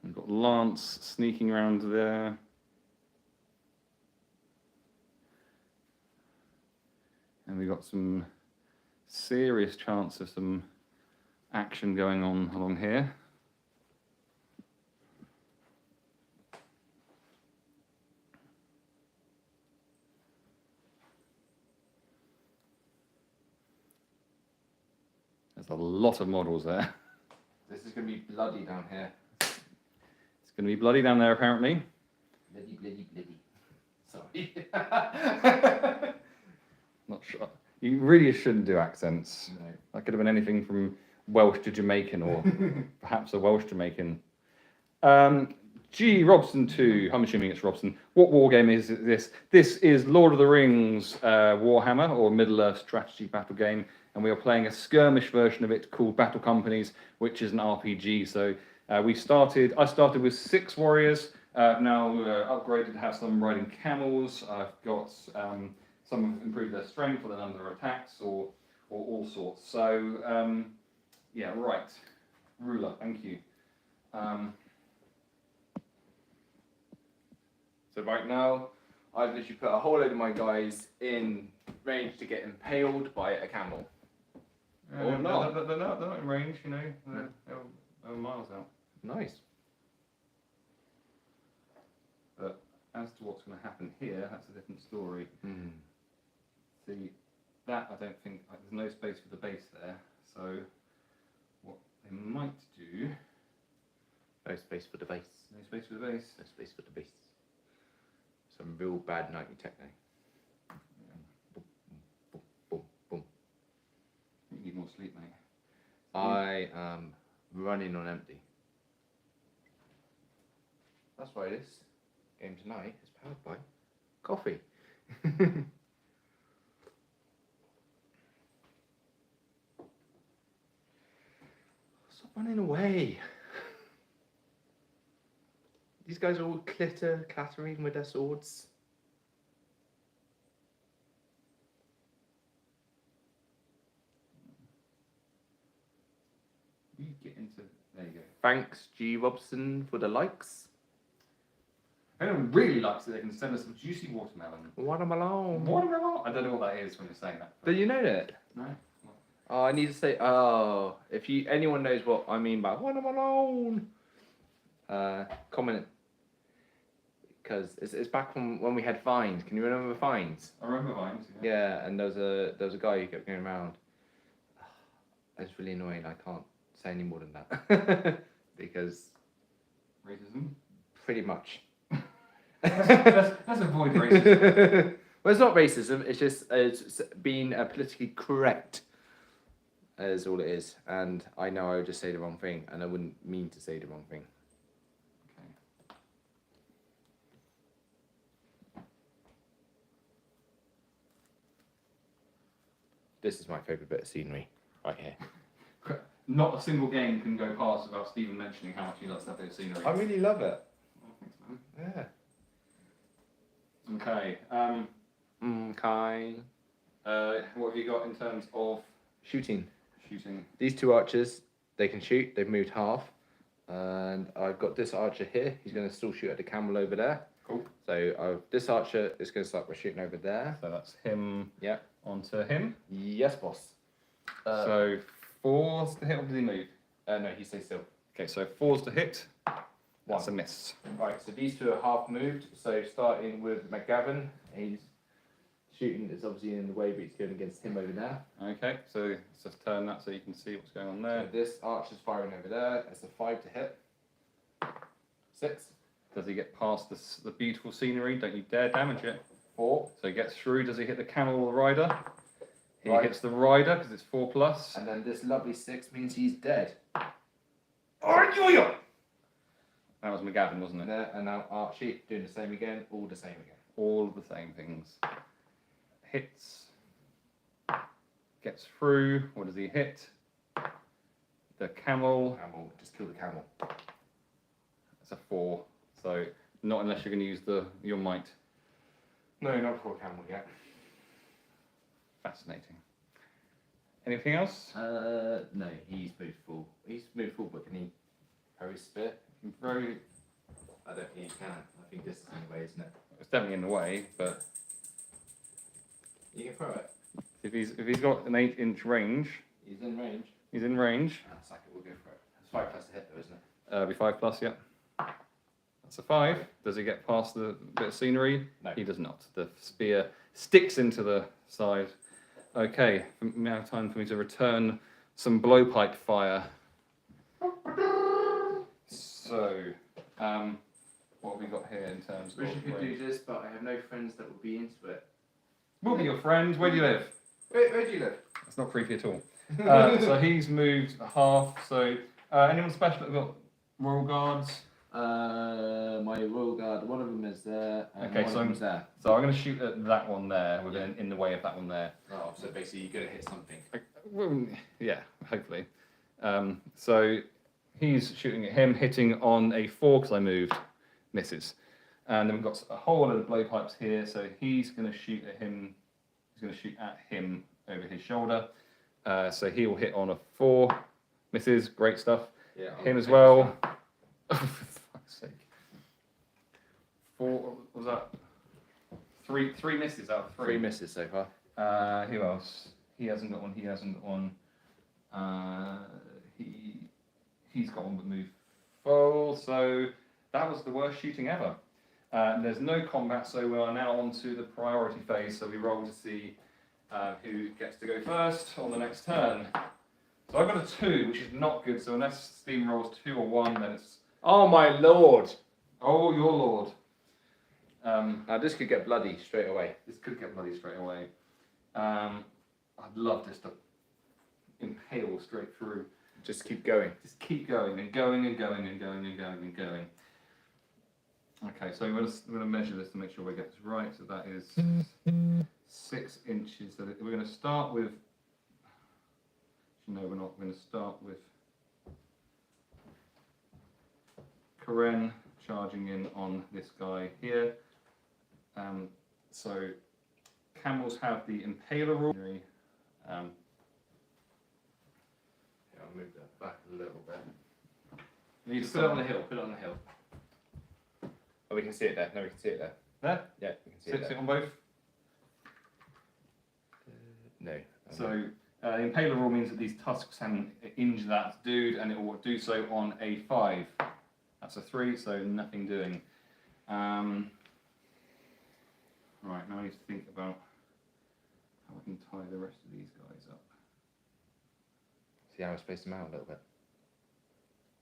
Speaker 1: We've got Lance sneaking around there. And we've got some serious chance of some action going on along here. There's a lot of models there.
Speaker 2: This is going to be bloody down here.
Speaker 1: It's going to be bloody down there, apparently.
Speaker 2: Bloody. Sorry.
Speaker 1: Not sure. You really shouldn't do accents.
Speaker 2: No.
Speaker 1: That could have been anything from Welsh to Jamaican, or perhaps a Welsh Jamaican. G. Robson 2. I'm assuming it's Robson. What war game is this? This is Lord of the Rings Warhammer, or Middle-earth strategy battle game, and we are playing a skirmish version of it called Battle Companies, which is an RPG. So I started with 6 warriors. Now upgraded to have some riding camels. I've got some have improved their strength or their number of attacks, or all sorts. So yeah, right. Ruler, thank you.
Speaker 2: So right now, I've literally put a whole load of my guys in range to get impaled by a camel. Or not.
Speaker 1: They're not in range, you know. They're miles out.
Speaker 2: Nice.
Speaker 1: But as to what's going to happen here, that's a different story. See, that I don't think, there's no space for the base there. So what they might do...
Speaker 2: No space for the base.
Speaker 1: No space for the base.
Speaker 2: No space for the base. Some real bad nightly techno. Boom, boom, boom, boom.
Speaker 1: You need more sleep, mate.
Speaker 2: I am running on empty. That's why this game tonight is powered by coffee. Stop running away. These guys are all clattering with their swords.
Speaker 1: You get into... There you go.
Speaker 2: Thanks, G. Robson, for the likes.
Speaker 1: If anyone really likes it, they can send us some juicy watermelon.
Speaker 2: Watermelon.
Speaker 1: Watermelon? I don't know what that is when you're saying that.
Speaker 2: Do you know that?
Speaker 1: No?
Speaker 2: Oh, I need to say. Oh, if anyone knows what I mean by watermelon, comment. Because it's back from when we had Vines. Can you remember Vines?
Speaker 1: I remember Vines.
Speaker 2: Yeah, and there was a guy who kept going around. It's really annoying. I can't say any more than that because
Speaker 1: Racism?
Speaker 2: pretty much.
Speaker 1: Let's avoid racism.
Speaker 2: Well, it's not racism. It's just being politically correct. Is all it is. And I know I would just say the wrong thing, and I wouldn't mean to say the wrong thing. This is my favourite bit of scenery, right here.
Speaker 1: Not a single game can go past without Stephen mentioning how much he loves that bit of scenery.
Speaker 2: I really love it.
Speaker 1: Oh, thanks,
Speaker 2: Yeah.
Speaker 1: man. Okay.
Speaker 2: Okay.
Speaker 1: What have you got in terms of
Speaker 2: Shooting.
Speaker 1: shooting?
Speaker 2: These 2 archers, they can shoot. They've moved half. And I've got this archer here. He's going to still shoot at the camel over there.
Speaker 1: Cool.
Speaker 2: So this archer is going to start by shooting over there.
Speaker 1: So that's him.
Speaker 2: Yeah.
Speaker 1: Onto him.
Speaker 2: Yes, boss.
Speaker 1: So 4's to hit, or did he move?
Speaker 2: No, he stays still.
Speaker 1: Okay, so 4's to hit. That's a miss.
Speaker 2: Right, so these 2 are half moved. So starting with McGavin, he's shooting. It's obviously in the way, but he's going against him over there.
Speaker 1: Okay, so let's just turn that so you can see what's going on there.
Speaker 2: So this archer's firing over there. That's a 5 to hit. 6.
Speaker 1: Does he get past the beautiful scenery? Don't you dare damage it.
Speaker 2: 4.
Speaker 1: So he gets through. Does he hit the camel or the rider? He
Speaker 2: Right.
Speaker 1: hits the rider because it's 4+.
Speaker 2: And then this lovely 6 means he's dead.
Speaker 1: That was McGavin, wasn't it?
Speaker 2: And now Archie doing the same again, all the same again.
Speaker 1: All of the same things. Hits. Gets through. What does he hit? the camel.
Speaker 2: Camel, just kill the camel.
Speaker 1: It's a 4. So not unless you're going to use your might.
Speaker 2: No, not for a camel yet.
Speaker 1: Fascinating. Anything else?
Speaker 2: No, he's moved full. He's moved full, but can he throw his spear?
Speaker 1: Very.
Speaker 2: I don't think he can. I think this is in the way, isn't it?
Speaker 1: It's definitely in the way, but
Speaker 2: You can throw it.
Speaker 1: if he's got an 8-inch range,
Speaker 2: He's in range.
Speaker 1: he's in range.
Speaker 2: Sack it, we'll go for it. It's 5 plus to hit though, isn't it?
Speaker 1: Be 5+, yeah. That's a 5. Does he get past the bit of scenery?
Speaker 2: No.
Speaker 1: He does not. The spear sticks into the side. Okay, now time for me to return some blowpipe fire. So, what have we got here in terms
Speaker 2: Wish I
Speaker 1: of
Speaker 2: could
Speaker 1: range?
Speaker 2: do this, but I have no friends that would be into it.
Speaker 1: We'll be your friend. Where do you live?
Speaker 2: Where do you live?
Speaker 1: That's not creepy at all. So he's moved a half. So anyone special that got Royal Guards?
Speaker 2: My Royal Guard, one of them is there, and
Speaker 1: Okay,
Speaker 2: one
Speaker 1: so
Speaker 2: of them's there.
Speaker 1: So I'm going to shoot at that one there, within in the way of that one there.
Speaker 2: Oh, so basically you're going to hit something.
Speaker 1: Well, yeah, hopefully. So he's shooting at him, hitting on a 4 because I moved, misses. And then we've got a whole lot of blowpipes here, so he's going to shoot at him. He's going to shoot at him over his shoulder. So he will hit on a 4, misses, great stuff.
Speaker 2: Yeah.
Speaker 1: Him as well. For fuck's sake. 4, what was that? 3 misses out of 3.
Speaker 2: 3 misses so far.
Speaker 1: Who else? He hasn't got one. He hasn't got one. He's got one but moved full. So that was the worst shooting ever. There's no combat, so we are now on to the priority phase. So we roll to see who gets to go first on the next turn. So I've got a 2, which is not good. So unless Steam rolls 2 or 1, then it's
Speaker 2: Oh my lord!
Speaker 1: oh your lord.
Speaker 2: Now this could get bloody straight away.
Speaker 1: This could get bloody straight away. I'd love this to impale straight through.
Speaker 2: Just keep going.
Speaker 1: Just keep going and going and going and going and going and going. Okay, so we're going to measure this to make sure we get this right. So that is 6 inches. So we're going to start with. No, we're not. We're going to start with Karen charging in on this guy here. So camels have the impaler rule.
Speaker 2: Yeah, I'll move that back a little bit.
Speaker 1: Need
Speaker 2: Just put it on the hill. Put it on the hill. Oh, we can see it there. No, we can see it there.
Speaker 1: There.
Speaker 2: Yeah, we can see it
Speaker 1: Sit
Speaker 2: there.
Speaker 1: on both.
Speaker 2: No.
Speaker 1: So the impaler rule means that these tusks can injure that dude, and it will do so on a 5. That's a 3, so nothing doing. Right, now I need to think about how I can tie the rest of these guys up.
Speaker 2: See how I spaced them out a little bit.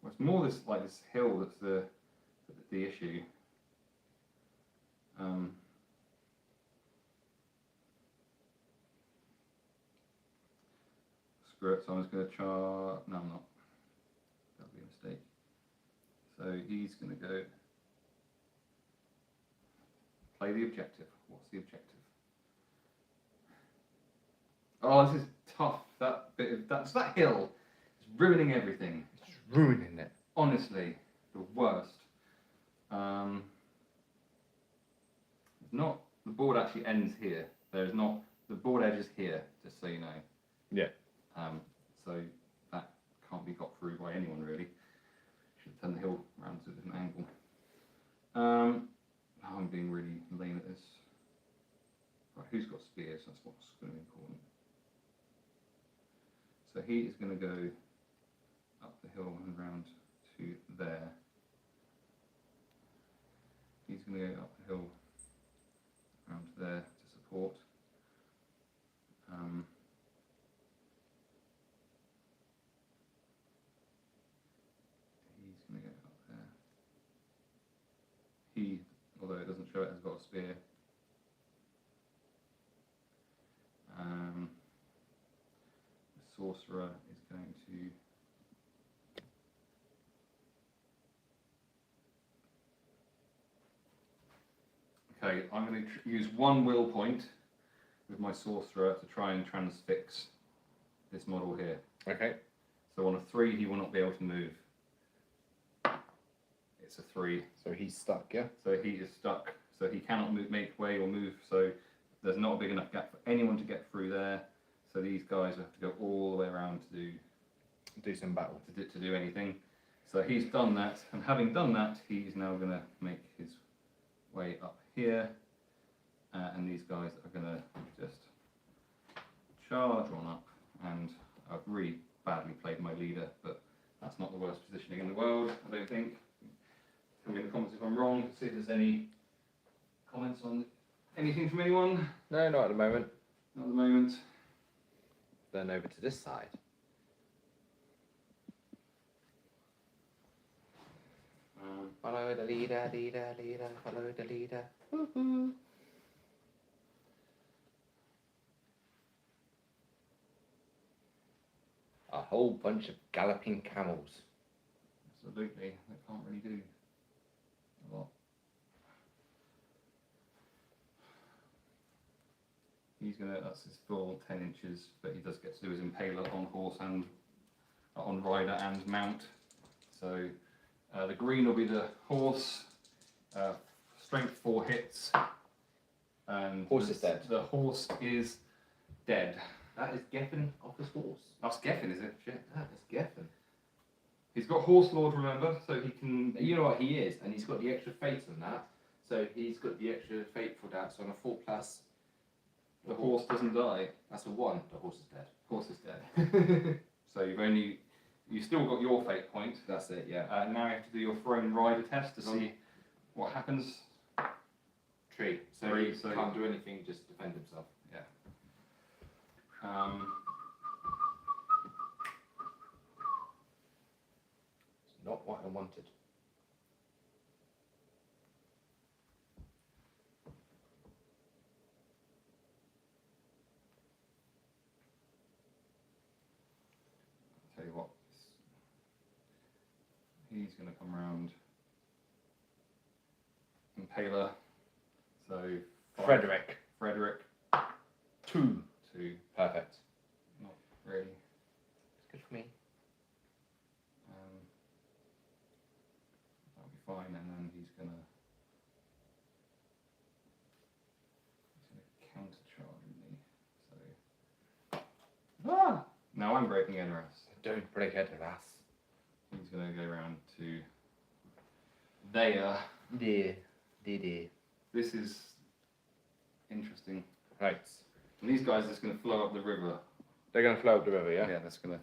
Speaker 1: Well, it's more this like this hill that's the issue. Screw it, so I'm just going to no I'm not. That'll be a mistake. So he's going to go play the objective. What's the objective? Oh, this is tough. That bit of that hill is ruining everything.
Speaker 2: It's ruining it.
Speaker 1: Honestly, the worst. It's not the board actually ends here. There's not the board edge is here, just so you know.
Speaker 2: Yeah.
Speaker 1: So that can't be got through by anyone really. Should turn the hill around to a different angle. I'm being really lame at this. Right, who's got spears? That's what's going to be important. So he is going to go up the hill and round to there. He's going to go up the hill round to there to support. He's going to go up there. He, although it doesn't show it, has got a spear. The sorcerer is going to okay, I'm going to use 1 will point with my sorcerer to try and transfix this model here.
Speaker 2: Okay.
Speaker 1: So on a 3, he will not be able to move. It's a 3.
Speaker 2: So he's stuck, yeah?
Speaker 1: So he is stuck. So he cannot move, make way or move. So there's not a big enough gap for anyone to get through there. So these guys have to go all the way around to
Speaker 2: Do some battle.
Speaker 1: to do anything. So he's done that, and having done that, he's now going to make his way up here, and these guys are going to just charge on up. And I've really badly played my leader, but that's not the worst positioning in the world, I don't think. Tell me in the comments if I'm wrong. See if there's any comments on anything from anyone.
Speaker 2: No, not at the moment.
Speaker 1: Not at the moment.
Speaker 2: Then over to this side. Follow the leader, leader, leader, follow the leader. Woo-hoo. A whole bunch of galloping camels.
Speaker 1: Absolutely, they can't really do a lot. He's gonna, that's his full 10 inches, but he does get to do his impaler on horse and on rider and mount. So the green will be the horse, strength 4 hits, and
Speaker 2: Horse is dead.
Speaker 1: The horse is dead.
Speaker 2: That is Geffen off his horse.
Speaker 1: That's Geffen, is it? Shit.
Speaker 2: That is Geffen.
Speaker 1: He's got horse lord, remember, so he can.
Speaker 2: You know what he is, and he's got the extra fate on that. So he's got the extra fate for that. So on a 4+,
Speaker 1: The horse doesn't die.
Speaker 2: that's a 1. The horse is dead.
Speaker 1: Horse is dead. So you still got your fate point.
Speaker 2: That's it. Yeah.
Speaker 1: Now you have to do your thrown rider test to see what happens.
Speaker 2: Tree. So
Speaker 1: Tree,
Speaker 2: he
Speaker 1: so-
Speaker 2: can't do anything. Just defend himself.
Speaker 1: Yeah.
Speaker 2: It's not what I wanted.
Speaker 1: I'll tell you what. He's going to come round. Impaler. So
Speaker 2: Frederick.
Speaker 1: Frederick.
Speaker 2: 2.
Speaker 1: 2.
Speaker 2: Perfect.
Speaker 1: Not really.
Speaker 2: It's good for me.
Speaker 1: That'll be fine, and then he's gonna counter charge me. So now I'm breaking Enras.
Speaker 2: Don't break head of ass.
Speaker 1: He's gonna go round to there.
Speaker 2: Dear.
Speaker 1: This is interesting.
Speaker 2: Right.
Speaker 1: And these guys are just gonna flow up the river.
Speaker 2: They're going to flow up the river, yeah?
Speaker 1: Yeah, that's gonna.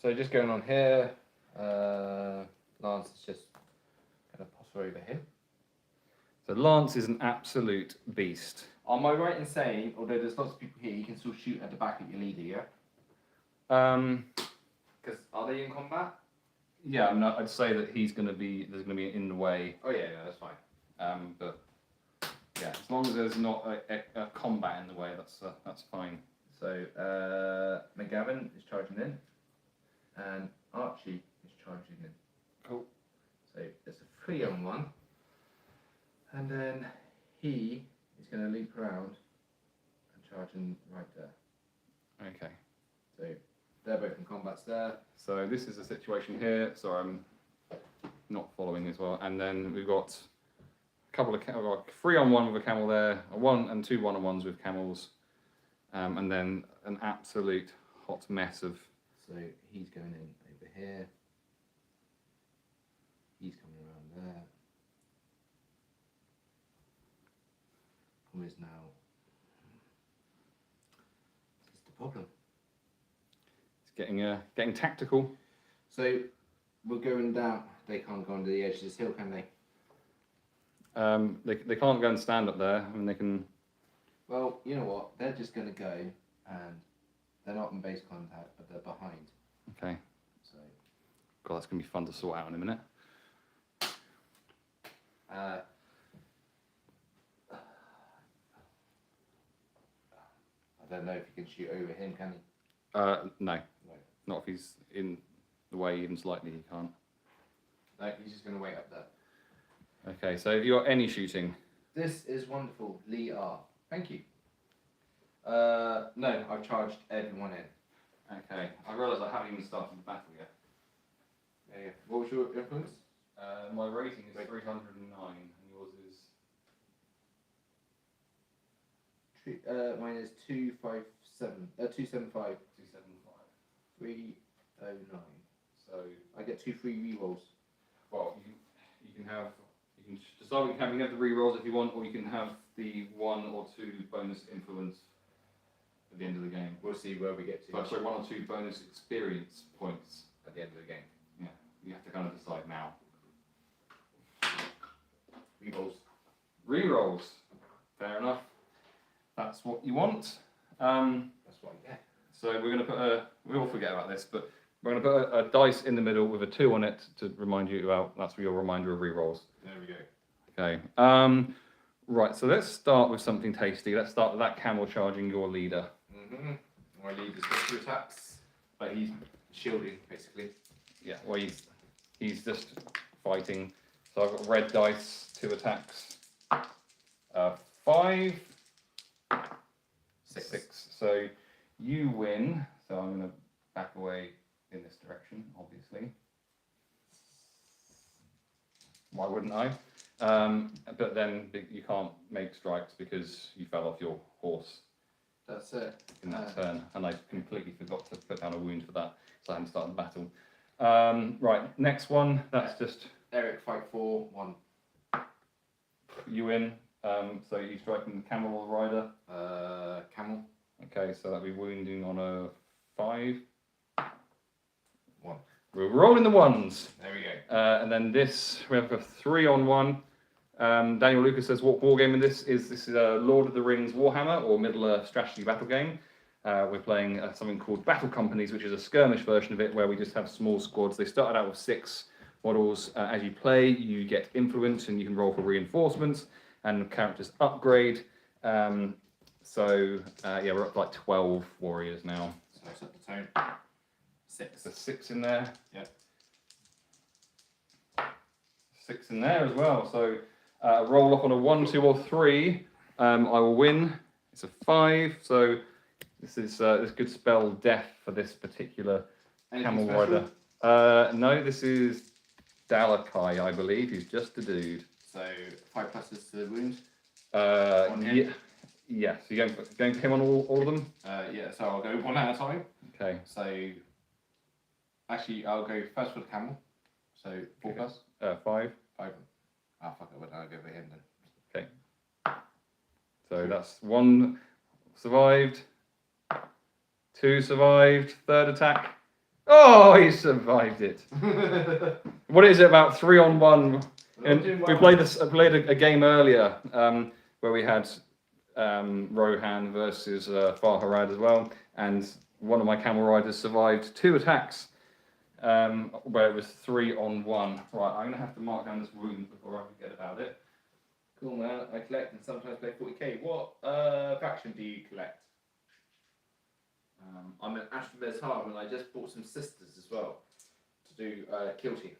Speaker 2: So just going on here. Lance is just going to potter over here.
Speaker 1: So Lance is an absolute beast.
Speaker 2: Am I right in saying, although there's lots of people here, you can still shoot at the back of your leader, yeah? Because are they in combat?
Speaker 1: Yeah, I'd say that there's gonna be in the way.
Speaker 2: Oh yeah, that's fine.
Speaker 1: But yeah, as long as there's not a combat in the way, that's fine.
Speaker 2: So McGavin is charging in, and Archie is charging in.
Speaker 1: Cool.
Speaker 2: So it's a 3-on-1, and then he is going to leap around and charge in right there.
Speaker 1: Okay.
Speaker 2: So they're both in combats there.
Speaker 1: So this is a situation here. Sorry, I'm not following as well. And then we've got a couple of 3-on-1 with a camel there, a 1 and 2 1-on-1s with camels, and then an absolute hot mess of.
Speaker 2: So he's going in over here. He's coming around there. Who is now? This is the problem.
Speaker 1: It's getting tactical.
Speaker 2: So we're going down. They can't go under the edge of this hill, can they?
Speaker 1: They can't go and stand up there. I mean, they can.
Speaker 2: Well, you know what? They're just going to go, and they're not in base contact, but they're behind.
Speaker 1: Okay.
Speaker 2: So.
Speaker 1: God, that's gonna be fun to sort out in a minute.
Speaker 2: I don't know if you can shoot over him, can he?
Speaker 1: No,
Speaker 2: No.
Speaker 1: not if he's in the way even slightly. He can't.
Speaker 2: No, he's just going to wait up there.
Speaker 1: Okay, so have you got any shooting?
Speaker 2: This is wonderful, Lee R. Thank you. No, I've charged everyone in.
Speaker 1: Okay, I realise I haven't even started the battle yet.
Speaker 2: Yeah. What was your influence?
Speaker 1: My rating is 309, and yours is...
Speaker 2: Mine is 257. 275.
Speaker 1: 275.
Speaker 2: 309.
Speaker 1: So,
Speaker 2: I get 2 free rerolls.
Speaker 1: well, you can decide you can have the rerolls if you want, or you can have the 1 or 2 bonus influence at the end of the game.
Speaker 2: We'll see where we get to.
Speaker 1: But sorry, 1 or 2 bonus experience points.
Speaker 2: At the end of the game.
Speaker 1: Yeah, you have to kind of decide now.
Speaker 2: Rerolls.
Speaker 1: Rerolls. Fair enough. That's what you want.
Speaker 2: That's what I get.
Speaker 1: So we're going to put we'll forget about this, but we're going to put a dice in the middle with a 2 on it to remind you about, that's your reminder of rerolls.
Speaker 2: There we go.
Speaker 1: Okay. Right, so let's start with something tasty. Let's start with that camel charging your leader.
Speaker 2: Mm-hmm. My leader's got 2 attacks, but he's shielding, basically.
Speaker 1: Yeah, well, he's just fighting. So I've got red dice, 2 attacks. 5, 6. So you win. So I'm going to back away in this direction, obviously. Why wouldn't I? But then you can't make strikes because you fell off your horse
Speaker 2: That's it.
Speaker 1: in that turn, and I completely forgot to put down a wound for that, so I hadn't started the battle. Right, next one. That's just
Speaker 2: Eric, fight 4, 1.
Speaker 1: you win. So you striking the camel or the rider.
Speaker 2: Camel.
Speaker 1: Okay, so that'd be wounding on a 5.
Speaker 2: 1.
Speaker 1: We're rolling the ones.
Speaker 2: There we go.
Speaker 1: And then this, we have a 3-on-1. Daniel Lucas says, what wargaming this is? This is a Lord of the Rings Warhammer or Middle-earth strategy battle game. We're playing something called Battle Companies, which is a skirmish version of it where we just have small squads. They started out with 6 models. As you play, you get influence and you can roll for reinforcements and characters upgrade. Yeah, we're up to like 12 warriors now.
Speaker 2: So set the tone. 6.
Speaker 1: There's 6 in there.
Speaker 2: Yeah.
Speaker 1: 6 in there as well. So roll up on a 1, 2, or 3. I will win. It's a 5. So this could spell death for this particular camel rider. No, this is Dalakai, I believe. He's just a dude.
Speaker 2: So 5 pluses to the wound.
Speaker 1: Yeah. So you're going for him on all of them?
Speaker 2: Yeah. So I'll go 1 at a time.
Speaker 1: Okay.
Speaker 2: So actually, I'll go first for the camel. So 4 plus.
Speaker 1: 5.
Speaker 2: 5. Ah, fuck it. I'll go for him then.
Speaker 1: Okay. So that's 1 survived. 2 survived. 3rd attack. Oh, he survived it. What is it about 3-on-1? And we played a game earlier where we had Rohan versus Farharad as well, and one of my camel riders survived 2 attacks where it was 3-on-1. Right, I'm gonna have to mark down this wound before I forget about it.
Speaker 2: Cool, man. I collect and sometimes play 40k. What faction do you collect? I'm an Ashton Harm and I just bought some sisters as well to do kill team.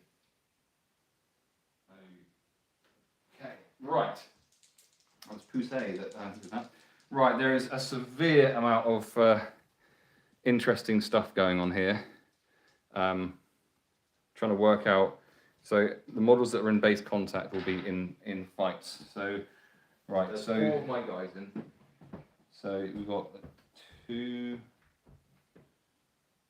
Speaker 1: Okay, right. That's Poussey that answers that. Right, there is a severe amount of interesting stuff going on here. Trying to work out. So the models that are in base contact will be in fights. So right,
Speaker 2: There's
Speaker 1: so
Speaker 2: 4 of my guys in.
Speaker 1: So we've got 2.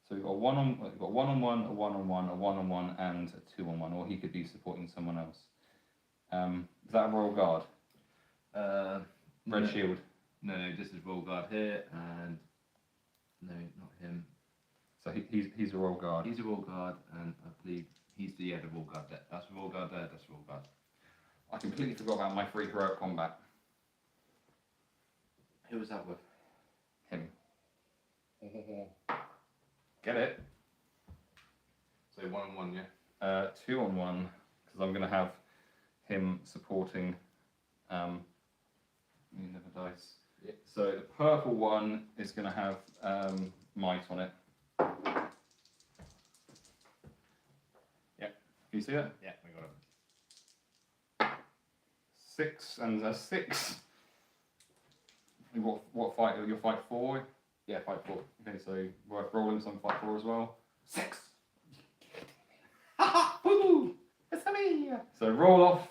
Speaker 1: So we've got 1-on-1, a 1-on-1, a 1-on-1, a 1-on-1, and a 2-on-1, or he could be supporting someone else. Is that a Royal Guard? Red Shield.
Speaker 2: No, this is Royal Guard here, and no, not him.
Speaker 1: So he's a Royal Guard.
Speaker 2: He's a Royal Guard, and I believe he's the Royal Guard there. That's a Royal Guard there. That's a Royal Guard.
Speaker 1: I completely forgot about my free heroic combat.
Speaker 2: Who was that with?
Speaker 1: Him. Get it?
Speaker 2: So 1-on-1, yeah.
Speaker 1: 2-on-1, because I'm going to have him supporting. Another dice.
Speaker 2: Yeah.
Speaker 1: So the purple one is going to have might on it. Yeah. Can you see it?
Speaker 2: Yeah, we got it.
Speaker 1: 6 and a 6. What fight? You'll fight 4.
Speaker 2: Yeah, fight 4.
Speaker 1: Okay, so worth rolling some fight 4 as well.
Speaker 2: 6. Haha! Woo! It's a me!
Speaker 1: So roll off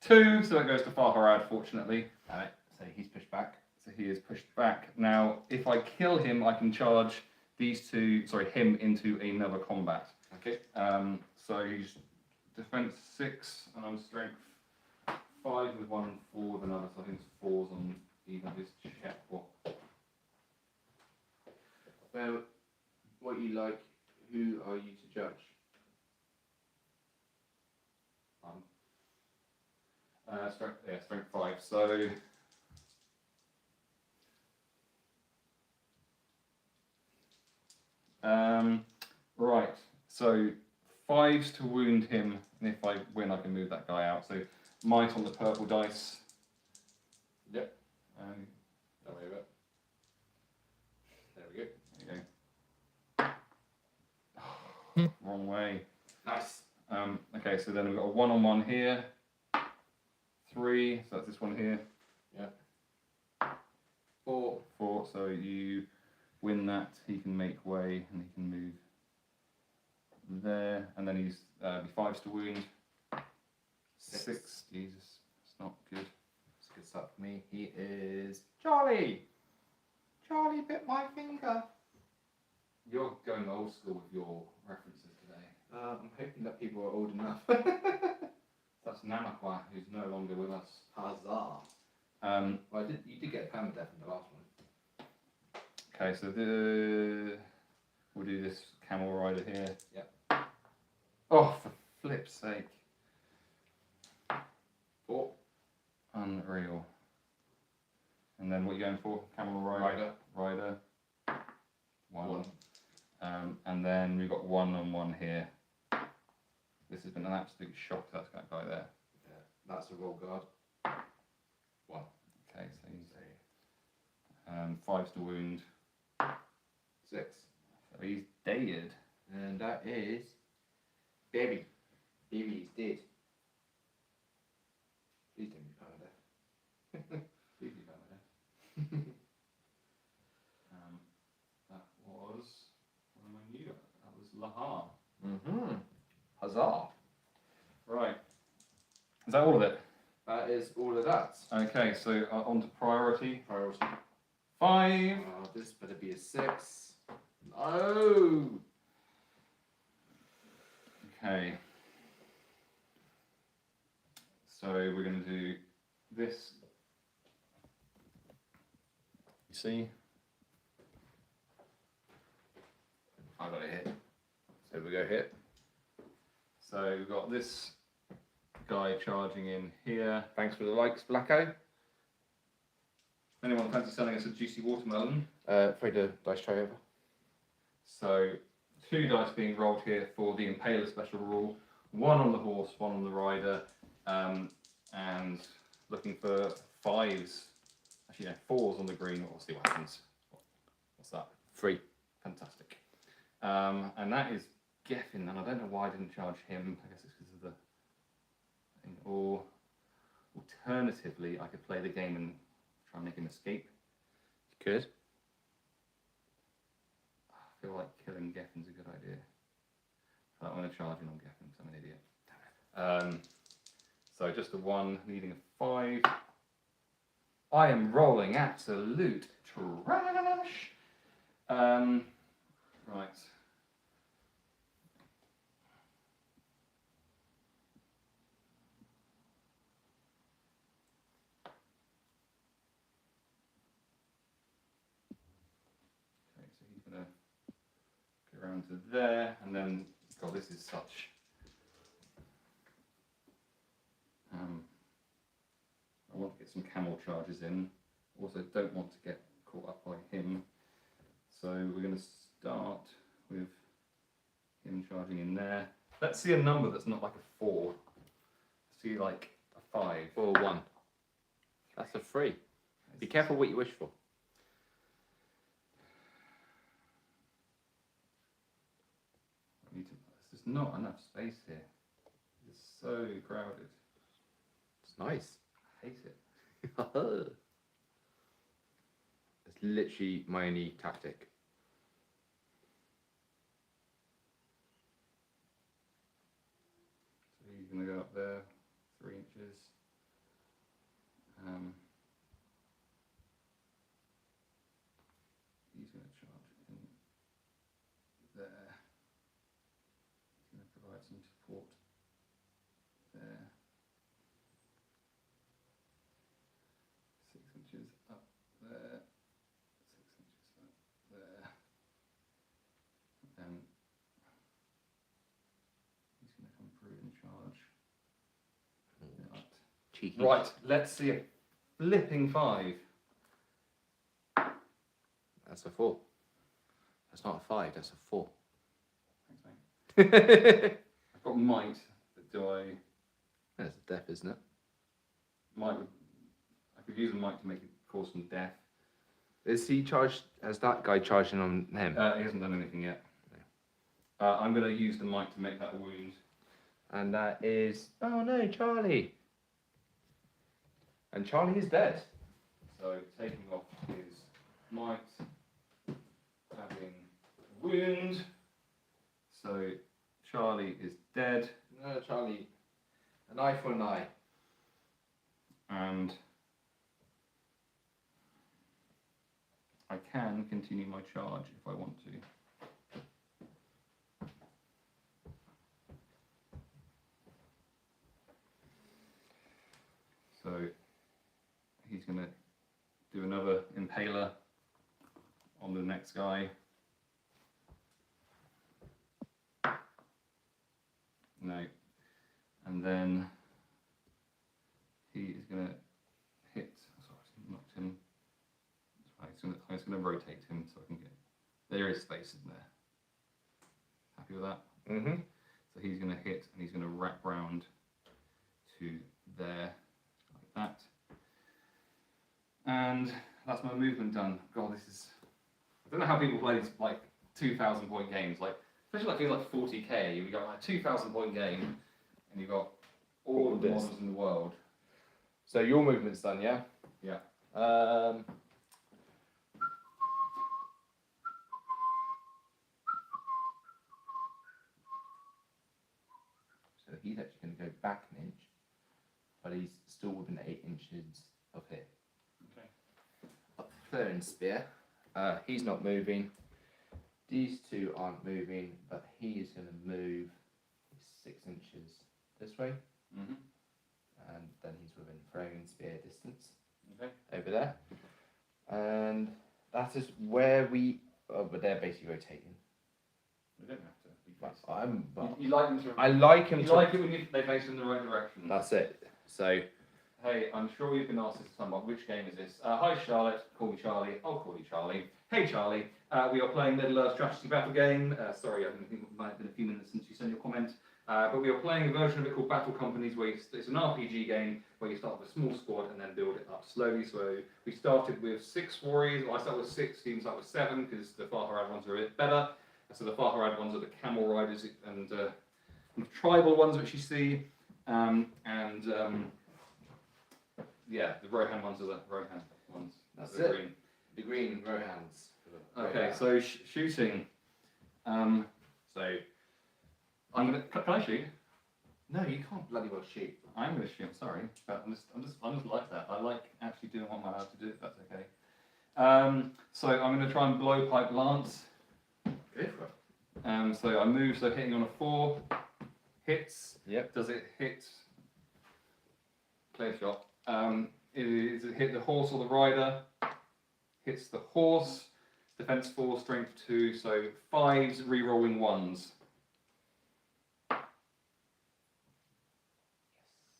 Speaker 1: 2, so it goes to Farharad, fortunately.
Speaker 2: Alright, so he's pushed back.
Speaker 1: So he is pushed back. Now, if I kill him, I can charge him into another combat.
Speaker 2: Okay.
Speaker 1: So he's defense 6, and I'm strength 5 with 1 and 4 with another, so I think it's 4s on either. Just check what.
Speaker 2: Well, what you like, who are you to judge?
Speaker 1: Strength 5. So. Right. So 5s to wound him, and if I win, I can move that guy out. So might on the purple dice.
Speaker 2: Yep. Don't worry about it. There we go.
Speaker 1: There you go. Wrong way.
Speaker 2: Nice.
Speaker 1: Okay, so then we've got a 1-on-1 here. 3, so that's this one here.
Speaker 2: Yeah. 4.
Speaker 1: 4, so you win that, he can make way and he can move there, and then he's be 5s to wound. 6. Jesus, it's not good.
Speaker 2: It's a good start for me. He is Charlie. Charlie bit my finger.
Speaker 1: You're going old school with your references today.
Speaker 2: I'm hoping that people are old enough.
Speaker 1: That's Namakwa, who's no longer with us.
Speaker 2: Huzzah. Well, you did get permadeath in the last one.
Speaker 1: Okay, so we'll do this camel rider here.
Speaker 2: Yep.
Speaker 1: Oh, for flip's sake.
Speaker 2: 4.
Speaker 1: Unreal. And then what are you going for? Camel rider? Rider. 1. And then we've got 1-on-1 here. This has been an absolute shock to that guy there.
Speaker 2: Yeah, that's a roll guard. 1.
Speaker 1: Okay, so he's 5s to wound.
Speaker 2: 6.
Speaker 1: So he's dead.
Speaker 2: And that is Baby. Baby is dead. Please don't be permadeath.
Speaker 1: Please be better. That was one of my new. That was Lahar.
Speaker 2: Mm-hmm. Huzzah.
Speaker 1: Right. Is that all of it?
Speaker 2: That is all of that.
Speaker 1: Okay, so on to priority.
Speaker 2: Priority.
Speaker 1: 5.
Speaker 2: This better be a 6. No.
Speaker 1: Okay. So we're going to do this. You see?
Speaker 2: I got a hit. So we go hit.
Speaker 1: So we've got this guy charging in here.
Speaker 2: Thanks for the likes, Blacko.
Speaker 1: Anyone fancy selling us a juicy watermelon?
Speaker 2: Afraid to dice tray over.
Speaker 1: So 2 dice being rolled here for the Impaler special rule. 1 on the horse, 1 on the rider, and looking for 5s. Actually, no, 4s on the green. We'll see what happens. What's that?
Speaker 2: 3.
Speaker 1: Fantastic. And that is Geffen, and I don't know why I didn't charge him. I guess it's because of the thing. Or alternatively, I could play the game and try and make him escape.
Speaker 2: Good.
Speaker 1: I feel like killing Geffen's a good idea. So I'm going to charge in on Geffen because I'm an idiot. So just a 1, needing a 5. I am rolling absolute trash. Right. Okay, so he's going to go around to there, and then, God, this is such. I want to get some camel charges in. Also, don't want to get caught up by him. So we're going to start with him charging in there. Let's see a number that's not like a 4. See like a 5.
Speaker 2: Or 1. That's a 3. Be careful what you wish for.
Speaker 1: There's just not enough space here. It's so crowded.
Speaker 2: It's nice.
Speaker 1: I hate it.
Speaker 2: Let's It's literally my only tactic.
Speaker 1: So he's going to go up there, 3 inches. He's going to charge in there. He's going to provide some support there. 6 inches up there. 6 inches up there. And he's going to come through and charge.
Speaker 2: Cheeky.
Speaker 1: Right, let's see a flipping 5.
Speaker 2: That's a 4. That's not a 5, that's a 4.
Speaker 1: Thanks, mate. I've got might, but do I...
Speaker 2: That's a death, isn't it?
Speaker 1: Might, I could use a might to make it cause some death.
Speaker 2: Is he charged? Has that guy charging on him?
Speaker 1: He hasn't done anything yet. I'm going to use the might to make that a wound.
Speaker 2: And that is... Oh no, Charlie! And Charlie is dead.
Speaker 1: So taking off his might, adding a wound. So Charlie is dead.
Speaker 2: No, Charlie. An eye for an eye.
Speaker 1: And I can continue my charge if I want to. So he's going to do another impaler on the next guy. No. And then he is going to hit. Sorry, I knocked him. That's right, I'm just going to rotate him so I can get. There is space in there. Happy with that?
Speaker 2: Mm-hmm.
Speaker 1: So he's going to hit and he's going to wrap round to there, like that. And that's my movement done. God, this is. I don't know how people play these like 2,000 point games. Like, especially like things like 40k, you've got like a 2,000 point game and you've got all of the models in the world.
Speaker 2: So your movement's done, yeah?
Speaker 1: Yeah.
Speaker 2: So he's actually going to go back an inch, but he's still within 8 inches of hit.
Speaker 1: Okay.
Speaker 2: Up the flaring spear, he's not moving. These two aren't moving, but he is going to move 6 inches this way,
Speaker 1: Mm-hmm.
Speaker 2: and then he's within throwing spear distance
Speaker 1: Okay.
Speaker 2: over there. And that is where we. Oh, but they're basically rotating.
Speaker 1: We don't have to.
Speaker 2: But
Speaker 1: You like them to.
Speaker 2: I like him
Speaker 1: You
Speaker 2: to.
Speaker 1: like it when they face in the right direction.
Speaker 2: That's it. So.
Speaker 1: Hey, I'm sure you've been asked this somewhat. Which game is this? Hi, Charlotte. Call me Charlie. I'll call you Charlie. Hey, Charlie. We are playing Middle-earth strategy battle game. Sorry, I think it might have been a few minutes since you sent your comment. But we are playing a version of it called Battle Companies, where it's an RPG game where you start with a small squad and then build it up slowly. So we started with 6 warriors. Well, I started with 6. Teams start with 7 because the Farharad ones are a bit better. So the Farharad ones are the camel riders and the tribal ones, which you see, yeah, the Rohan ones are the Rohan ones.
Speaker 2: That's
Speaker 1: the
Speaker 2: it.
Speaker 1: green.
Speaker 2: The green Rohans.
Speaker 1: Okay, so shooting. So I'm gonna. Can I shoot?
Speaker 2: No, you can't bloody well shoot.
Speaker 1: I'm gonna shoot. Sorry, but I'm just like that. I like actually doing what I'm allowed to do. If that's okay. So I'm gonna try and blow pipe lance.
Speaker 2: Go for it.
Speaker 1: So I move. So hitting on a 4 hits.
Speaker 2: Yep.
Speaker 1: Does it hit? Clear shot. Is it hit the horse or the rider? Hits the horse. Defense 4, strength 2. So 5s, re-rolling 1s.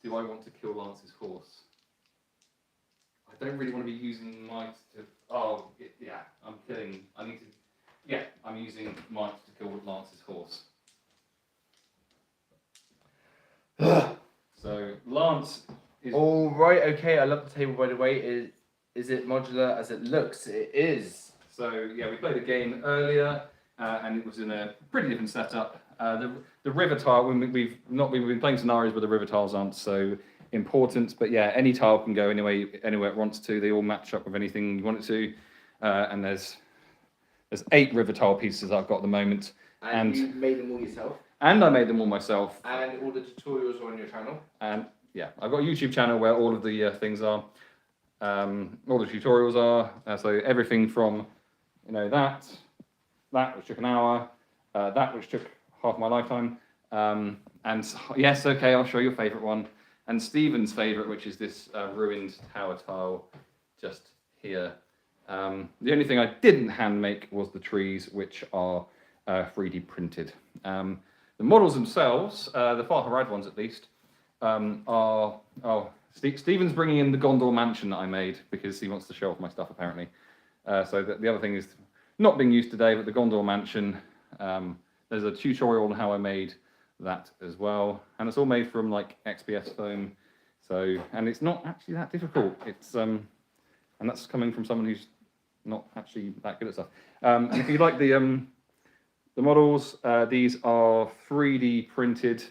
Speaker 1: Do I want to kill Lance's horse? I don't really want to be using might to. Oh, yeah, I'm killing. I need to. Yeah, I'm using might to kill Lance's horse. So Lance is.
Speaker 2: All right. Okay. I love the table. By the way, is it modular as it looks? It is.
Speaker 1: So yeah, we played a game earlier, and it was in a pretty different setup. The river tile. We've been playing scenarios where the river tiles aren't so important, but yeah, any tile can go anywhere it wants to. They all match up with anything you want it to. And there's 8 river tile pieces I've got at the moment.
Speaker 2: And you made them all yourself?
Speaker 1: And I made them all myself.
Speaker 2: And all the tutorials are on your channel?
Speaker 1: And yeah, I've got a YouTube channel where all of the things are. All the tutorials are. So everything from, that which took an hour, that which took half my lifetime. And yes, okay, I'll show your favourite one. And Stephen's favourite, which is this ruined tower tile just here. The only thing I didn't hand make was the trees, which are 3D printed. The models themselves, the Far Harad ones at least, are... Oh, Stephen's bringing in the Gondor mansion that I made because he wants to show off my stuff, apparently. So the other thing is not being used today, but the Gondor mansion. There's a tutorial on how I made that as well. And it's all made from, like, XPS foam. So, and it's not actually that difficult. It's... and that's coming from someone who's not actually that good at stuff. And if you like the models, these are 3D printed.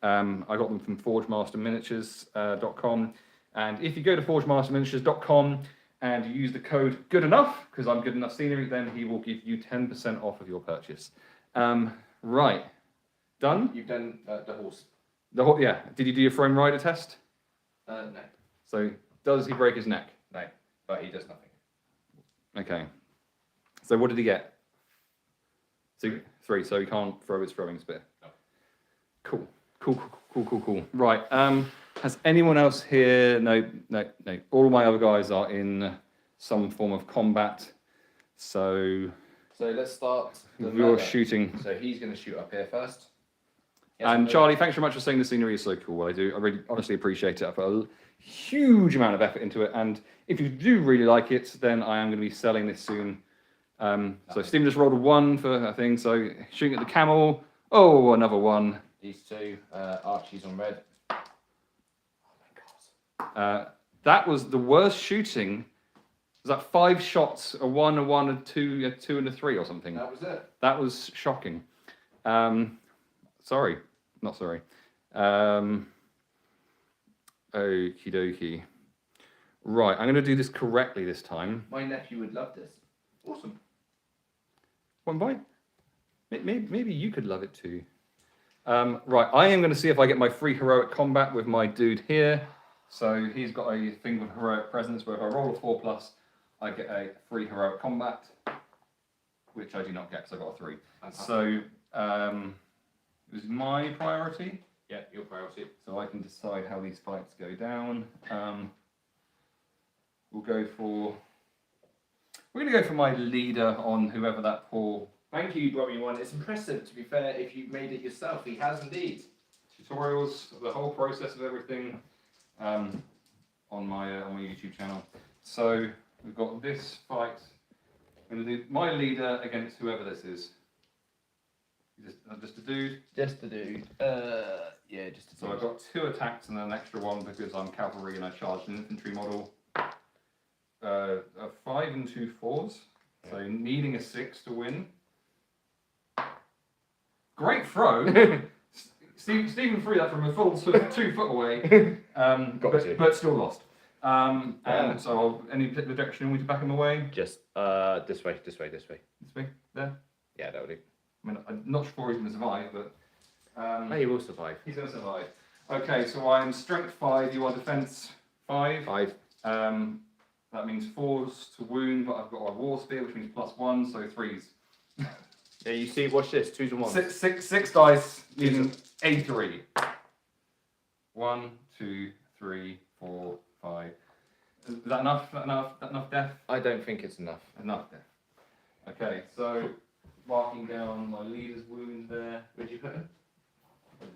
Speaker 1: I got them from ForgeMasterMiniatures.com. And if you go to ForgeMasterMiniatures.com and you use the code GOODENOUGH, because I'm Good Enough Scenery, then he will give you 10% off of your purchase. Right. Done?
Speaker 2: You've done the horse.
Speaker 1: Yeah. Did you do your frame rider test?
Speaker 2: No.
Speaker 1: So, does he break his neck?
Speaker 2: No, but he does nothing.
Speaker 1: Okay. So what did he get? 3. So he can't throw his throwing spear.
Speaker 2: No.
Speaker 1: Cool. Right. Has anyone else here? No. All my other guys are in some form of combat. So
Speaker 2: let's start.
Speaker 1: you're shooting.
Speaker 2: So he's going to shoot up here first. Yes,
Speaker 1: And Charlie, thanks very much for saying the scenery is so cool. I really honestly appreciate it. I put a huge amount of effort into it, and if you do really like it, then I am going to be selling this soon. So Stephen just rolled a 1 for a thing. So shooting at the camel. Oh, another 1.
Speaker 2: These 2, Archie's on red. Oh my god.
Speaker 1: That was the worst shooting. Was that 5 shots? A 1, a 1, a 2, a 2, and a 3, or something?
Speaker 2: That was it.
Speaker 1: That was shocking. Sorry, not sorry. Okie dokie. Right, I'm going to do this correctly this time.
Speaker 2: My nephew would love this. Awesome.
Speaker 1: One bite. Maybe you could love it too. Right, I am going to see if I get my free heroic combat with my dude here. So he's got a thing with heroic presence where if I roll a 4+, I get a free heroic combat, which I do not get because I got a 3.
Speaker 2: Fantastic.
Speaker 1: So this is my priority.
Speaker 2: Yeah, your priority.
Speaker 1: So I can decide how these fights go down. We're going to go for my leader on whoever that poor
Speaker 2: Thank you, Robbie One. It's impressive, to be fair, if you made it yourself. He has indeed.
Speaker 1: tutorials, the whole process of everything on my YouTube channel. So we've got this fight. I'm going to do my leader against whoever this is. Just a dude.
Speaker 2: Just a dude. Yeah, just a dude.
Speaker 1: So I've got 2 attacks and then an extra 1 because I'm cavalry and I charged an infantry model. A 5 and 2 4s. So needing a 6 to win. Great throw. Stephen threw that from a full 2 foot away. But still lost. And so any particular direction you want me to back him away?
Speaker 2: Just this way.
Speaker 1: This way? There?
Speaker 2: Yeah, that'll do.
Speaker 1: I mean, I'm not sure he's going to survive, but...
Speaker 2: he will survive.
Speaker 1: He's going to survive. Okay, so I'm strength 5, you are defense 5.
Speaker 2: 5.
Speaker 1: That means 4s to wound, but I've got a war spear, which means +1, so 3s.
Speaker 2: Yeah, you see, watch this, 2s and 1s.
Speaker 1: Six dice using a 3. 1, 2, 3, 4, 5. Is that enough? Enough death?
Speaker 2: I don't think it's enough.
Speaker 1: Enough death. Okay, so marking down my leader's wound there.
Speaker 2: Where'd you put him?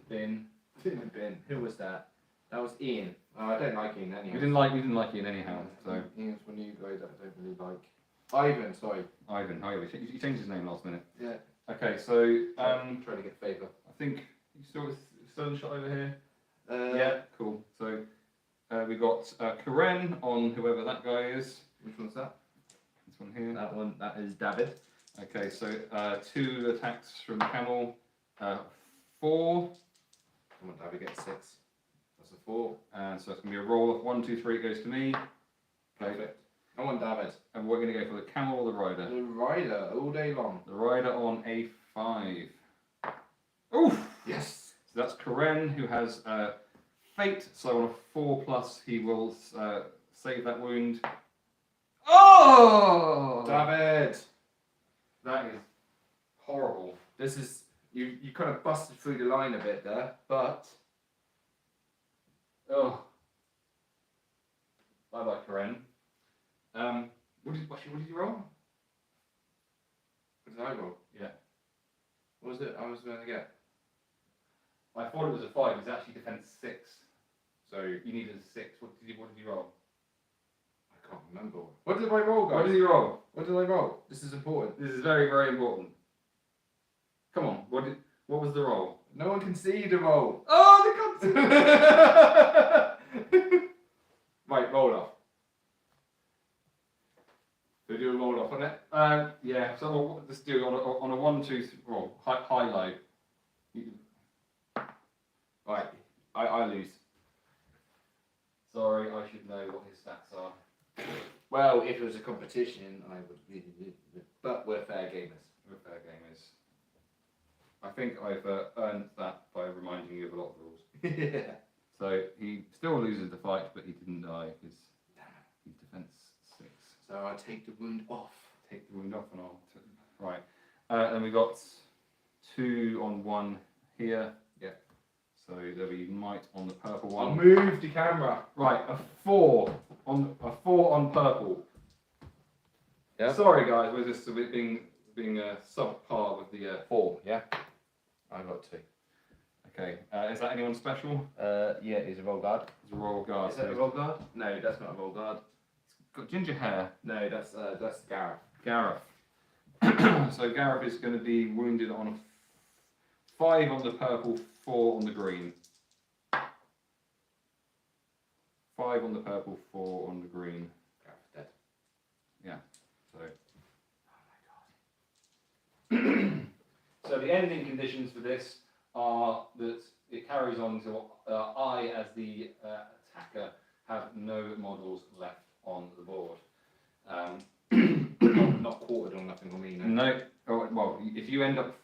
Speaker 1: Bin.
Speaker 2: Bin. Who was that? That was Ian. I don't like Ian anyhow.
Speaker 1: We didn't like Ian anyhow. So
Speaker 2: Ian's one of you guys that I don't really like. Ivan, sorry.
Speaker 1: Ivan. Oh yeah, he changed his name last minute.
Speaker 2: Yeah.
Speaker 1: Okay, so
Speaker 2: I'm trying to get favour.
Speaker 1: I think you still in shot over here.
Speaker 2: Yeah.
Speaker 1: Cool. So we got Karen on whoever that guy is.
Speaker 2: Which one's that?
Speaker 1: This one here.
Speaker 2: That one. That is David.
Speaker 1: Okay, so 2 attacks from the camel. 4.
Speaker 2: Come on, David, get 6. That's a 4.
Speaker 1: And so it's going to be a roll of 1, 2, 3. It goes to me. Okay.
Speaker 2: Perfect. I want David.
Speaker 1: And we're going to go for the camel or the rider.
Speaker 2: The rider, all day long.
Speaker 1: The rider on A5. Oof!
Speaker 2: Yes.
Speaker 1: So that's Karen, who has fate. So on a 4+, he will save that wound. Oh!
Speaker 2: David.
Speaker 1: That is horrible.
Speaker 2: This is, you kind of busted through the line a bit there, but.
Speaker 1: Oh. Bye bye, Karen. What did you roll?
Speaker 2: What did I roll?
Speaker 1: Yeah.
Speaker 2: What was it I was going to get?
Speaker 1: I thought it was a 5. It's actually defense 6.
Speaker 2: So
Speaker 1: You needed a 6. What did you roll?
Speaker 2: I can't remember. What did I roll, guys?
Speaker 1: What did you roll?
Speaker 2: What did I roll? This is important.
Speaker 1: This is very, very important. Come on. What was the roll?
Speaker 2: No one can see the roll.
Speaker 1: Oh, they can't see.
Speaker 2: Right, roll off. So do a roll off on it.
Speaker 1: Yeah. So let's do on a 1, 2, 3 roll. High, low.
Speaker 2: Right, I lose.
Speaker 1: Sorry, I should know what his stats are.
Speaker 2: Well, if it was a competition, I would really lose. But we're fair gamers.
Speaker 1: We're fair gamers. I think I've earned that by reminding you of a lot of rules.
Speaker 2: Yeah.
Speaker 1: So he still loses the fight, but he didn't die because he's defense 6.
Speaker 2: So I take the wound off.
Speaker 1: Take the wound off and I'll right. And we got 2 on 1 here.
Speaker 2: Yeah.
Speaker 1: So there'll be might on the purple
Speaker 2: I'll
Speaker 1: one.
Speaker 2: move the camera.
Speaker 1: Right, a 4 on purple.
Speaker 2: Yeah.
Speaker 1: Sorry guys, we're just a bit being subpar with the
Speaker 2: 4, yeah. I got 2.
Speaker 1: Okay, is that anyone special?
Speaker 2: Yeah, he's a roll guard.
Speaker 1: It's a royal guard.
Speaker 2: Is that a roll guard? No, that's not a roll guard.
Speaker 1: It's got ginger hair.
Speaker 2: No, that's Gareth.
Speaker 1: Gareth. So Gareth is going to be wounded on a 5 on the purple, 4 on the green. 5 on the purple, 4 on the green.
Speaker 2: Gareth's dead.
Speaker 1: Yeah. So. Oh my god. So the ending conditions for this are that it carries on until I, as the attacker, have no models left on the board.
Speaker 2: Not quartered or nothing on me, no.
Speaker 1: No. Oh, well, if you end up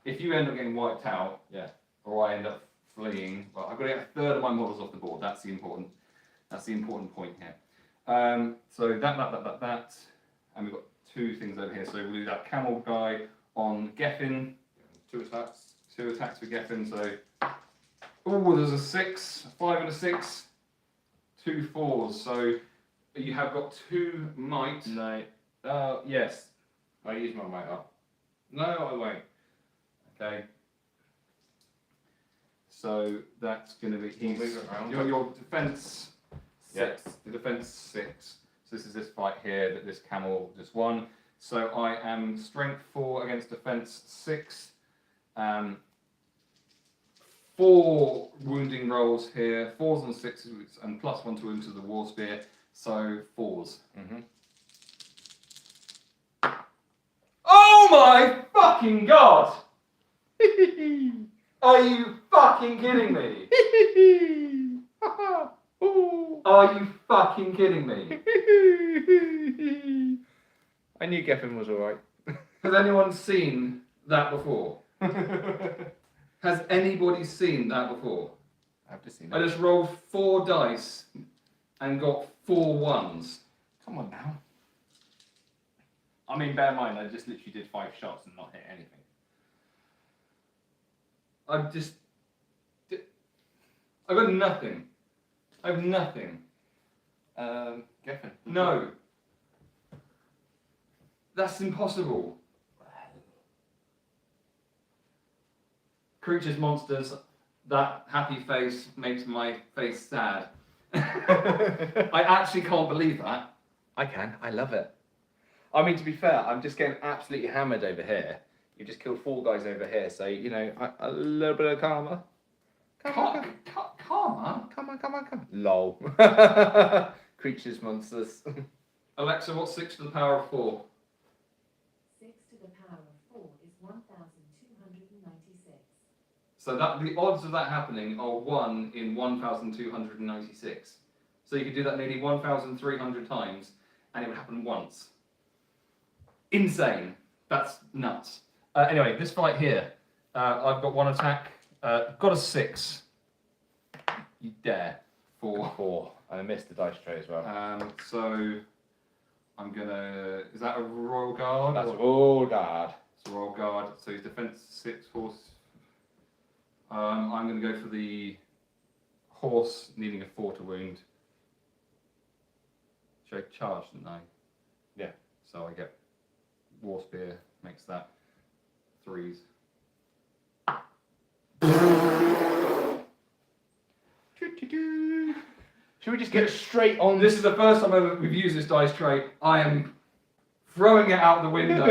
Speaker 1: getting wiped out,
Speaker 2: Yeah.
Speaker 1: or I end up fleeing, well, I've got to get a third of my models off the board. That's the important point here. So that, and we've got 2 things over here. So we'll do that camel guy on Geffen.
Speaker 2: 2 attacks.
Speaker 1: 2 attacks for Geffen. So, oh, there's a 6, a 5 and a 6, 2 4s. So you have got 2 might.
Speaker 2: No.
Speaker 1: Yes.
Speaker 2: I use my might up. No, I won't.
Speaker 1: Okay. So that's going to be
Speaker 2: Move it around.
Speaker 1: your defense 6.
Speaker 2: Yeah.
Speaker 1: The defense 6. So this is this fight here that this camel just won. So I am strength 4 against defense 6. 4 wounding rolls here, 4s and 6s, and +1 to wound to the war spear. So 4s.
Speaker 2: Mm-hmm.
Speaker 1: Oh my fucking god! Are you fucking kidding me? Are you fucking kidding me?
Speaker 2: I knew Geffen was alright.
Speaker 1: Has anyone seen that before? Has anybody seen that before?
Speaker 2: I've just seen
Speaker 1: I
Speaker 2: it.
Speaker 1: just rolled 4 dice and got 4 1s.
Speaker 2: Come on now. I mean, bear in mind, I just literally did 5 shots and not hit anything.
Speaker 1: I've got nothing. I have nothing.
Speaker 2: Geffen.
Speaker 1: No. That's impossible. Creatures, monsters, that happy face makes my face sad. I actually can't believe that.
Speaker 2: I can. I love it. I mean, to be fair, I'm just getting absolutely hammered over here. You just killed 4 guys over here, so, you know, a little bit of karma.
Speaker 1: Karma?
Speaker 2: Come on. Lol. Creatures, monsters.
Speaker 1: Alexa, what's 6 to the power of 4?
Speaker 4: 6 to the power of 4 is 1,296.
Speaker 1: So that the odds of that happening are 1 in 1,296. So you could do that nearly 1,300 times, and it would happen once. Insane. That's nuts. Anyway, this fight here, I've got 1 attack, got a 6. You dare. 4.
Speaker 2: 4. And I missed the dice tray as well.
Speaker 1: So I'm gonna. Is that a royal guard?
Speaker 2: That's all guard.
Speaker 1: It's a royal guard. So his defense 6, force. I'm gonna go for the horse needing a 4 to wound. Should I charge, didn't I?
Speaker 2: Yeah.
Speaker 1: So I get war spear, makes that 3s.
Speaker 2: Should we just get straight on?
Speaker 1: This is the first time we've used this dice tray. I am throwing it out the window.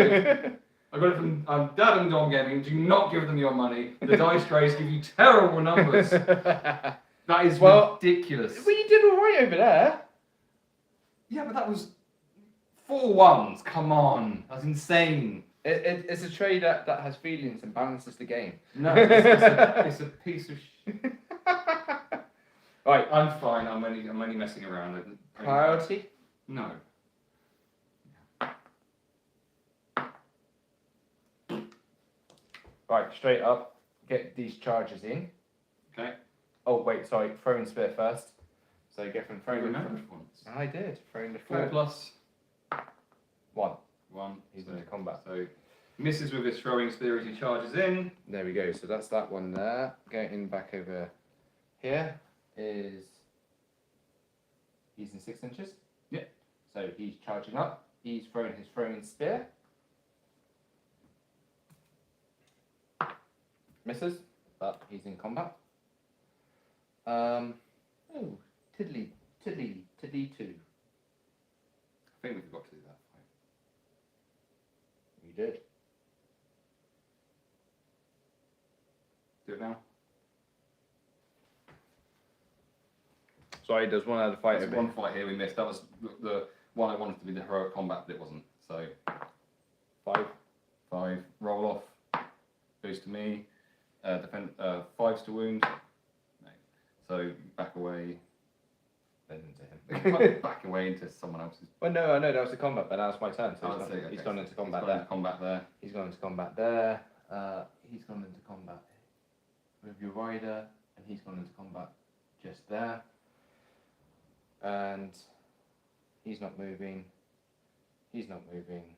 Speaker 1: I got it from Dad and Dom Gaming. Do not give them your money. The dice trays give you terrible numbers. That is ridiculous.
Speaker 2: Well, you did all right over there.
Speaker 1: Yeah, but that was 4 1s. Come on, that's insane.
Speaker 2: It's a tray that has feelings and balances the game.
Speaker 1: No, it's a piece of.
Speaker 2: Right,
Speaker 1: I'm fine. I'm only messing around.
Speaker 2: priority.
Speaker 1: No.
Speaker 2: Right, straight up. Get these charges in.
Speaker 1: Okay.
Speaker 2: Oh wait, sorry. Throwing spear first. So you get from
Speaker 1: You
Speaker 2: throwing.
Speaker 1: remembered once.
Speaker 2: I did. Throwing the
Speaker 1: 4 plus
Speaker 2: 1.
Speaker 1: 1.
Speaker 2: He's into combat.
Speaker 1: So misses with his throwing spear as he charges in.
Speaker 2: There we go. So that's that one there. Going back over here is he's in 6 inches.
Speaker 1: Yeah.
Speaker 2: So he's charging up. He's throwing his throwing spear. Misses, but he's in combat. Oh, tiddly, tiddly, tiddly 2.
Speaker 1: I think we forgot to do that.
Speaker 2: You did.
Speaker 1: Do it now.
Speaker 2: Sorry, there's one other fight.
Speaker 1: There's one fight here we missed. That was the one I wanted to be the heroic combat, but it wasn't. So 5. Roll off. Goes to me. Defend. 5s to wound. No. So back away.
Speaker 2: Then into him.
Speaker 1: Back away into someone else's.
Speaker 2: Well, no, I know that was the combat, but now it's my turn. So
Speaker 1: Oh,
Speaker 2: he's,
Speaker 1: I see, okay.
Speaker 2: he's gone into combat
Speaker 1: He's gone
Speaker 2: there.
Speaker 1: into combat there.
Speaker 2: He's gone into combat there. He's gone into combat with your rider, and he's gone into combat just there. And he's not moving. He's not moving.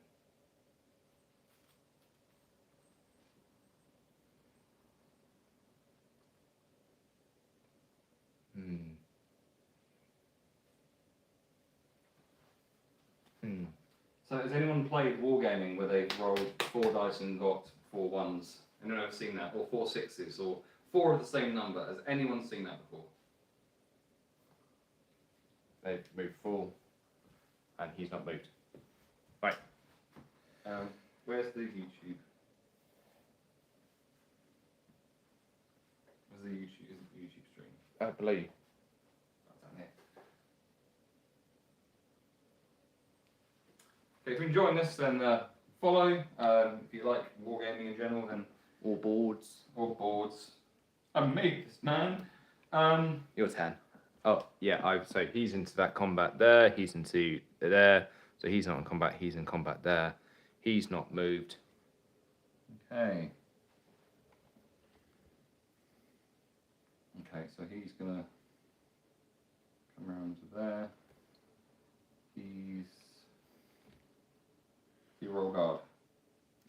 Speaker 1: So has anyone played Wargaming where they've rolled 4 dice and got 4 1s? Anyone ever seen that? Or 4 6s? Or 4 of the same number? Has anyone seen that before?
Speaker 2: They've moved full, and he's not moved. Right.
Speaker 1: Where's the YouTube? Where's the YouTube? Is it the YouTube stream?
Speaker 2: Below you.
Speaker 1: That's down here. Okay, if you're enjoying this, then follow. If you like wargaming in general, then
Speaker 2: All boards.
Speaker 1: all boards. I made this, man.
Speaker 2: Your 10. Oh, yeah, so he's into that combat there, he's into there, so he's not in combat, he's in combat there. He's not moved.
Speaker 1: Okay. Okay, so he's gonna come around to there. He roll guard.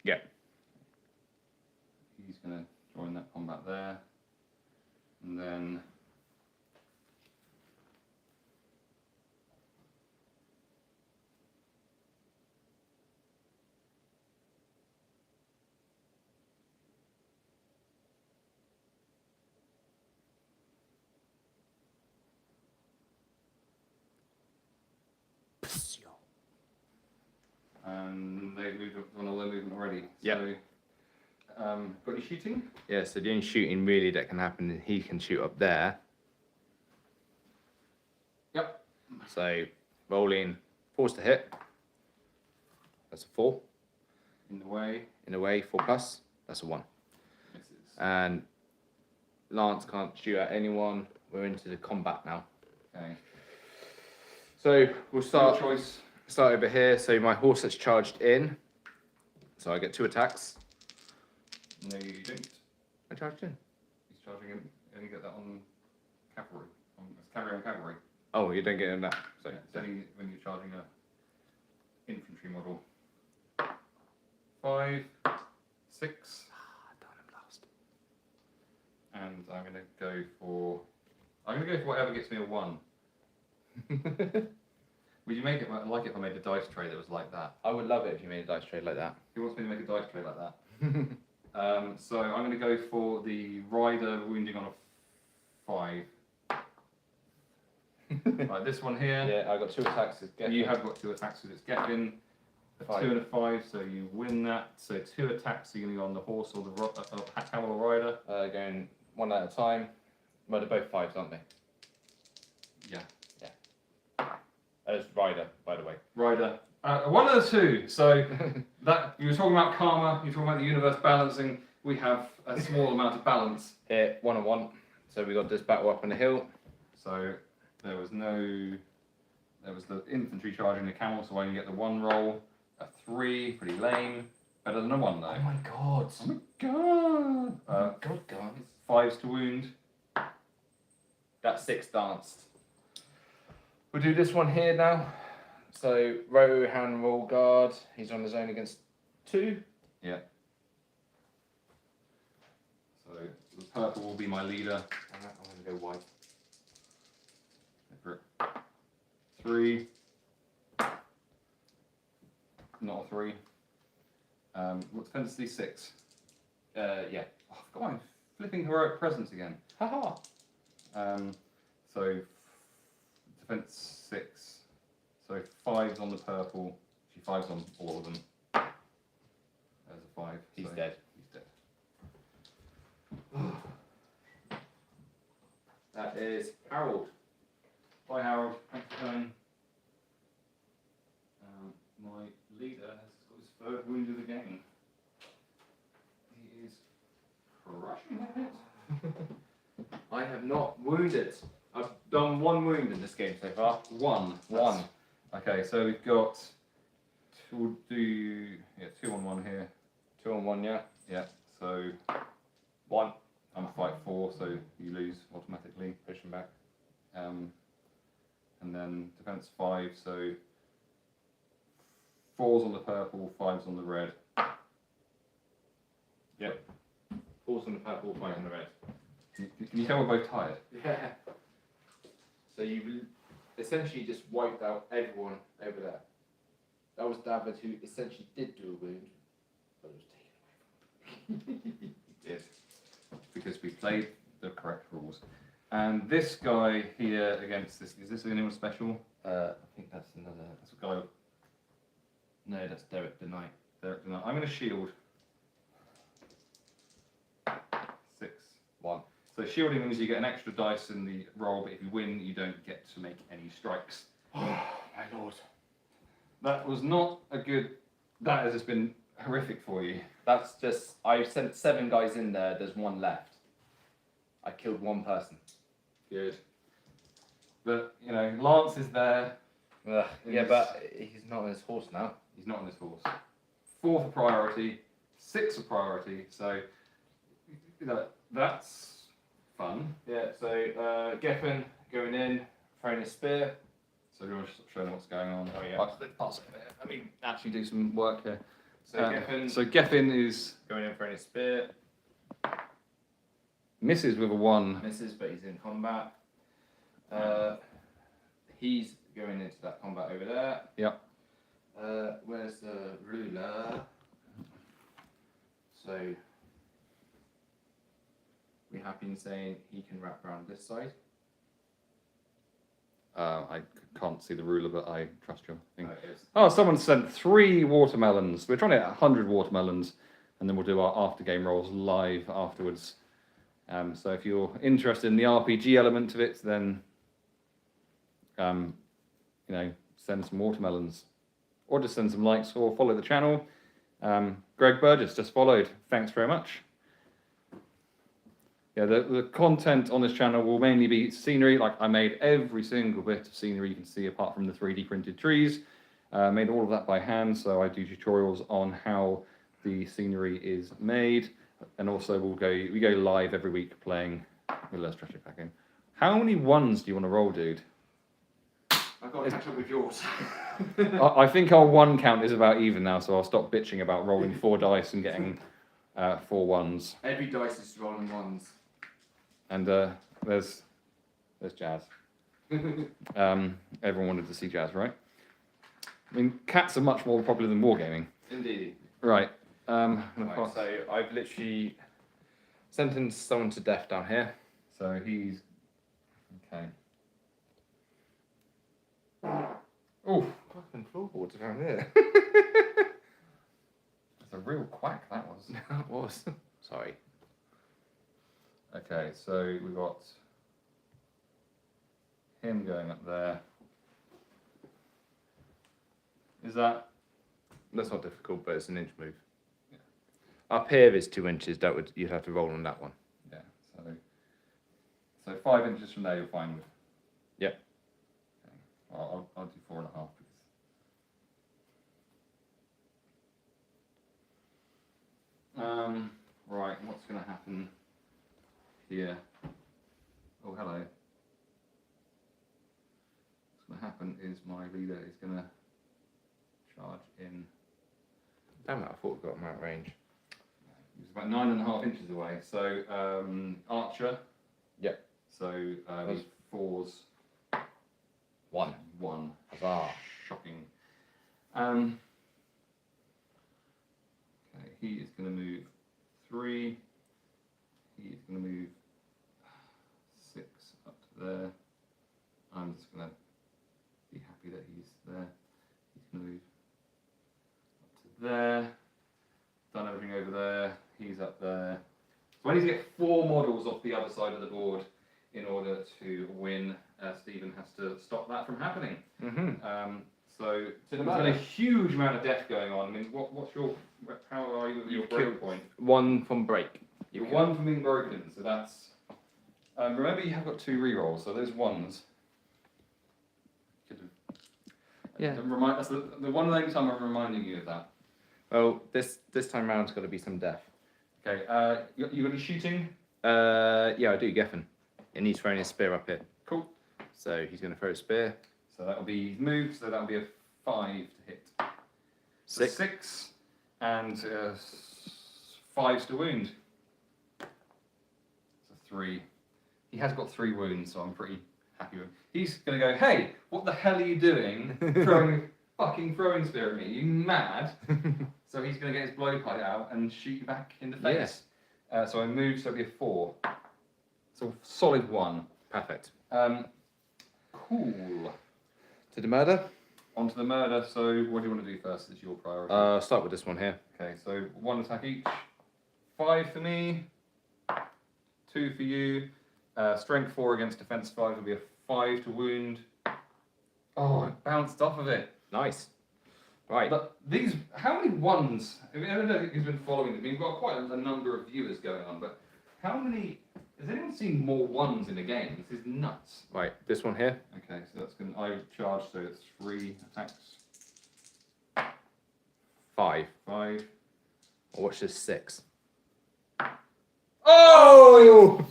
Speaker 2: Yeah.
Speaker 1: He's gonna join that combat there. And then they've moved on all their movement already.
Speaker 2: Yeah.
Speaker 1: So, got any shooting?
Speaker 2: Yeah, so the only shooting really that can happen is he can shoot up there.
Speaker 1: Yep.
Speaker 2: So rolling, force to hit. That's a 4.
Speaker 1: In the way.
Speaker 2: In a way, 4 plus. That's a 1.
Speaker 1: Misses.
Speaker 2: And Lance can't shoot at anyone. We're into the combat now.
Speaker 1: Okay.
Speaker 2: So we'll
Speaker 1: Start
Speaker 2: start.
Speaker 1: choice.
Speaker 2: start over here. So my horse has charged in. So I get 2 attacks.
Speaker 1: No, you don't.
Speaker 2: I charged in.
Speaker 1: He's charging in, and you get that on cavalry. It's cavalry on cavalry.
Speaker 2: Oh, you don't get in that. So
Speaker 1: Yeah, it's only when you're charging a infantry model. 5, 6.
Speaker 2: Done him last.
Speaker 1: And I'm going to go for whatever gets me a 1. Would you make it like it if I made a dice tray that was like that?
Speaker 2: I would love it if you made a dice tray like that.
Speaker 1: Who wants me to make a dice tray like that? So I'm going to go for the rider wounding on a 5. Right, this one here.
Speaker 2: Yeah, I got 2 attacks.
Speaker 1: You have got 2 attacks because it's Geffen. A 2 and a 5, so you win that. So 2 attacks, so you're going to go on the horse or the camel or rider.
Speaker 2: Going 1 at a time. Well, they're both 5s, aren't they?
Speaker 1: Yeah.
Speaker 2: As rider, by the way.
Speaker 1: Rider. 1 of the 2. So that you were talking about karma. You're talking about the universe balancing. We have a small amount of balance.
Speaker 2: Here, 1 on 1. So we got this battle up on the hill.
Speaker 1: So there was the infantry charging the camel, so I only get the 1 roll. A 3, pretty lame. Better than a 1 though.
Speaker 2: Oh my god.
Speaker 1: Oh my god.
Speaker 2: God, guys.
Speaker 1: 5s to wound.
Speaker 2: That's 6 danced. We'll do this one here now. So Rohan Roll Guard. He's on his own against 2.
Speaker 1: Yeah. So the purple will be my leader.
Speaker 2: I'm going to go white.
Speaker 1: Go for it. 3. Not a 3. What defense is he? 6.
Speaker 2: Yeah.
Speaker 1: Oh, I've got my flipping heroic presence again.
Speaker 2: Haha.
Speaker 1: So defense 6. So 5s on the purple. She 5s on all of them. There's a 5.
Speaker 2: He's
Speaker 1: so
Speaker 2: dead.
Speaker 1: He's dead.
Speaker 2: That is Harold.
Speaker 1: Bye, Harold. Thanks for coming. My leader has got his 3rd wound of the game. He is crushing it.
Speaker 2: I have not wounded. I've done 1 wound in this game so far.
Speaker 1: 1. Okay, so we've got. We'll do 2 on 1 here.
Speaker 2: 2 on 1, yeah.
Speaker 1: Yeah. So
Speaker 2: 1.
Speaker 1: I'm fight 4, so you lose automatically.
Speaker 2: Pushing back.
Speaker 1: And then defense 5, so 4s on the purple, 5s on the red.
Speaker 2: Yep. 4's on the purple, 5 on the red.
Speaker 1: Can you tell we're both tired?
Speaker 2: Yeah. So you essentially just wiped out everyone over there. That was David who essentially did do a wound, but it was taken away from him.
Speaker 1: He did. Because we played the correct rules. And this guy here against this, is this anyone special?
Speaker 2: I think that's another.
Speaker 1: That's a guy.
Speaker 2: No, that's Derek the Knight.
Speaker 1: I'm going to shield. 6.
Speaker 2: 1.
Speaker 1: So shielding means you get an extra dice in the roll, but if you win, you don't get to make any strikes.
Speaker 2: My lord.
Speaker 1: That was not a good. That has just been horrific for you.
Speaker 2: That's just. I sent 7 guys in there. There's 1 left. I killed 1 person.
Speaker 1: Good. But Lance is there.
Speaker 2: Yeah,
Speaker 1: Yes.
Speaker 2: but he's not on his horse now.
Speaker 1: He's not on his horse. 4 for priority, 6 for priority. So that's fun.
Speaker 2: Yeah. So Geffen going in, throwing a spear.
Speaker 1: So you want to show them what's going on?
Speaker 2: Oh, yeah.
Speaker 1: I mean, actually do some work here.
Speaker 2: So Geffen
Speaker 1: So Geffen is
Speaker 2: going in, throwing a spear.
Speaker 1: misses with a 1.
Speaker 2: Misses, but he's in combat. He's going into that combat over there.
Speaker 1: Yep.
Speaker 2: Where's the ruler? So we have been saying he can wrap around this side.
Speaker 1: I can't see the ruler, but I trust your thing.
Speaker 2: It is.
Speaker 1: Oh, someone sent 3 watermelons. We're trying to get 100 watermelons, and then we'll do our after game rolls live afterwards. So if you're interested in the RPG element of it, then send some watermelons, or just send some likes, or follow the channel. Greg Burgess just followed. Thanks very much. Yeah, the content on this channel will mainly be scenery. Like I made every single bit of scenery you can see, apart from the 3D printed trees. Made all of that by hand, so I do tutorials on how the scenery is made, and also we go live every week playing. Let's stretch it back in. How many ones do you want to roll, dude?
Speaker 3: I've got to catch up with yours.
Speaker 1: I think our one count is about even now, so I'll stop bitching about rolling 4 dice and getting 4 ones.
Speaker 3: Every dice is rolling ones.
Speaker 1: And there's Jazz. Everyone wanted to see Jazz, right? I mean, cats are much more popular than wargaming.
Speaker 2: Indeed.
Speaker 1: Right.
Speaker 2: Right, so I've literally sentenced someone to death down here.
Speaker 1: So he's okay. Oh,
Speaker 2: Fucking floorboards around here.
Speaker 1: that's a real quack that was.
Speaker 2: That was. Sorry.
Speaker 1: Okay, so we've got him going up there. Is that?
Speaker 2: That's not difficult, but it's an inch move. Yeah. Up here is 2 inches. You'd have to roll on that one.
Speaker 1: Yeah. So 5 inches from there, you're fine with.
Speaker 2: Yep.
Speaker 1: Okay. Well, I'll do 4.5 because. Right. What's going to happen here? Oh, hello. What's going to happen is my leader is going to charge in.
Speaker 2: Damn it, I thought we got him out of range.
Speaker 1: He's about 9.5 inches away. So Archer.
Speaker 2: Yep.
Speaker 1: So he's 4s.
Speaker 2: 1.
Speaker 1: 1.
Speaker 2: Huzzah.
Speaker 1: Shocking. Okay, he is going to move 3. He is going to move 6 up to there. I'm just going to be happy that he's there. He's going to move up to there. Done everything over there. He's up there. So I need to get 4 models off the other side of the board in order to win. Stephen has to stop that from happening.
Speaker 2: Mm-hmm.
Speaker 1: So there's been a huge amount of death going on. I mean, how are you with your break point?
Speaker 2: 1 from break.
Speaker 1: You're 1 from being broken, so that's. Remember, you have got 2 rerolls, so those ones.
Speaker 2: Yeah.
Speaker 1: That's the one of the time I'm reminding you of that.
Speaker 2: Well, this time round's got to be some death.
Speaker 1: Okay. You got any shooting?
Speaker 2: Yeah, I do, Geffen. And he's throwing his spear up here.
Speaker 1: Cool.
Speaker 2: So he's going to throw a spear.
Speaker 1: So that'll be moved. So that'll be a 5 to hit. So
Speaker 2: 6.
Speaker 1: 6 and 5s to wound. So 3. He has got 3 wounds, so I'm pretty happy with him. He's going to go, hey, what the hell are you doing throwing a fucking throwing spear at me? Are you mad? So he's going to get his blowpipe out and shoot you back in the face. So I move, so it'll be a 4. So solid 1.
Speaker 2: Perfect.
Speaker 1: Cool.
Speaker 2: To the murder?
Speaker 1: On to the murder. So what do you want to do first? Is your priority?
Speaker 2: Start with this one here.
Speaker 1: Okay, so 1 attack each. 5 for me. 2 for you. Strength 4 against defense 5 will be a 5 to wound. Oh, it bounced off of it.
Speaker 2: Nice. Right.
Speaker 1: But these, how many ones? I don't know if you've been following them. We've got quite a number of viewers going on, but how many? Has anyone seen more 1s in a game? This is nuts.
Speaker 2: Right, this one here.
Speaker 1: Okay, so that's going. I charge, so it's 3 attacks.
Speaker 2: 5.
Speaker 1: 5.
Speaker 2: Or watch this 6.
Speaker 1: Oh!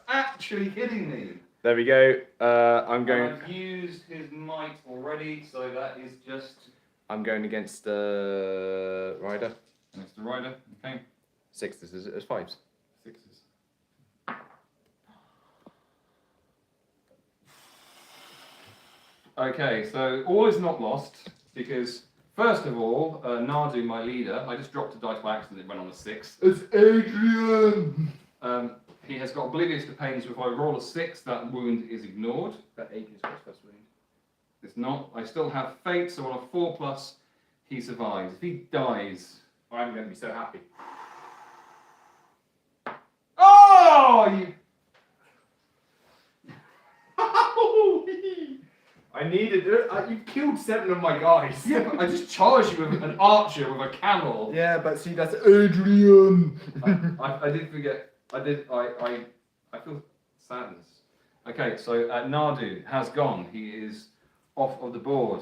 Speaker 1: Actually kidding me.
Speaker 2: There we go. I'm going.
Speaker 1: I've used his might already, so that is just.
Speaker 2: I'm going against the rider.
Speaker 1: Next to rider. Okay.
Speaker 2: 6. This is 5s.
Speaker 1: 6s. Okay, so all is not lost because first of all, Nardu, my leader, I just dropped a dice by accident. It went on a 6.
Speaker 3: It's Adrian!
Speaker 1: He has got oblivious to pain, so if I roll a 6, that wound is ignored.
Speaker 3: That Adrian's got his first wound.
Speaker 1: It's not. I still have fate, so on a 4+, he survives. If he dies,
Speaker 3: I'm going to be so happy.
Speaker 1: oh, you.
Speaker 3: I needed it. You killed 7 of my guys.
Speaker 1: Yeah, but I just charged you with an archer with a camel.
Speaker 3: Yeah, but see, that's Adrian.
Speaker 1: I did forget. I feel sadness. Okay, so Nardu has gone. He is off of the board.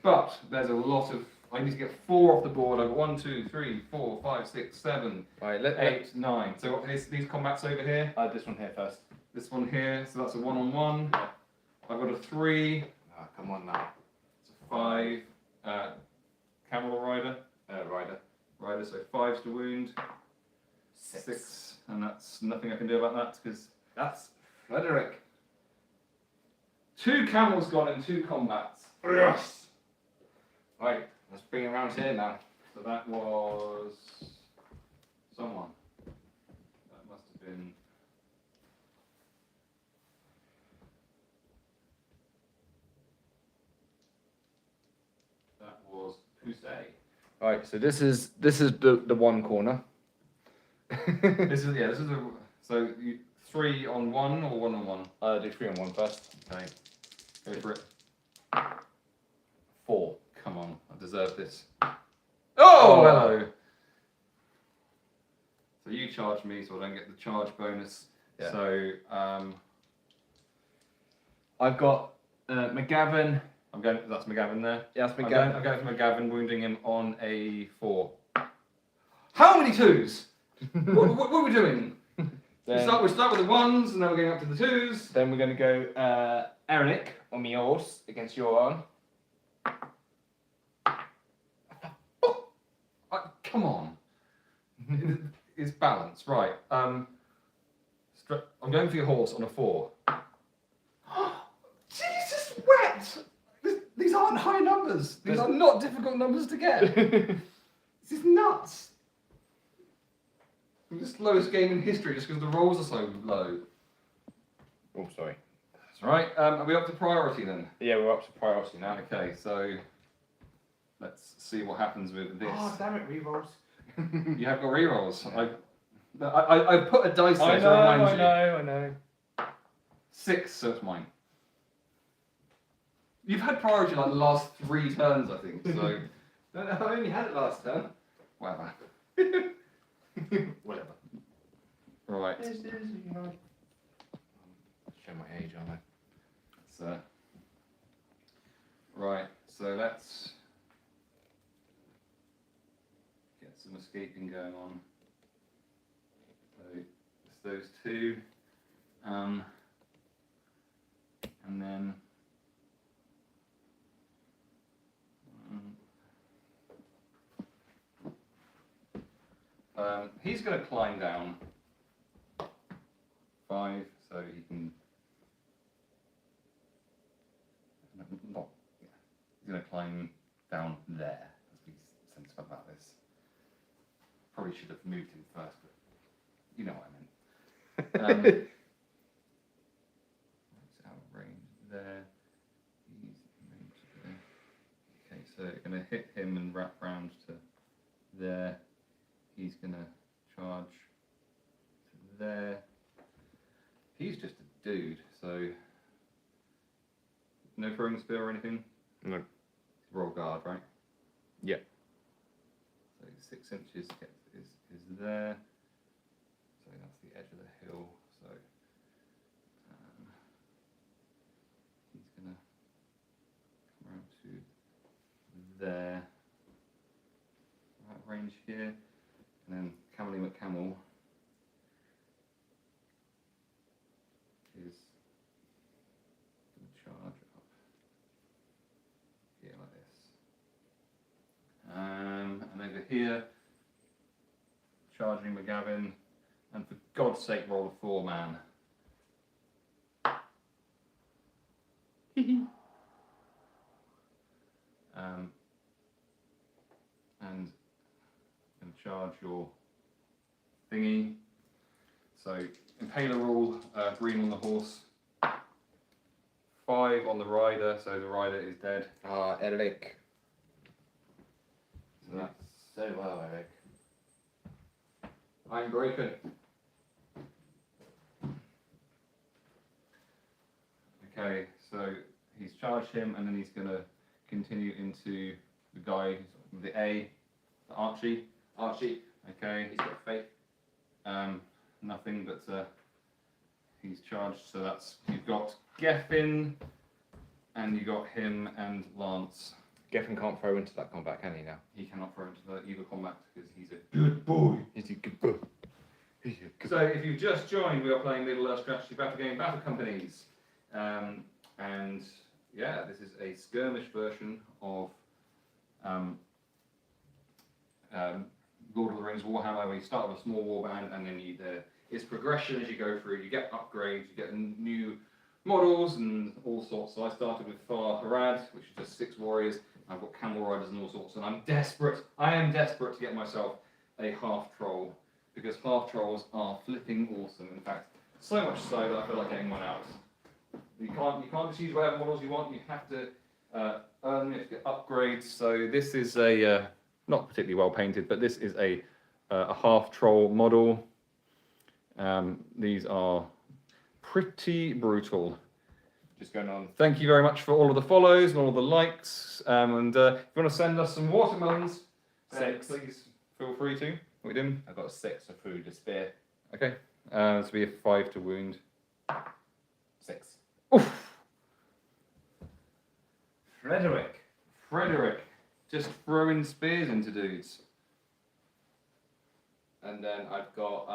Speaker 1: But there's a lot of. I need to get 4 off the board. I've got 1, 2, 3, 4, 5, 6, 7,
Speaker 2: Right,
Speaker 1: 8, 9. So what is these combats over here?
Speaker 2: this one here first.
Speaker 1: This one here. So that's a 1-on-1.
Speaker 2: Yeah.
Speaker 1: I've got a 3.
Speaker 2: Ah, come on now.
Speaker 1: It's a 5. Camel or rider?
Speaker 2: Rider.
Speaker 1: Rider. So 5's to wound. 6. And that's nothing I can do about that because
Speaker 2: That's Frederick.
Speaker 1: 2 camels gone in 2 combats.
Speaker 2: Yes. Right, let's bring it around here now.
Speaker 1: So that was someone. That must have been. That was Pusey.
Speaker 2: Right, so this is the one corner.
Speaker 1: This is a. So 3 on 1 or 1 on 1?
Speaker 2: Do 3 on 1 first.
Speaker 1: Okay, go for it.
Speaker 2: 4.
Speaker 1: Come on, I deserve this.
Speaker 2: Oh!
Speaker 1: Hello. So you charge me, so I don't get the charge bonus.
Speaker 2: Yeah.
Speaker 1: So
Speaker 2: I've got McGavin.
Speaker 1: I'm going. That's McGavin there.
Speaker 2: Yeah, that's
Speaker 1: I'm
Speaker 2: McGavin.
Speaker 1: going for McGavin, wounding him on a 4. How many 2s? what are we doing? We
Speaker 2: Then,
Speaker 1: start with the 1s, and then we're going up to the 2s.
Speaker 2: then we're going to go Eric on my horse against your arm.
Speaker 1: Come on. It's balance, right? I'm going for your horse on a 4. Jesus wept! These aren't high numbers. These are not difficult numbers to get. This is nuts. It's the slowest game in history just because the rolls are so low.
Speaker 2: Oh, sorry.
Speaker 1: That's right. Are we up to priority then?
Speaker 2: Yeah, we're up to priority now.
Speaker 1: Okay, so let's see what happens with this.
Speaker 2: Oh, damn it, rerolls.
Speaker 1: You have got rerolls. I put a dice there to remind you.
Speaker 2: I know.
Speaker 1: 6, so it's mine. You've had priority like the last 3 turns, I think. So
Speaker 2: No, I only had it last turn.
Speaker 1: whatever.
Speaker 2: Whatever.
Speaker 1: Right.
Speaker 2: Show my age, aren't I?
Speaker 1: So right. So let's get some escaping going on. So it's those 2, and then. He's going to climb down 5, so he can. Not. Yeah. He's going to climb down there. Let's be sensible about this. Probably should have moved him first, but you know what I meant. He's out of range there. He's in range there. Okay, so going to hit him and wrap round to there. He's going to charge to there. He's just a dude, so no throwing spear or anything?
Speaker 2: No.
Speaker 1: Roll guard, right?
Speaker 2: Yeah.
Speaker 1: So 6 inches is there. So that's the edge of the hill. So he's going to come around to there. Right range here. And then Camely McCamel is going to charge up here like this. And over here, charging McGavin, and for God's sake, roll a 4, man. And charge your thingy. So impaler rule, green on the horse, 5 on the rider, so the rider is dead.
Speaker 2: Eric.
Speaker 1: So that's
Speaker 2: So well, Eric.
Speaker 1: I'm broken. Okay, so he's charged him, and then he's going to continue into the guy with the A, the Archie.
Speaker 2: Archie.
Speaker 1: Okay.
Speaker 2: He's got faith.
Speaker 1: Nothing, but he's charged. So that's you've got Geffin, and you got him and Lance.
Speaker 2: Geffen can't throw into that combat, can he now?
Speaker 1: He cannot throw into the either combat because he's a good boy.
Speaker 2: He's a good boy.
Speaker 1: So if you've just joined, we are playing Middle Earth Strategy Battle Game Battle Companies. And yeah, this is a skirmish version of Lord of the Rings Warhammer, where you start with a small warband and then it's progression as you go through. You get upgrades, you get new models and all sorts. So I started with Far Harad, which is just 6 warriors. I've got camel riders and all sorts, and I am desperate to get myself a half troll, because half trolls are flipping awesome. In fact, so much so that I feel like getting one out. You can't just use whatever models you want. You have to earn them, you have to get upgrades. So this is a not particularly well painted, but this is a half troll model. These are pretty brutal.
Speaker 2: Just going on.
Speaker 1: Thank you very much for all of the follows and all of the likes. And if you want to send us some watermelons, please feel free to. What are we doing?
Speaker 2: I've got 6 for food, a spear.
Speaker 1: Okay. This will be a 5 to wound.
Speaker 2: 6.
Speaker 1: Oof.
Speaker 2: Frederick.
Speaker 1: Just throwing spears into dudes.
Speaker 2: And then I've got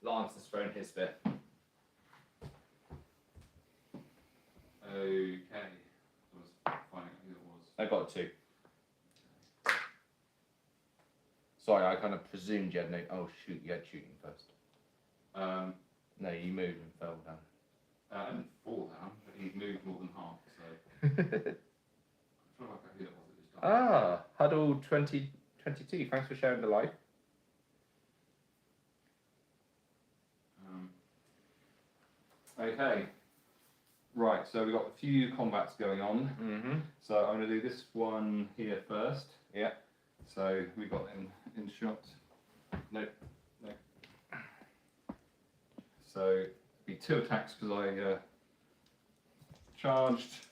Speaker 2: Lance has thrown his spear.
Speaker 1: Okay. I was finding out who it was.
Speaker 2: I got 2. Sorry, I kind of presumed you had no. Oh shoot, you had shooting first. No, you moved and fell down.
Speaker 1: I didn't fall down, but he moved more than half, so. I'm trying to work out who it was that just died.
Speaker 2: Huddle 2022. Thanks for sharing the live.
Speaker 1: Okay. Right, so we've got a few combats going on.
Speaker 2: Mm-hmm.
Speaker 1: So I'm going to do this one here first.
Speaker 2: Yeah.
Speaker 1: So we got in shot.
Speaker 2: No.
Speaker 1: So it'll be 2 attacks because I charged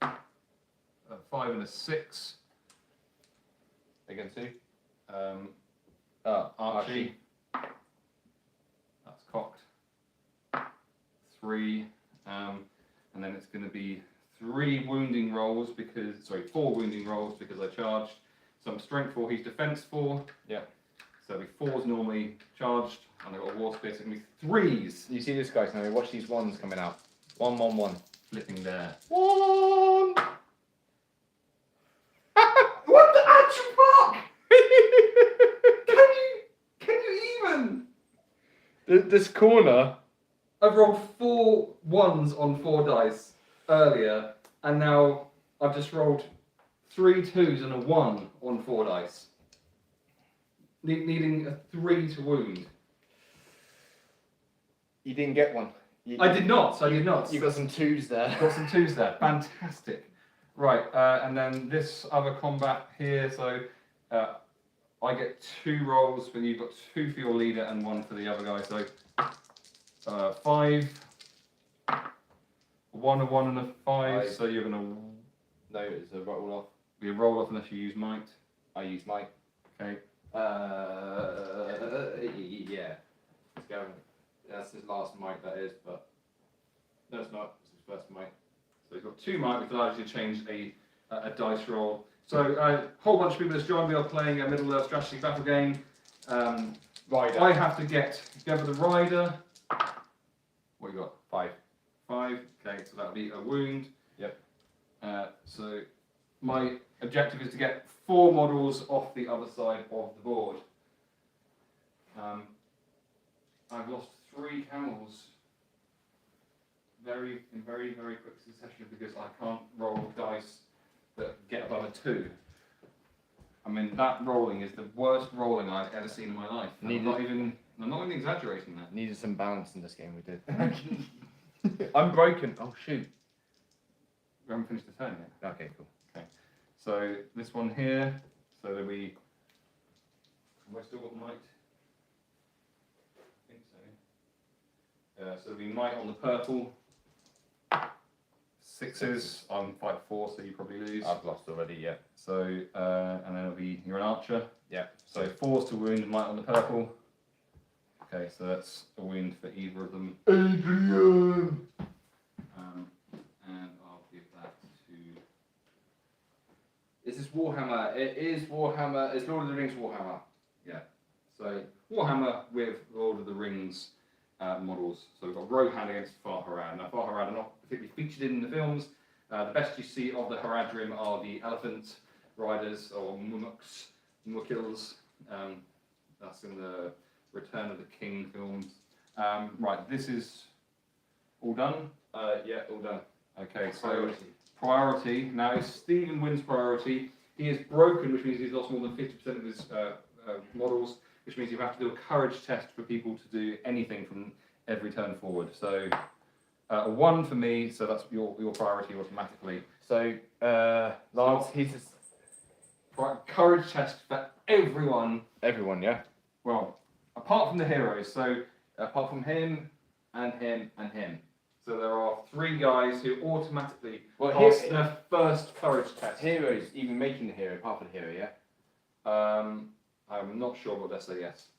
Speaker 1: a 5 and a 6.
Speaker 2: Again 2.
Speaker 1: Archie. That's cocked. 3. And then it's going to be 4 wounding rolls because I charged. So I'm strength 4, he's defense 4.
Speaker 2: Yeah.
Speaker 1: So it'll be 4s normally charged, and I've got a war spear, so it's going to be 3s.
Speaker 2: You see this, guys? Now watch these 1s coming out. 1, 1, 1.
Speaker 1: Flipping there.
Speaker 2: 1.
Speaker 1: What the actual fuck? Can you even?
Speaker 2: This corner.
Speaker 1: I've rolled 4 1s on 4 dice earlier, and now I've just rolled 3 2s and a 1 on 4 dice. Needing a 3 to wound.
Speaker 2: You didn't get one.
Speaker 1: I did not.
Speaker 2: You got some 2s there.
Speaker 1: Got some 2s there. Fantastic. Right, and then this other combat here. So I get 2 rolls, but you've got 2 for your leader and 1 for the other guy. So 5, 1, a 1 and a 5. So you're gonna.
Speaker 2: No, it's a roll off.
Speaker 1: You roll off unless you use might.
Speaker 2: I use might.
Speaker 1: Okay.
Speaker 2: Yeah. It's going. That's his last might, that is, but no, it's not. It's his first might.
Speaker 1: So he's got 2 might, which allows you to change a dice roll. So a whole bunch of people that's joined. We are playing a Middle Earth Strategy Battle Game.
Speaker 2: Rider.
Speaker 1: I have to go for the rider. What you got?
Speaker 2: 5.
Speaker 1: 5. Okay, so that'll be a wound.
Speaker 2: Yep.
Speaker 1: So my objective is to get 4 models off the other side of the board. I've lost 3 camels in very quick succession because I can't roll dice that get above a 2. I mean, that rolling is the worst rolling I've ever seen in my life. I'm not even exaggerating that.
Speaker 2: Needed some balance in this game, we did. I'm broken. Oh, shoot.
Speaker 1: We haven't finished the turn yet.
Speaker 2: Okay, cool.
Speaker 1: Okay. So this one here, so there'll be. Have I still got might? I think so. So there'll be might on the purple. 6s. I'm 5-4, so you probably lose.
Speaker 2: I've lost already, yeah.
Speaker 1: So and then it'll be you're an archer.
Speaker 2: Yeah.
Speaker 1: So 4s to wound, might on the purple. Okay, so that's a wound for either of them.
Speaker 2: Adrian!
Speaker 1: And I'll give
Speaker 2: This is Warhammer. It is Warhammer. It's Lord of the Rings Warhammer.
Speaker 1: Yeah. So Warhammer with Lord of the Rings models. So we've got Rohan against Far Harad. Now Far Harad are not particularly featured in the films. The best you see of the Haradrim are the elephant riders or Mukils. That's in the Return of the King films. Right, this is all done.
Speaker 2: Yeah, all done.
Speaker 1: Okay, so priority. Now, if Stephen wins priority, he is broken, which means he's lost more than 50% of his models, which means you have to do a courage test for people to do anything from every turn forward. So, a 1 for me, so that's your priority automatically.
Speaker 2: So, Lance, he's just
Speaker 1: Courage test for everyone.
Speaker 2: everyone, yeah.
Speaker 1: Well, apart from the heroes. So,
Speaker 2: Apart from him, and him, and him.
Speaker 1: so there are 3 guys who automatically
Speaker 2: Well,
Speaker 1: pass their first courage test.
Speaker 2: Heroes, even making the hero, apart from the hero, yeah.
Speaker 1: I'm not sure, but let's say yes.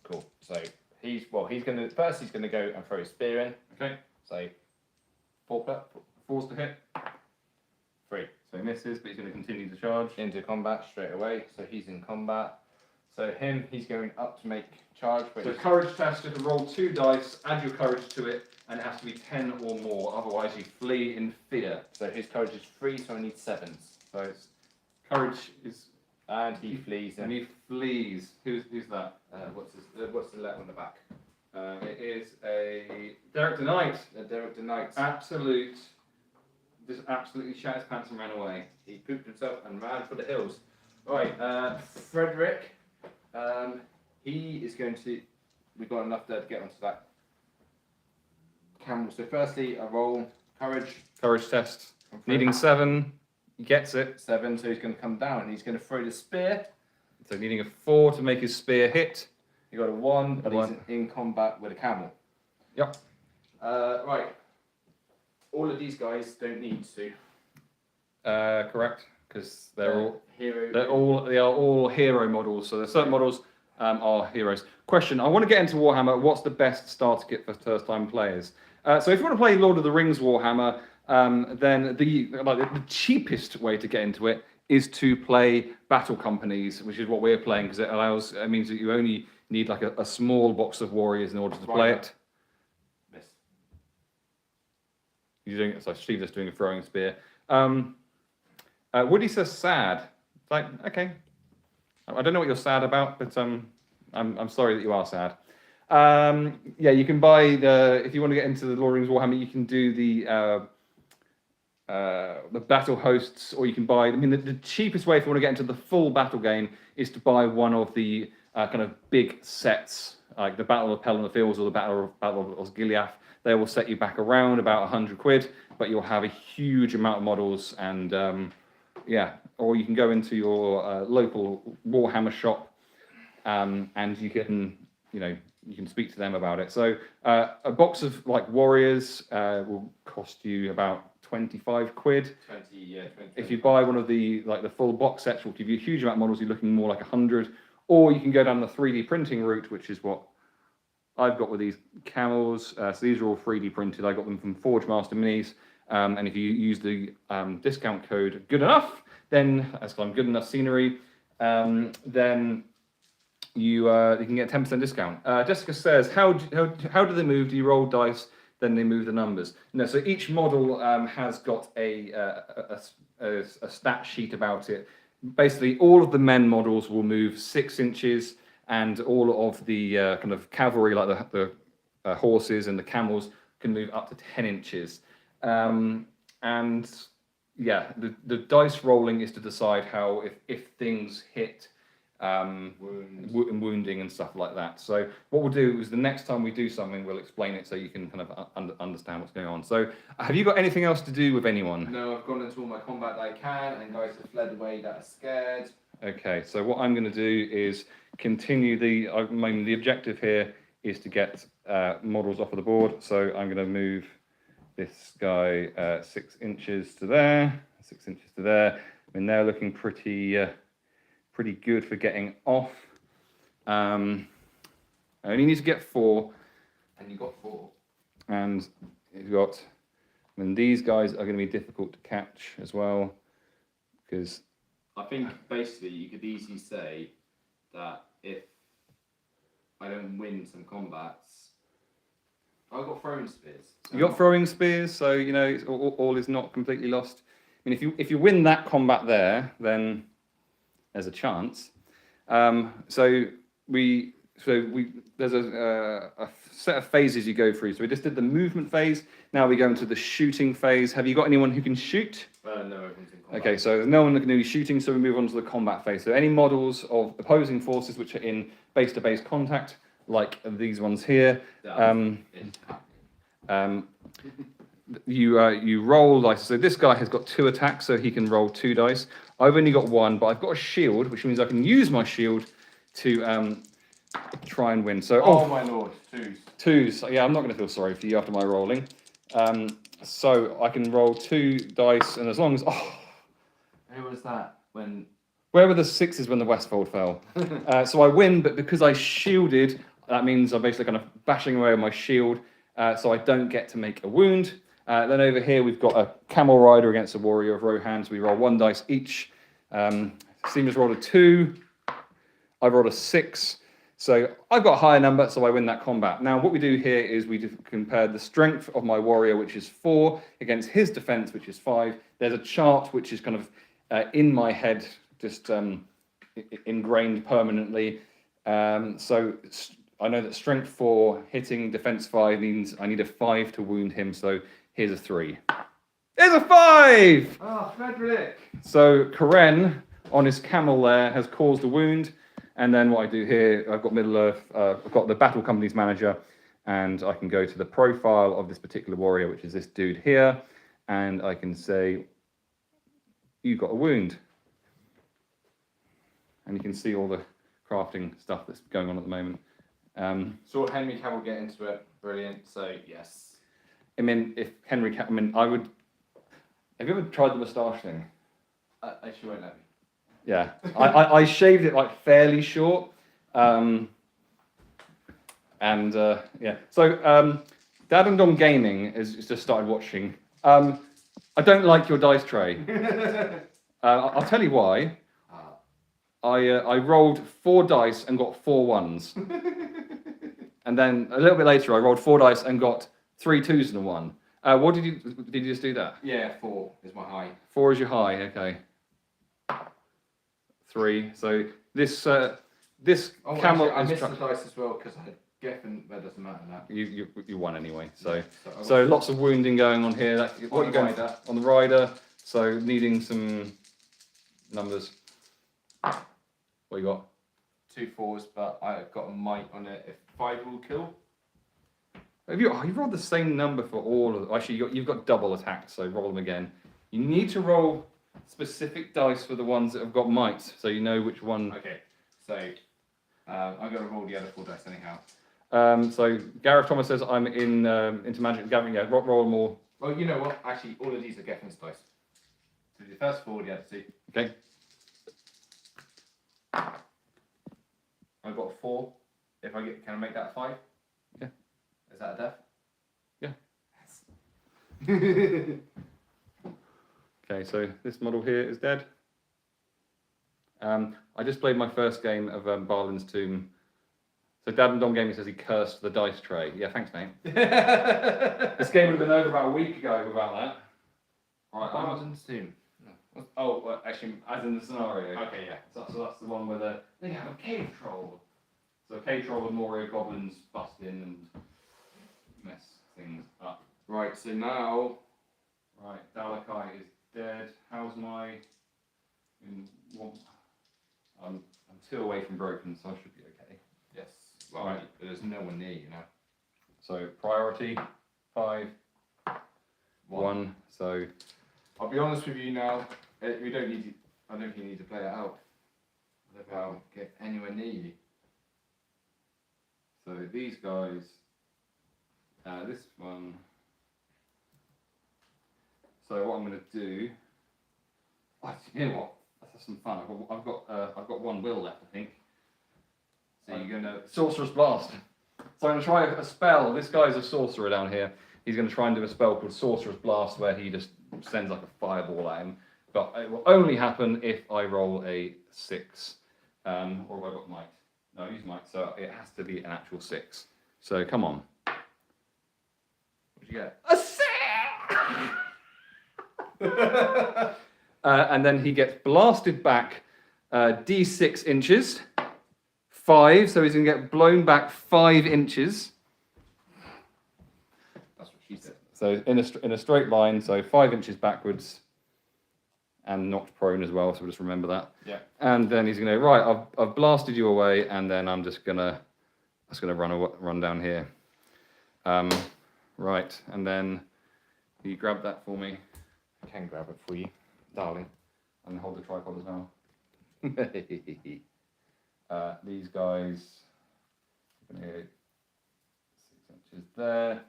Speaker 2: Cool. So he's gonna go and throw his spear in.
Speaker 1: Okay.
Speaker 2: So 4
Speaker 1: Force to hit.
Speaker 2: 3
Speaker 1: So he misses, but he's going to continue to charge.
Speaker 2: into combat straight away. So he's in combat. So he's going up to make charge. But
Speaker 1: So
Speaker 2: he's-
Speaker 1: courage test, you have to roll 2 dice, add your courage to it, and it has to be 10 or more, otherwise you flee in fear.
Speaker 2: so his courage is 3, so I need 7s.
Speaker 1: So it's, courage is,
Speaker 2: And he flees
Speaker 1: and
Speaker 2: in.
Speaker 1: he flees. Who's that?
Speaker 2: What's the letter on the back?
Speaker 1: It is a Derek the Knight.
Speaker 2: Derek the Knight.
Speaker 1: Just absolutely shat his pants and ran away.
Speaker 2: He pooped himself and ran for the hills. Right, Frederick. He is going to. We've got enough there to get onto that camel. So firstly, a roll courage.
Speaker 1: Courage test. Needing 7, he gets it.
Speaker 2: 7, so he's going to come down and he's going to throw the spear.
Speaker 1: So needing a 4 to make his spear hit.
Speaker 2: He got a 1, but
Speaker 1: One.
Speaker 2: he's in combat with a camel.
Speaker 1: Yep.
Speaker 2: Right. All of these guys don't need to.
Speaker 1: Correct, because they are
Speaker 2: hero.
Speaker 1: all hero models. So there's certain models are heroes. Question: I want to get into Warhammer. What's the best starter kit for first-time players? So if you want to play Lord of the Rings Warhammer, then the cheapest way to get into it is to play battle companies, which is what we're playing, because it means that you only need like a small box of warriors in order to play it.
Speaker 2: Miss.
Speaker 1: You're doing it. So Steve's just doing a throwing spear. Woody says sad. It's like, okay, I don't know what you're sad about, but I'm sorry that you are sad. Yeah, you can buy if you want to get into the Lord of the Rings Warhammer, you can do the battle hosts, or you can buy. I mean, the cheapest way if you want to get into the full battle game is to buy one of the kind of big sets, like the Battle of Pelennor Fields or the Battle of Osgiliath. They will set you back around about £100, but you'll have a huge amount of models and. Yeah, or you can go into your local Warhammer shop, and you can speak to them about it. So a box of like warriors will cost you about £25.
Speaker 2: 20, yeah, 20.
Speaker 1: If you buy one of the full box sets, will give you a huge amount of models. You're looking more like 100, or you can go down the 3D printing route, which is what I've got with these camels. So these are all 3D printed. I got them from Forge Master Minis. And if you use the discount code good enough, then that's called Good Enough Scenery, then you can get a 10% discount. Jessica says, how do they move? Do you roll dice, then they move the numbers? No, so each model has got a stat sheet about it. Basically, all of the men models will move 6 inches, and all of the kind of cavalry, like the horses and the camels, can move up to 10 inches. And yeah, the dice rolling is to decide how if things hit wounding and stuff like that. So what we'll do is the next time we do something, we'll explain it so you can kind of understand what's going on. So have you got anything else to do with anyone?
Speaker 2: No, I've gone into all my combat that I can, and guys have fled away that are scared.
Speaker 1: Okay, so what I'm going to do is continue the objective here is to get models off of the board. So I'm going to move this guy 6 inches to there, 6 inches to there. I mean, they're looking pretty good for getting off. I only need to get 4.
Speaker 2: And you got 4.
Speaker 1: And you've got, I mean, these guys are going to be difficult to catch as well, because
Speaker 2: I think basically you could easily say that if I don't win some combats, I've got throwing spears. So
Speaker 1: You got throwing spears, so you know all is not completely lost. I mean, if you win that combat there, then there's a chance. There's a set of phases you go through. So we just did the movement phase. Now we go into the shooting phase. Have you got anyone who can shoot?
Speaker 2: no, everyone's in combat.
Speaker 1: Okay, so there's no one that can do shooting, so we move on to the combat phase. So any models of opposing forces which are in base-to-base contact, like these ones here, you roll dice. So this guy has got 2 attacks, so he can roll 2 dice. I've only got 1, but I've got a shield, which means I can use my shield to try and win. So,
Speaker 2: oh my lord, 2s.
Speaker 1: 2s. Yeah, I'm not going to feel sorry for you after my rolling. So I can roll 2 dice, and as long as
Speaker 2: Who was that when?
Speaker 1: where were the 6s when the Westfold fell? So I win, but because I shielded, that means I'm basically kind of bashing away with my shield, so I don't get to make a wound. Then over here we've got a camel rider against a warrior of Rohan, so we roll 1 dice each. Seamus rolled a 2. I rolled a 6. So I've got a higher number, so I win that combat. Now what we do here is we compare the strength of my warrior, which is 4, against his defense, which is 5. There's a chart which is kind of in my head, just ingrained permanently. So I know that strength 4 hitting defense 5 means I need a 5 to wound him. So here's a 3. There's a 5!
Speaker 3: Oh, Frederick!
Speaker 1: So Karen on his camel there has caused a wound. And then what I do here, I've got Middle Earth, I've got the Battle Company's manager, and I can go to the profile of this particular warrior, which is this dude here, and I can say, you've got a wound. And you can see all the crafting stuff that's going on at the moment.
Speaker 2: Saw Henry Cavill get into it. Brilliant. So yes.
Speaker 1: I mean, I would. Have you ever tried the moustache thing?
Speaker 2: She won't let me.
Speaker 1: Yeah, I shaved it like fairly short, yeah. So Dad and Dom Gaming has just started watching. I don't like your dice tray. I'll tell you why. I rolled 4 dice and got 4 1s, and then a little bit later I rolled 4 dice and got 3 2s and a 1. What did you just do that?
Speaker 2: Yeah, 4 is my high.
Speaker 1: 4 is your high, okay. 3. So this camel
Speaker 2: actually, I
Speaker 1: is
Speaker 2: missed the dice as well because I had Geffen. That doesn't matter now.
Speaker 1: you won anyway. So
Speaker 2: So
Speaker 1: lots of wounding going on here. What are you going for? On the rider? So needing some numbers. What you got?
Speaker 2: 2 4s, but I've got a might on it. If 5 will kill.
Speaker 1: You've rolled the same number for all of them. Actually, you've got double attacks, so roll them again. You need to roll specific dice for the ones that have got might, so you know which one.
Speaker 2: Okay, so I'm going to roll the other 4 dice anyhow.
Speaker 1: So Gareth Thomas says I'm into Magic the Gathering. Yeah, roll them all.
Speaker 2: Well, you know what? Actually, all of these are Geffen's dice. So the first 4, the other 2.
Speaker 1: Okay.
Speaker 2: I've got a 4. If I get, can I make that a 5?
Speaker 1: Yeah.
Speaker 2: Is that a death?
Speaker 1: Yeah. Okay, so this model here is dead. I just played my first game of Barlin's Tomb. So Dad and Dom Gaming says he cursed the dice tray. Yeah, thanks, mate. This game would have been over about a week ago without that.
Speaker 2: Right, Barlin's Tomb.
Speaker 1: Oh, well, actually, as in the scenario.
Speaker 2: Okay, yeah.
Speaker 1: So that's the one where they have a cave troll. So a cave troll with Morio goblins bust in and mess things up.
Speaker 2: Right, so now...
Speaker 1: Right, Dalakai is dead. How's my... I'm 2 away from broken, so I should be okay.
Speaker 2: Yes. Well,
Speaker 1: Right.
Speaker 2: there's no one near you now.
Speaker 1: So priority 5, 1. So
Speaker 2: I'll be honest with you now. We don't need to, I don't think you need to play it out. I'll get anywhere near you.
Speaker 1: so these guys, this one. So what I'm going to do, you know what? Let's have some fun. I've got 1 will left, I think.
Speaker 2: So you're gonna
Speaker 1: Sorcerer's Blast. So I'm going to try a spell. This guy's a sorcerer down here. He's going to try and do a spell called Sorcerer's Blast, where he just sends like a fireball at him. but it will only happen if I roll a 6. Or have I got might? No, I use might, so it has to be an actual 6. So come on.
Speaker 2: What'd you get?
Speaker 1: A 6! And then he gets blasted back d6 inches. 5, so he's going to get blown back 5 inches.
Speaker 2: That's what she said.
Speaker 1: So in a straight line, so 5 inches backwards, and knocked prone as well. So just remember that.
Speaker 2: Yeah.
Speaker 1: And then he's going to right. I've blasted you away, and then I'm just gonna run down here. Right, and then you grab that for me,
Speaker 2: I can grab it for you, darling.
Speaker 1: and hold the tripod as well. These guys, you can hear 6 inches there,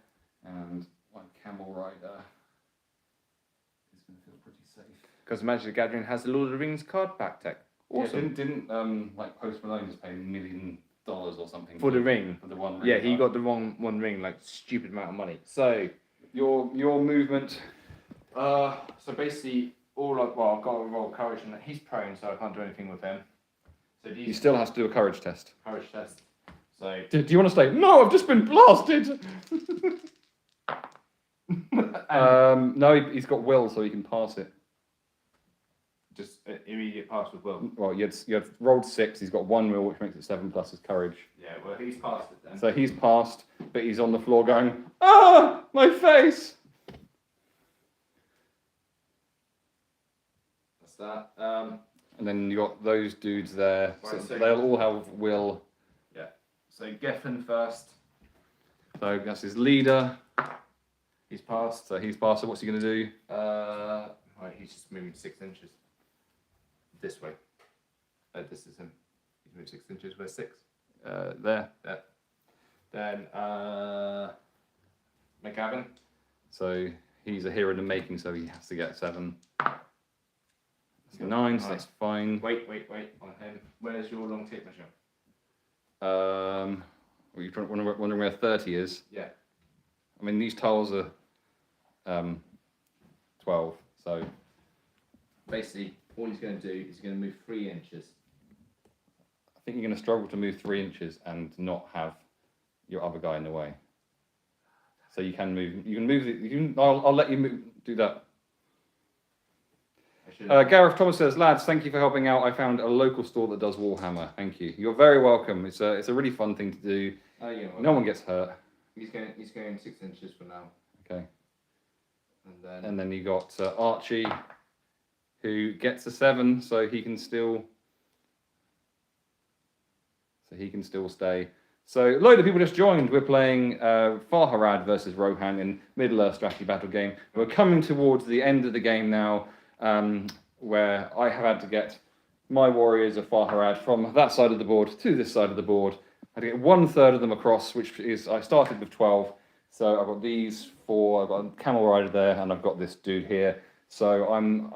Speaker 1: and my camel rider is going to feel pretty safe.
Speaker 2: Because Magic the Gathering has the Lord of the Rings card pack tech. Awesome.
Speaker 1: Yeah, didn't like Post Malone just pay $1 million or something
Speaker 2: For the ring.
Speaker 1: For the one ring.
Speaker 2: Yeah, he got the wrong one ring, like stupid amount of money. So
Speaker 1: your movement.
Speaker 2: so basically I've got to roll courage, and he's prone, so I can't do anything with him. So these
Speaker 1: He still has to do a courage test.
Speaker 2: courage test. So
Speaker 1: Do you want to say no? I've just been blasted. No, he's got will, so he can pass it.
Speaker 2: just immediate pass with will.
Speaker 1: Well, you had rolled 6. He's got 1 will, which makes it 7 plus his courage.
Speaker 2: Yeah, well he's passed it then.
Speaker 1: So he's passed, but he's on the floor going, ah, my face.
Speaker 2: That's that.
Speaker 1: And then you got those dudes there.
Speaker 2: Right,
Speaker 1: So
Speaker 2: so-
Speaker 1: they'll all have will.
Speaker 2: Yeah. So Geffen first.
Speaker 1: So that's his leader.
Speaker 2: He's passed.
Speaker 1: So he's passed. So what's he going to do?
Speaker 2: Right, he's just moving 6 inches. This way. This is him. He's moved 6 inches. Where's 6?
Speaker 1: There.
Speaker 2: Then McGavin.
Speaker 1: So he's a hero in the making, so he has to get 7. That's 9, so that's fine.
Speaker 2: Wait on him. Where's your long tape measure?
Speaker 1: Were you wondering where 30 is?
Speaker 2: Yeah.
Speaker 1: I mean, these tiles are 12, so
Speaker 2: Basically, all he's going to do is he's going to move 3 inches.
Speaker 1: I think you're going to struggle to move 3 inches and not have your other guy in the way. So you can move. You can move. I'll let you do that. Gareth Thomas says, "Lads, thank you for helping out. I found a local store that does Warhammer. Thank you. You're very welcome. It's a really fun thing to do. No one gets hurt.
Speaker 2: He's going 6 inches for now.
Speaker 1: Okay.
Speaker 2: And
Speaker 1: then you got Archie, who gets a 7, so he can still stay. So a load of people just joined. We're playing Farharad versus Rohan in Middle-earth strategy battle game. We're coming towards the end of the game now, where I have had to get my warriors of Farharad from that side of the board to this side of the board. I had to get 1/3 of them across, which is, I started with 12. So I've got these 4, I've got a camel rider there, and I've got this dude here. So I'm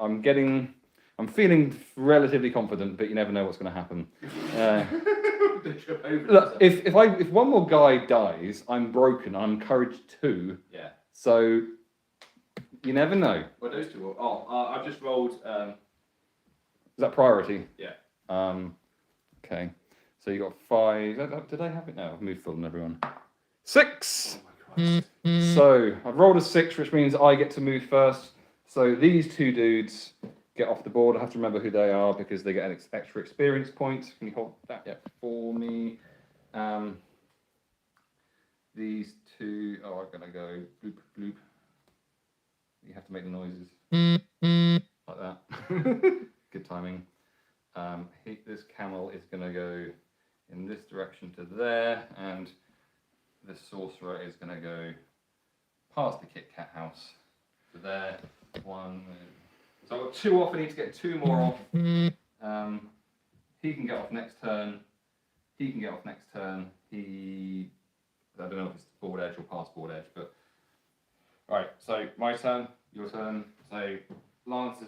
Speaker 1: feeling relatively confident, but you never know what's going to happen. Look, if one more guy dies, I'm broken. I'm courage 2.
Speaker 2: Yeah.
Speaker 1: So you never know.
Speaker 2: Well, those two. I've just rolled.
Speaker 1: Is that priority?
Speaker 2: Yeah.
Speaker 1: Okay. So you got 5. Did I have it? No, I've moved full on everyone. 6.
Speaker 2: Oh my Christ.
Speaker 1: So I've rolled a 6, which means I get to move first. So these 2 dudes get off the board. I have to remember who they are because they get an extra experience point. Can you hold that for me? These 2 are going to go bloop, bloop. You have to make the noises like that. Good timing. This camel is going to go in this direction to there, and this sorcerer is going to go past the Kit Kat house to there. 1. So I've got 2 off. I need to get 2 more off. He can get off next turn. He can get off next turn. I don't know if it's board edge or past board edge, but
Speaker 2: Right. So my turn.
Speaker 1: your turn.
Speaker 2: So Lance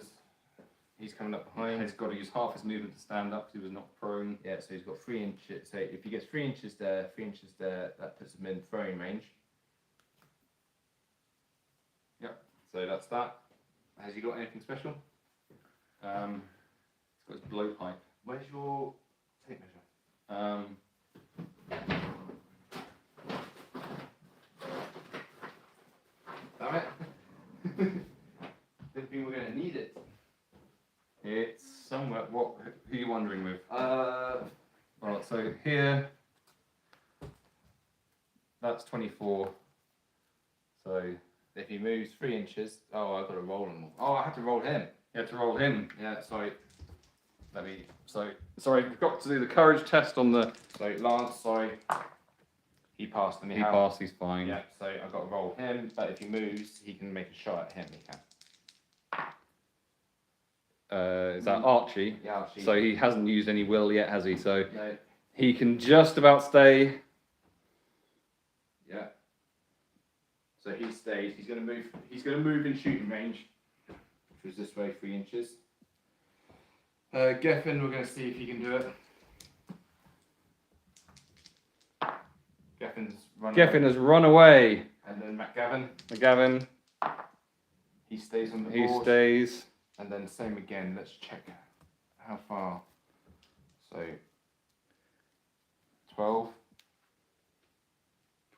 Speaker 2: he's coming up behind.
Speaker 1: He's got to use half his movement to stand up because he was not prone.
Speaker 2: Yeah. So he's got 3 inches. So if he gets 3 inches there, 3 inches there, that puts him in throwing range.
Speaker 1: Yep.
Speaker 2: So that's that. Has he got anything special?
Speaker 1: It's got its blowpipe.
Speaker 2: Where's your tape measure? Damn it. Didn't think we're going to need it.
Speaker 1: It's somewhere. What? Who are you wondering with?
Speaker 2: Uh,
Speaker 1: Well, so here, that's 24. So
Speaker 2: if he moves 3 inches, oh, I've got to roll him. Oh, I have to roll him.
Speaker 1: you have to roll him.
Speaker 2: Yeah, sorry.
Speaker 1: Sorry, we've got to do the courage test on the.
Speaker 2: So Lance, sorry. He passed and
Speaker 1: He passed, he's fine.
Speaker 2: Yeah, so I've got to roll him, but if he moves, he can make a shot at him. He can.
Speaker 1: Is that Archie?
Speaker 2: Yeah, Archie.
Speaker 1: So he hasn't used any will yet, has he? So
Speaker 2: No.
Speaker 1: he can just about stay.
Speaker 2: Yeah. So he stays. He's going to move. He's going to move in shooting range, which was this way, 3 inches. Geffen, we're going to see if he can do it. Geffen's run
Speaker 1: Geffen
Speaker 2: away.
Speaker 1: has run away.
Speaker 2: And then McGavin,
Speaker 1: McGavin,
Speaker 2: he stays on the
Speaker 1: he
Speaker 2: board.
Speaker 1: stays.
Speaker 2: And then same again. Let's check how far. So 12.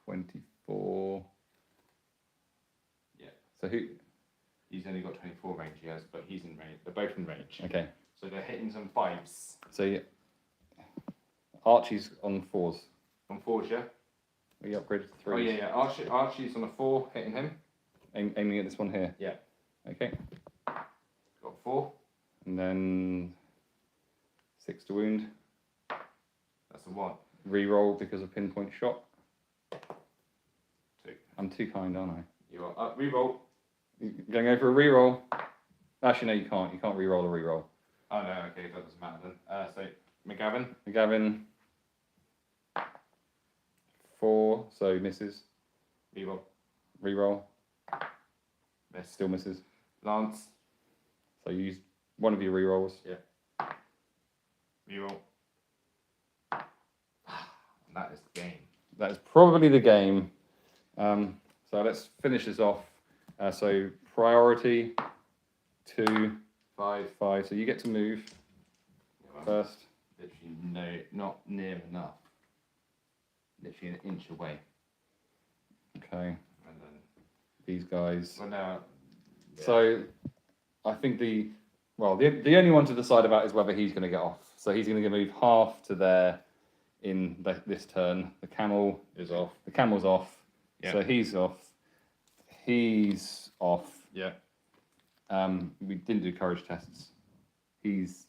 Speaker 1: 24.
Speaker 2: Yeah.
Speaker 1: So who?
Speaker 2: He's only got 24 range, he has, but he's in range. They're both in range.
Speaker 1: Okay.
Speaker 2: So they're hitting some 5s.
Speaker 1: So Archie's on 4s.
Speaker 2: On 4s, yeah?
Speaker 1: We upgraded to 3s.
Speaker 2: Oh, yeah, yeah. Archie's on a 4, hitting him.
Speaker 1: Aiming at this one here.
Speaker 2: Yeah.
Speaker 1: Okay.
Speaker 2: Got 4.
Speaker 1: And then 6 to wound.
Speaker 2: That's a 1.
Speaker 1: Reroll because of pinpoint shot.
Speaker 2: 2.
Speaker 1: I'm too kind, aren't I?
Speaker 2: You are up. Reroll.
Speaker 1: You're going to go for a reroll. Actually, no, you can't. You can't reroll a reroll.
Speaker 2: Oh, no, okay, that doesn't matter then. So, McGavin.
Speaker 1: McGavin. 4, so misses.
Speaker 2: Reroll.
Speaker 1: Reroll.
Speaker 2: Miss.
Speaker 1: Still misses.
Speaker 2: Lance.
Speaker 1: So you use one of your rerolls.
Speaker 2: Reroll. That is the game.
Speaker 1: That is probably the game. So let's finish this off. So priority 2,
Speaker 2: 5.
Speaker 1: 5. So you get to move first.
Speaker 2: Literally no, not near enough. Literally an inch away.
Speaker 1: Okay.
Speaker 2: And then,
Speaker 1: These guys.
Speaker 2: well, now. Yeah.
Speaker 1: So I think the only one to decide about is whether he's going to get off. So he's going to move half to there in this turn. The camel
Speaker 2: Is off.
Speaker 1: The camel's off.
Speaker 2: Yeah.
Speaker 1: So he's off. He's off.
Speaker 2: Yeah.
Speaker 1: We didn't do courage tests. He's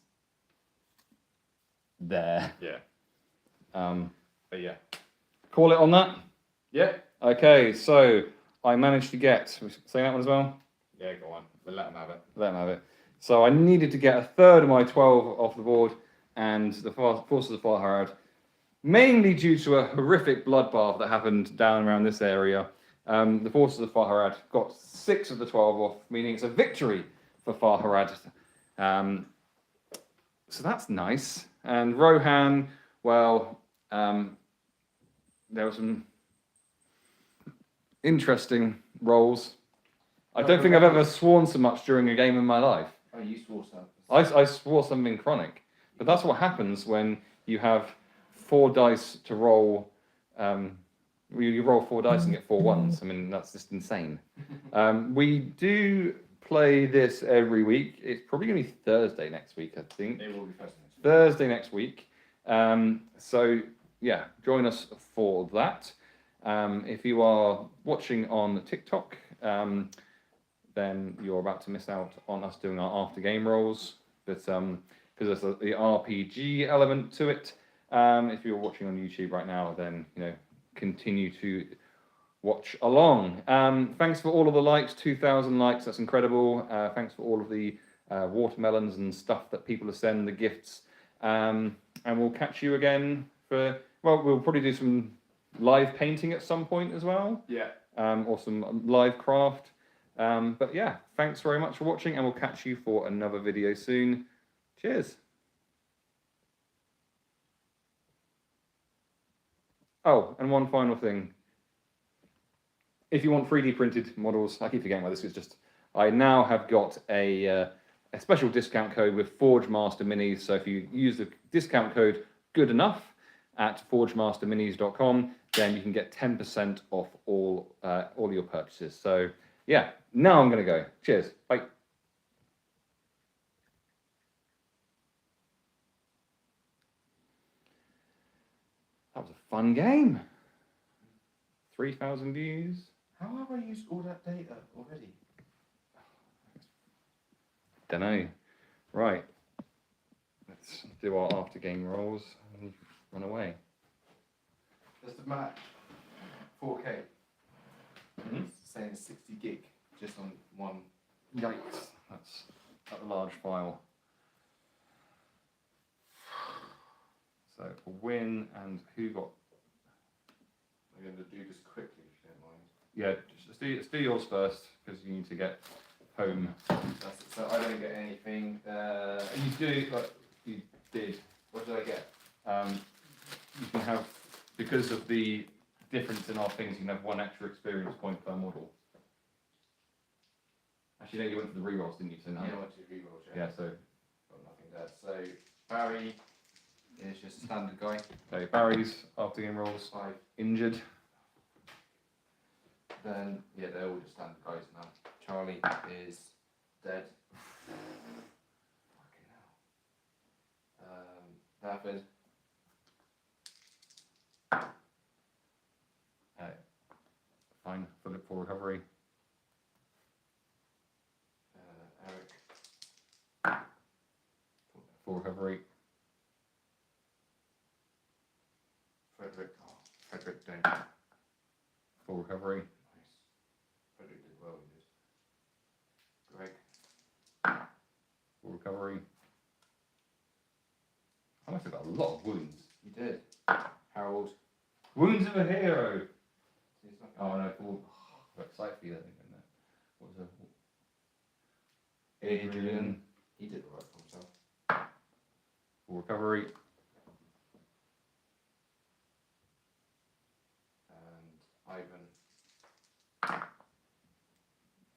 Speaker 1: there.
Speaker 2: Yeah. But yeah.
Speaker 1: Call it on that.
Speaker 2: Yeah.
Speaker 1: Okay, so I managed to get. Say that one as well.
Speaker 2: Yeah, go on. We'll let him have it.
Speaker 1: Let him have it. So I needed to get a third of my 12 off the board, and the forces of Farharad, mainly due to a horrific bloodbath that happened down around this area. The forces of Farharad got 6 of the 12 off, meaning it's a victory for Farharad. So that's nice. And Rohan, well, there were some interesting rolls. I don't think I've ever sworn so much during a game in my life.
Speaker 2: Oh, you swore something.
Speaker 1: I swore something chronic, but that's what happens when you have 4 dice to roll. You roll 4 dice and get 4 ones. I mean, that's just insane. We do play this every week. It's probably going to be Thursday next week, I think.
Speaker 2: It will be first.
Speaker 1: Thursday next week. So, yeah, join us for that. If you are watching on TikTok, then you're about to miss out on us doing our after game rolls, but because there's the RPG element to it. If you're watching on YouTube right now, then continue to watch along. Thanks for all of the likes, 2,000 likes, that's incredible. Thanks for all of the watermelons and stuff that people are sending, the gifts. And we'll catch you again we'll probably do some live painting at some point as well.
Speaker 2: Yeah.
Speaker 1: Or some live craft. But yeah, thanks very much for watching, and we'll catch you for another video soon. Cheers. Oh, and one final thing. If you want 3D printed models, I keep forgetting why this is just. I now have got a a special discount code with Forge Master Minis. So if you use the discount code Good Enough at forgemasterminis.com, then you can get 10% off all your purchases. So yeah, now I'm going to go. Cheers. Bye. That was a fun game. 3,000 views.
Speaker 2: How have I used all that data already?
Speaker 1: Don't know. Right. Let's do our after game rolls and run away.
Speaker 2: Just a match. 4K.
Speaker 1: Hmm?
Speaker 2: It's saying 60 gig just on one.
Speaker 1: Yikes. That's a large file. So a win, and who got?
Speaker 2: I'm going to do this quickly if you don't mind.
Speaker 1: Yeah, let's do yours first because you need to get home.
Speaker 2: That's it. So I don't get anything.
Speaker 1: You do, like you did.
Speaker 2: What did I get?
Speaker 1: You can have, because of the difference in our things, you can have 1 extra experience point per model. Actually, no, you went for the rerolls, didn't you? So no.
Speaker 2: Yeah, I went to rerolls.
Speaker 1: Yeah, so
Speaker 2: Got nothing there. So Barry is just a standard guy.
Speaker 1: so Barry's after game rolls
Speaker 2: 5.
Speaker 1: injured.
Speaker 2: Then yeah, they're all just standard guys now. Charlie is dead. Fucking hell. David.
Speaker 1: Fine, full recovery.
Speaker 2: Eric.
Speaker 1: Full recovery.
Speaker 2: Frederick. Oh, Frederick don't.
Speaker 1: Full recovery.
Speaker 2: Nice. Frederick did well, he did. Greg.
Speaker 1: Full recovery. I must have got a lot of wounds.
Speaker 2: You did. Harold.
Speaker 1: Wounds of a hero.
Speaker 2: He's not
Speaker 1: Oh no, full. I'm excited for you. What was it? Adrian.
Speaker 2: He did alright for himself.
Speaker 1: Full recovery.
Speaker 2: And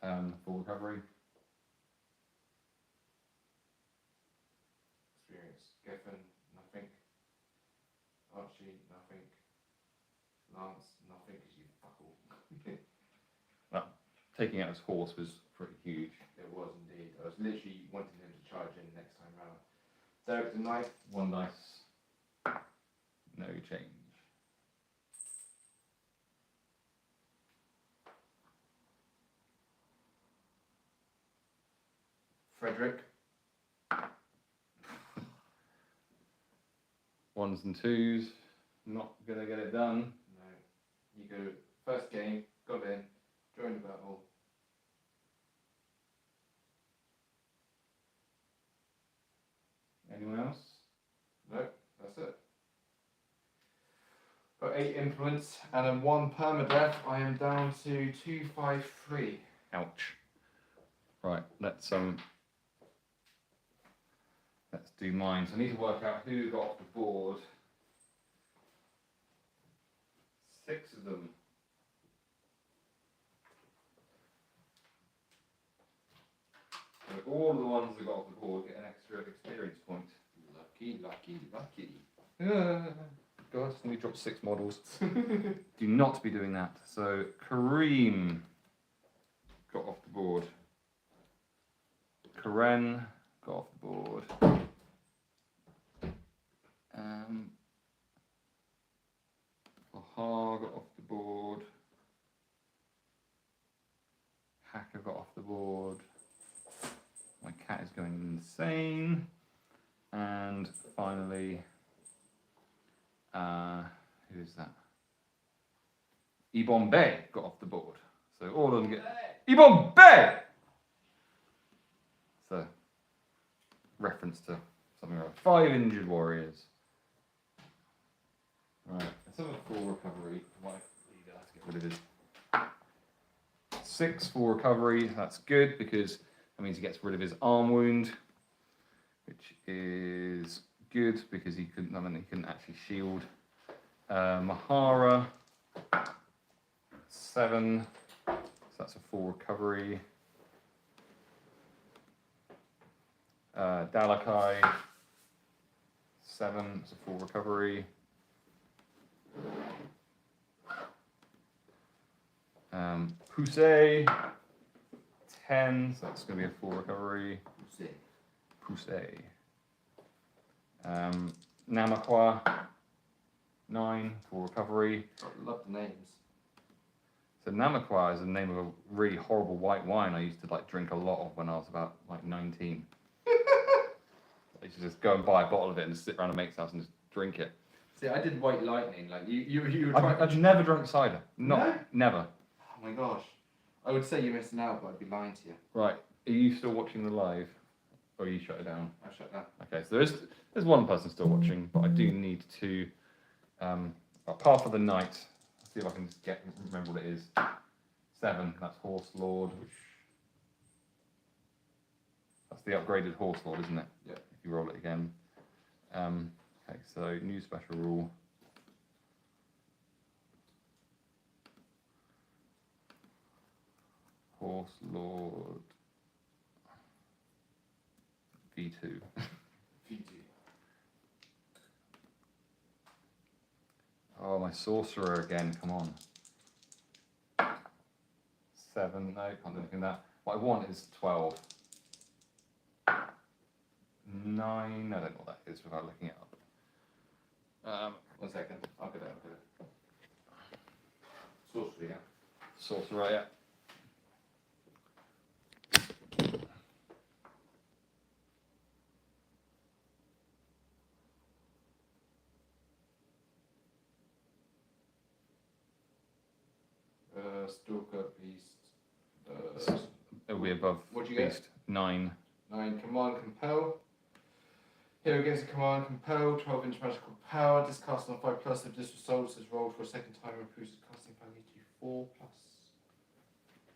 Speaker 2: Ivan.
Speaker 1: Full recovery.
Speaker 2: Experience. Geffen, nothing. Archie, nothing. Lance, nothing because you fuck all.
Speaker 1: Taking out his horse was pretty huge.
Speaker 2: It was indeed. I was literally wanting him to charge in next time round. Derek the knife.
Speaker 1: 1 dice. No change.
Speaker 2: Frederick.
Speaker 1: 1s and 2s. Not gonna get it done.
Speaker 2: No. You go first game, got in, joined the battle.
Speaker 1: Anyone else?
Speaker 2: No, that's it. Got 8 influence and then 1 permadeath. I am down to 253.
Speaker 1: Ouch. Right, let's do mine. So I need to work out who got off the board. 6 of them. So all of the ones that got off the board get an extra experience point.
Speaker 2: Lucky, lucky, lucky.
Speaker 1: God, let me drop 6 models. Do not be doing that. So Kareem got off the board. Karen got off the board. Bahar got off the board. Hacker got off the board. My cat is going insane. And finally, who is that? Ibon Bay got off the board. So all of them get Ibon Bay. It's a reference to something like 5 injured warriors. Right, let's have a full recovery. Let's get rid of his 6 full recovery. That's good because that means he gets rid of his arm wound, which is good because he couldn't actually shield. Mahara 7, so that's a full recovery. Dalakai, 7, it's a full recovery. Pusey, 10, so that's going to be a full recovery. Pusey. Namakwa, 9, full recovery.
Speaker 2: I love the names.
Speaker 1: So Namakwa is the name of a really horrible white wine I used to like drink a lot of when I was about like 19. I used to just go and buy a bottle of it and just sit around a mate's house and just drink it.
Speaker 3: See, I did White Lightning. Like you were trying.
Speaker 1: I've never drunk cider.
Speaker 3: No?
Speaker 1: Never.
Speaker 2: Oh my gosh. I would say you're missing out, but I'd be lying to you.
Speaker 1: Right. Are you still watching the live? Or you shut it down?
Speaker 2: I shut down.
Speaker 1: Okay, so there's one person still watching, but I do need to Path of the Night. See if I can just remember what it is. 7, that's Horse Lord. That's the upgraded Horse Lord, isn't it?
Speaker 2: Yeah.
Speaker 1: If you roll it again. Okay, so new special rule. Horse Lord V2.
Speaker 2: Fiji.
Speaker 1: Oh, my sorcerer again, come on. 7, no, can't do anything with that. What I want is 12. 9, I don't know what that is without looking it up.
Speaker 2: 1 second. I'll get it. Sorcery, yeah.
Speaker 1: Sorcerer, yeah.
Speaker 2: Stalker, Beast.
Speaker 1: It'll be above
Speaker 2: What'd you get?
Speaker 1: Beast. 9.
Speaker 2: 9, Command, Compel. Hero gains a Command, Compel, 12-inch magical power. This cast on 5+. If this results, is rolled for a second time, improves the casting value to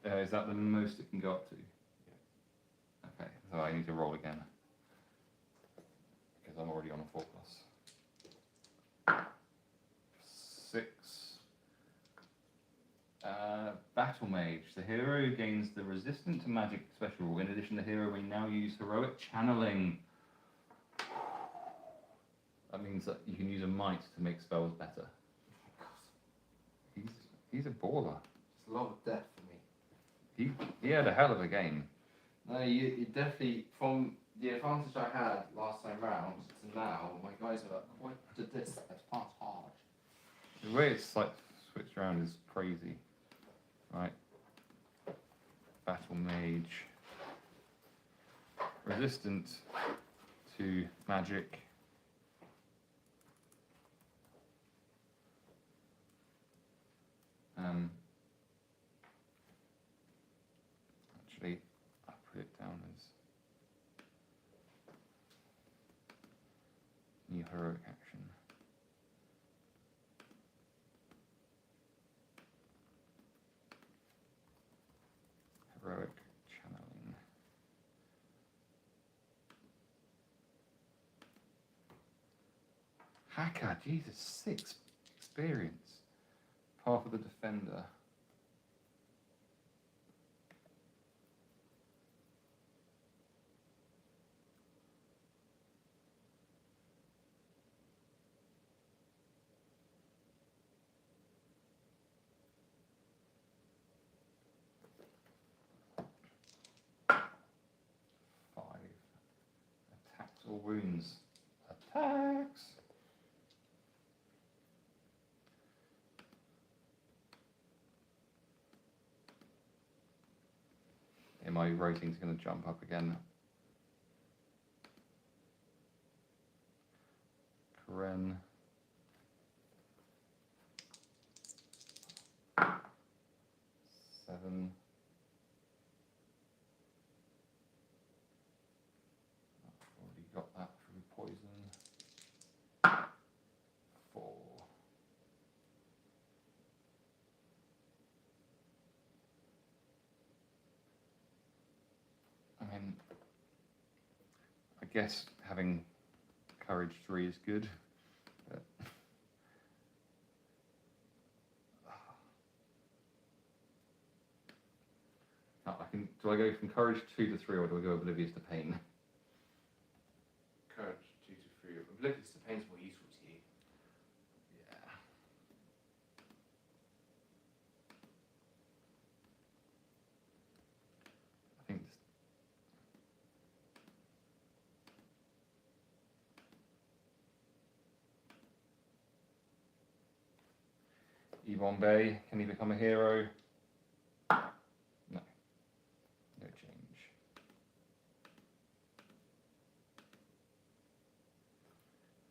Speaker 2: 4+.
Speaker 1: Is that the most it can go up to? Okay, so I need to roll again. Because I'm already on a 4+. 6. Battle Mage. The hero gains the resistant to magic special rule. In addition, the hero may now use heroic channeling. That means that you can use a might to make spells better. He's a baller.
Speaker 2: It's a lot of death for me.
Speaker 1: He had a hell of a game.
Speaker 2: No, you definitely, from the advantage I had last time round to now, my guys are quite to this as fast hard.
Speaker 1: The way it's like switched around is crazy. Right. Battle Mage. Resistant to magic. Actually, I put it down as new heroic action. Heroic channeling. Hacker, Jesus, 6 experience. Path of the Defender. Attacks or wounds? Attacks! Yeah, my rating's going to jump up again. Karen. Seven. I've already got that through poison. 4. I mean, I guess having courage 3 is good, but do I go from courage 2 to 3, or do I go oblivious to pain?
Speaker 3: Look, it depends more useful to you.
Speaker 1: Yeah. I think this, Yvonne Bay, can he become a hero? No. No change.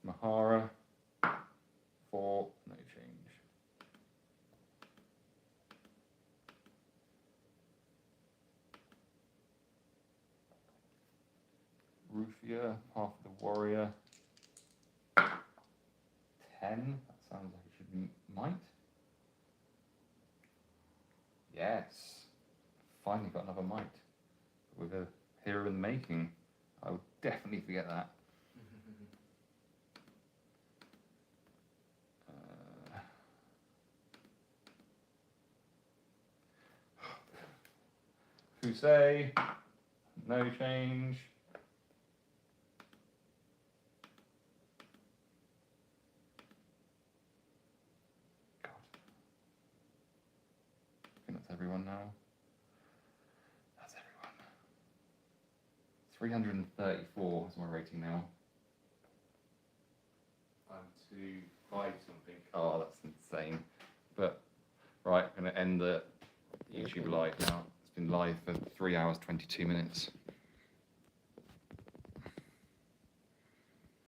Speaker 1: Mahara, 4, no change. Rufia, half of the warrior. 10, that sounds like it should be might. Yes, finally got another might with a hero in the making. I would definitely forget that. Fusei, no change. God. I think that's everyone now. That's everyone. 334 is my rating now.
Speaker 3: I'm 2-5 something.
Speaker 1: Oh, that's insane. But, right, I'm going to end the YouTube live now. It's been live for 3 hours, 22 minutes.